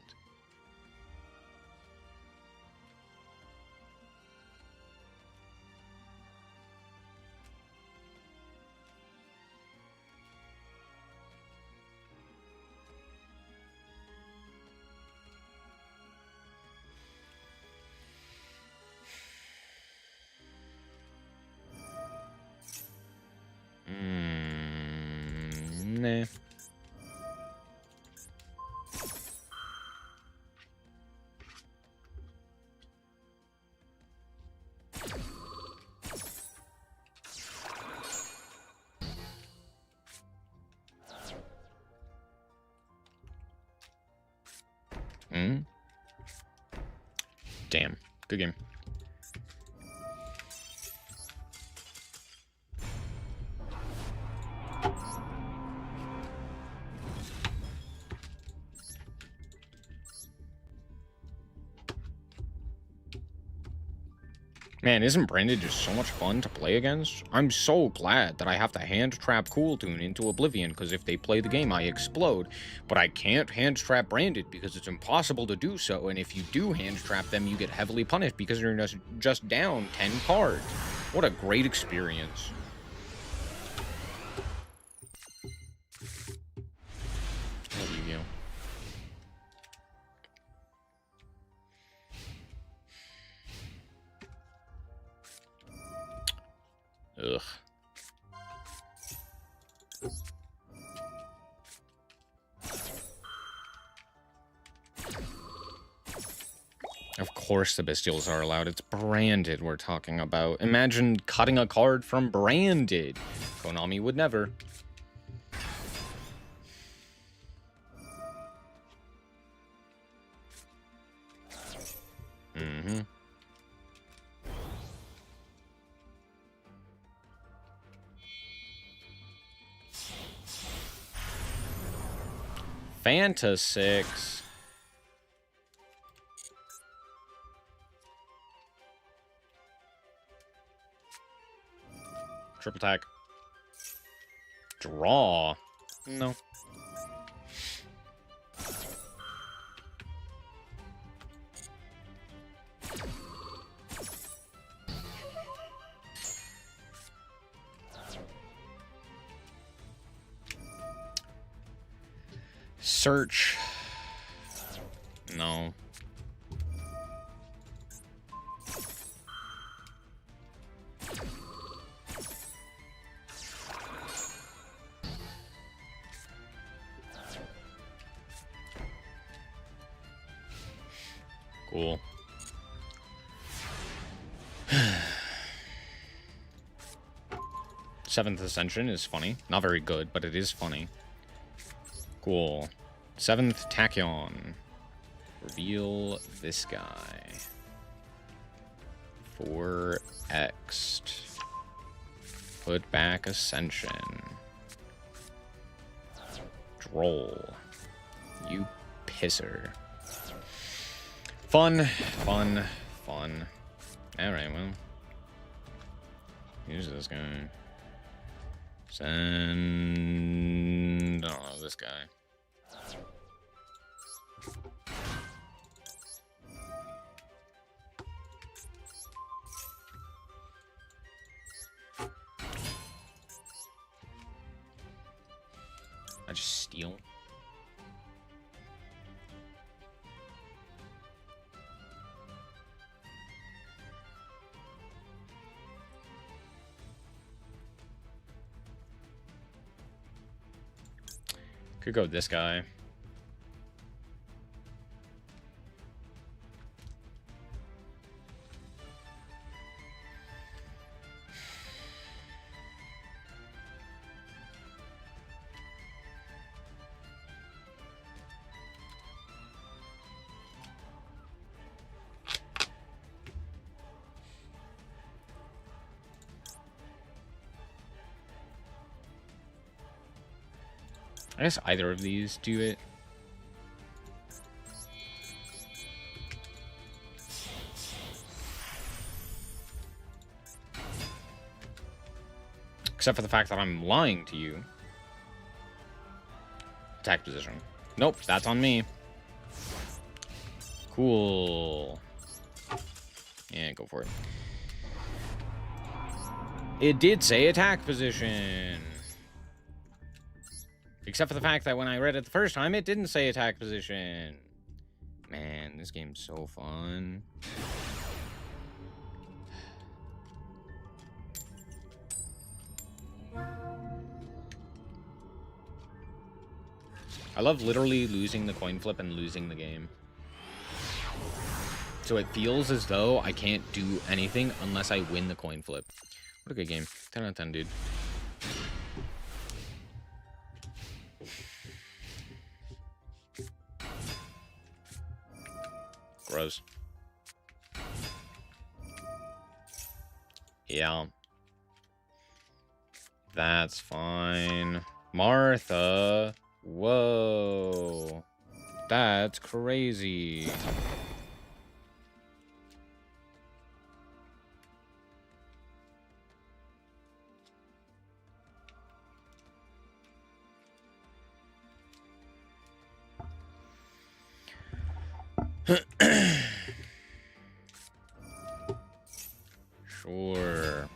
Nah. Damn. Good game. Man, isn't Branded just so much fun to play against? I'm so glad that I have to hand trap Cool Tune into Oblivion, because if they play the game, I explode. But I can't hand trap Branded because it's impossible to do so, and if you do hand trap them, you get heavily punished because you're just down 10 cards. What a great experience. There you go. Ugh. Of course the Bestials are allowed. It's Branded we're talking about. Imagine cutting a card from Branded. Konami would never. Mm-hmm. Fanta 6. Triple attack. Draw. No. Search. No. Cool. Seventh Ascension is funny. Not very good, but it is funny. Cool. Seventh Tachyon. Reveal this guy. 4x'd. Put back Ascension. Droll. You pisser. Fun, fun, fun. Alright, well. Use this guy. Send... I don't know, this guy. I just steal. Could go with this guy. I guess either of these do it. Except for the fact that I'm lying to you. Attack position. Nope, that's on me. Cool. Yeah, go for it. It did say attack position. Except for the fact that when I read it the first time, it didn't say attack position. Man, this game's so fun. I love literally losing the coin flip and losing the game. So it feels as though I can't do anything unless I win the coin flip. What a good game. 10 out of 10, dude. Gross. Yeah. That's fine. Martha. Whoa. That's crazy. Sure.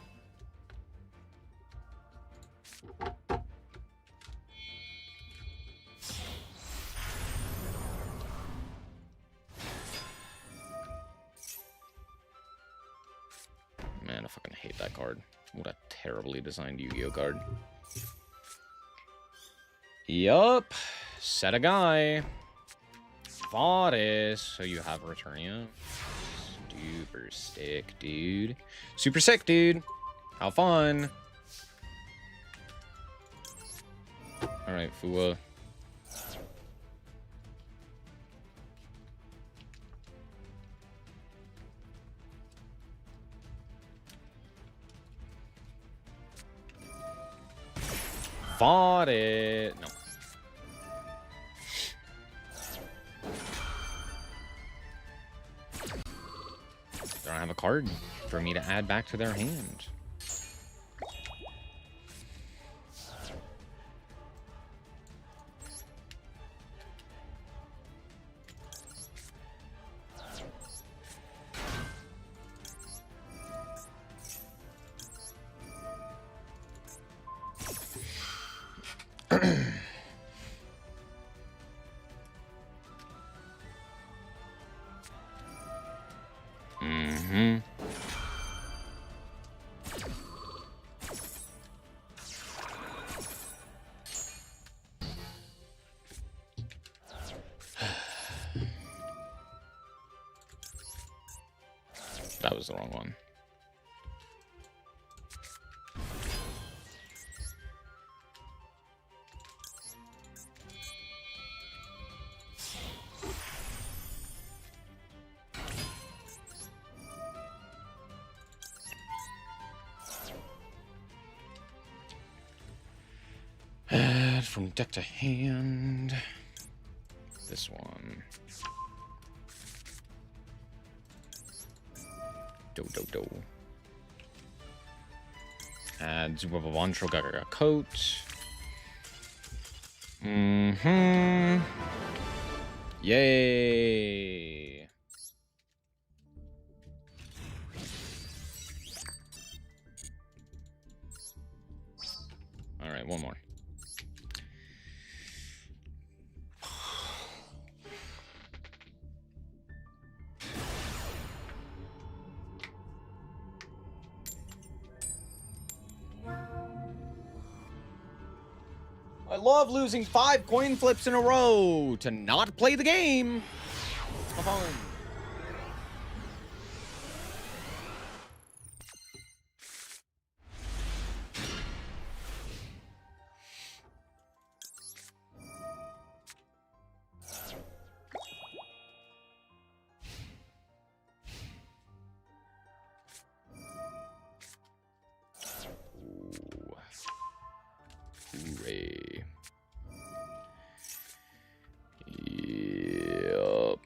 Man, I fucking hate that card. What a terribly designed Yu-Gi-Oh card. Yup. Set a guy. Fought it. So you have Returnia. Super sick, dude. Super sick, dude. How fun. Alright, Fua. Fought it. No. They don't have a card for me to add back to their hand. That was the wrong one. Add from deck to hand. This one. Do. Add Zubabavantro Gaga coat. Yay. Alright, one more. I love losing 5 coin flips in a row to not play the game. Have fun. Hooray. Yup.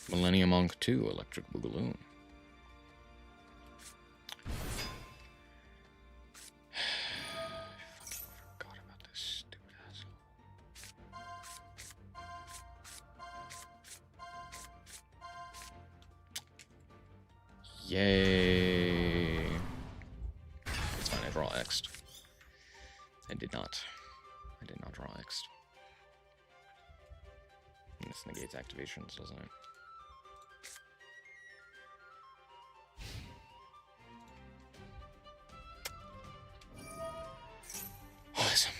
Millennium Monk 2, Electric Boogaloo. Forgot about this stupid asshole. Yay. It's fine, I draw X'd. I did not draw X'd. And this negates activations, doesn't it? Awesome.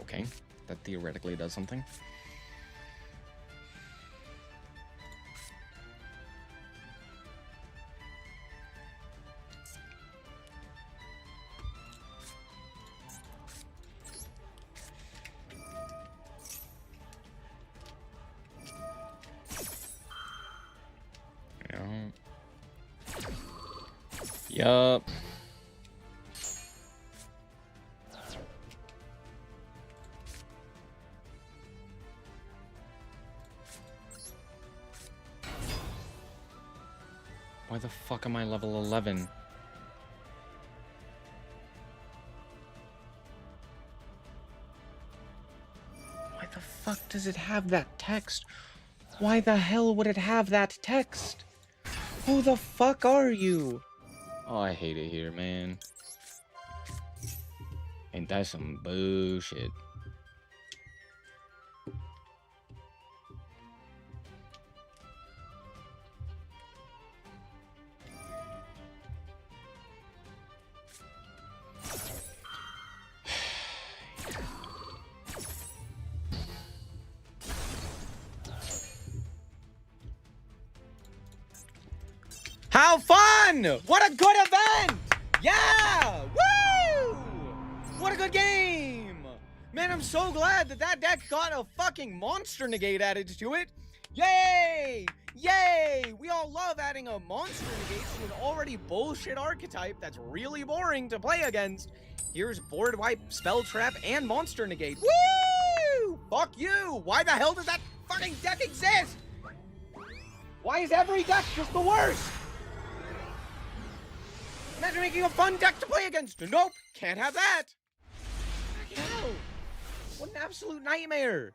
Okay, that theoretically does something. Yup. Why the fuck am I level 11? Why the fuck does it have that text? Why the hell would it have that text? Who the fuck are you? Oh, I hate it here, man. Ain't that some bullshit? How fun! What a good event! Yeah! Woo! What a good game! Man, I'm so glad that that deck got a fucking monster negate added to it. Yay! Yay! We all love adding a monster negate to an already bullshit archetype that's really boring to play against. Here's board wipe, spell trap, and monster negate. Woo! Fuck you! Why the hell does that fucking deck exist? Why is every deck just the worst? Imagine making a fun deck to play against. Nope, can't have that. Hell, what an absolute nightmare.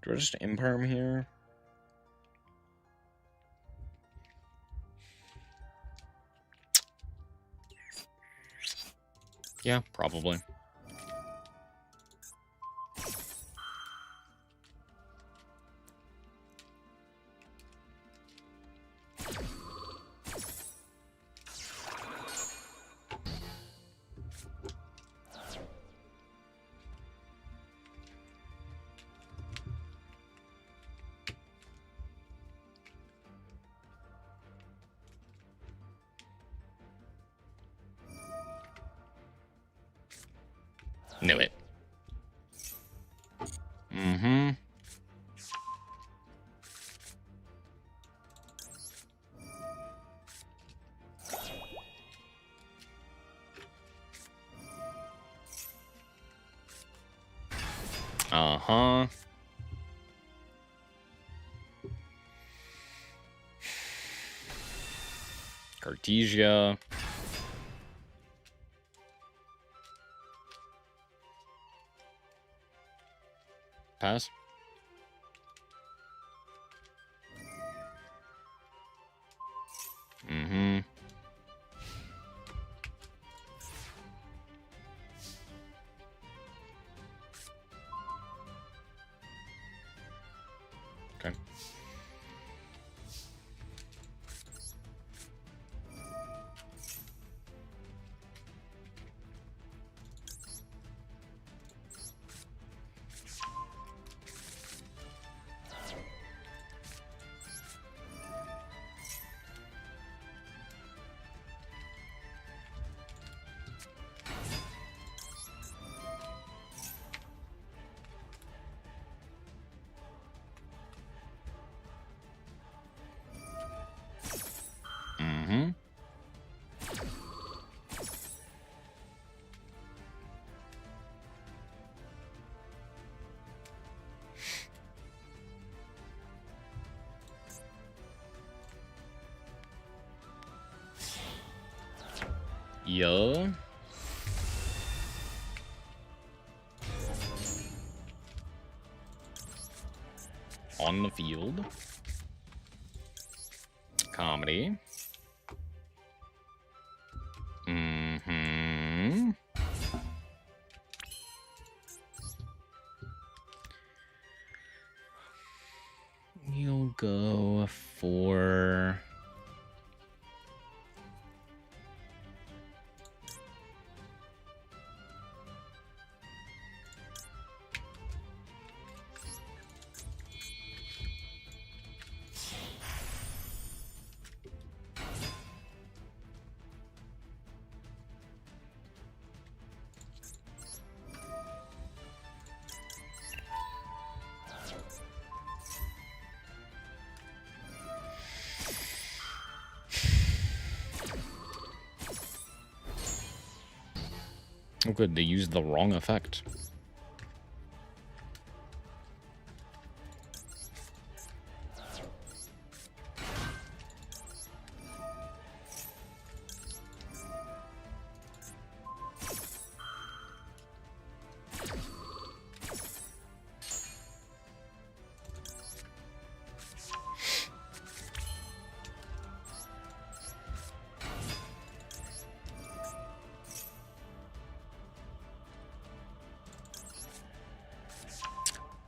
Do I just imperm here? Yeah, probably. Knew it. Mm-hmm. Uh-huh. Cartesia. Pass. Mm-hmm. Okay. Mm-hmm. Yeah. On the field. Comedy. Mm-hmm. You'll go for... Oh, good. They used the wrong effect.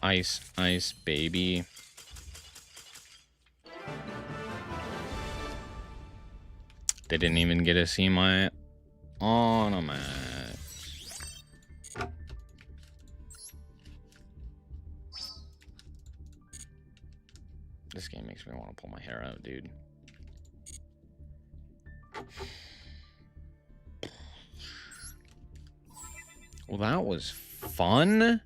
Ice, ice, baby. They didn't even get to see my ornament. This game makes me want to pull my hair out, dude. Well, that was fun.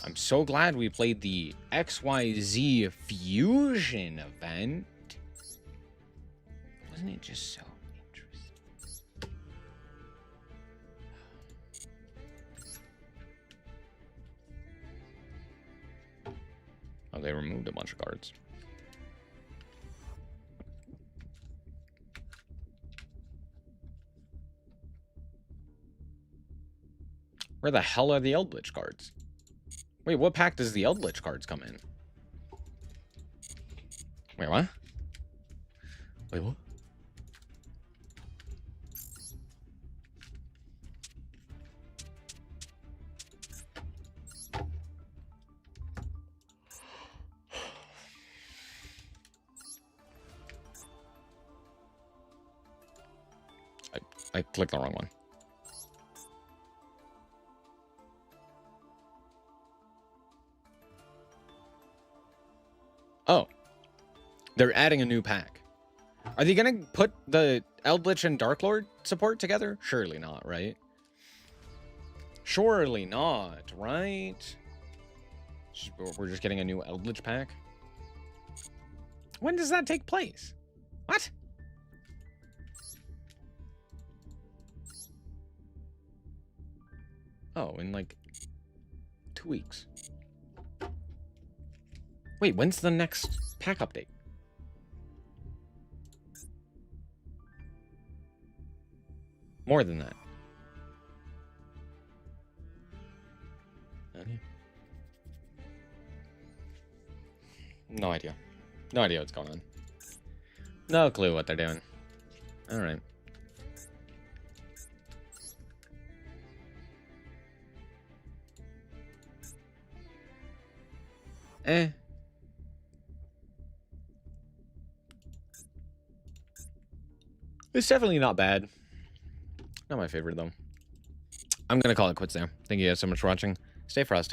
I'm so glad we played the XYZ Fusion event. Wasn't it just so interesting? Oh, they removed a bunch of cards. Where the hell are the Eldritch cards? Wait, what pack does the Eldritch cards come in? Wait, what? Wait, what? I clicked the wrong one. Oh. They're adding a new pack. Are they going to put the Eldritch and Dark Lord support together? Surely not, right? Surely not, right? We're just getting a new Eldritch pack? When does that take place? What? Oh, in like 2 weeks. Wait, when's the next pack update? More than that. Okay. No idea. No idea what's going on. No clue what they're doing. Alright. Eh. It's definitely not bad. Not my favorite, though. I'm going to call it quits there. Thank you guys so much for watching. Stay frosty.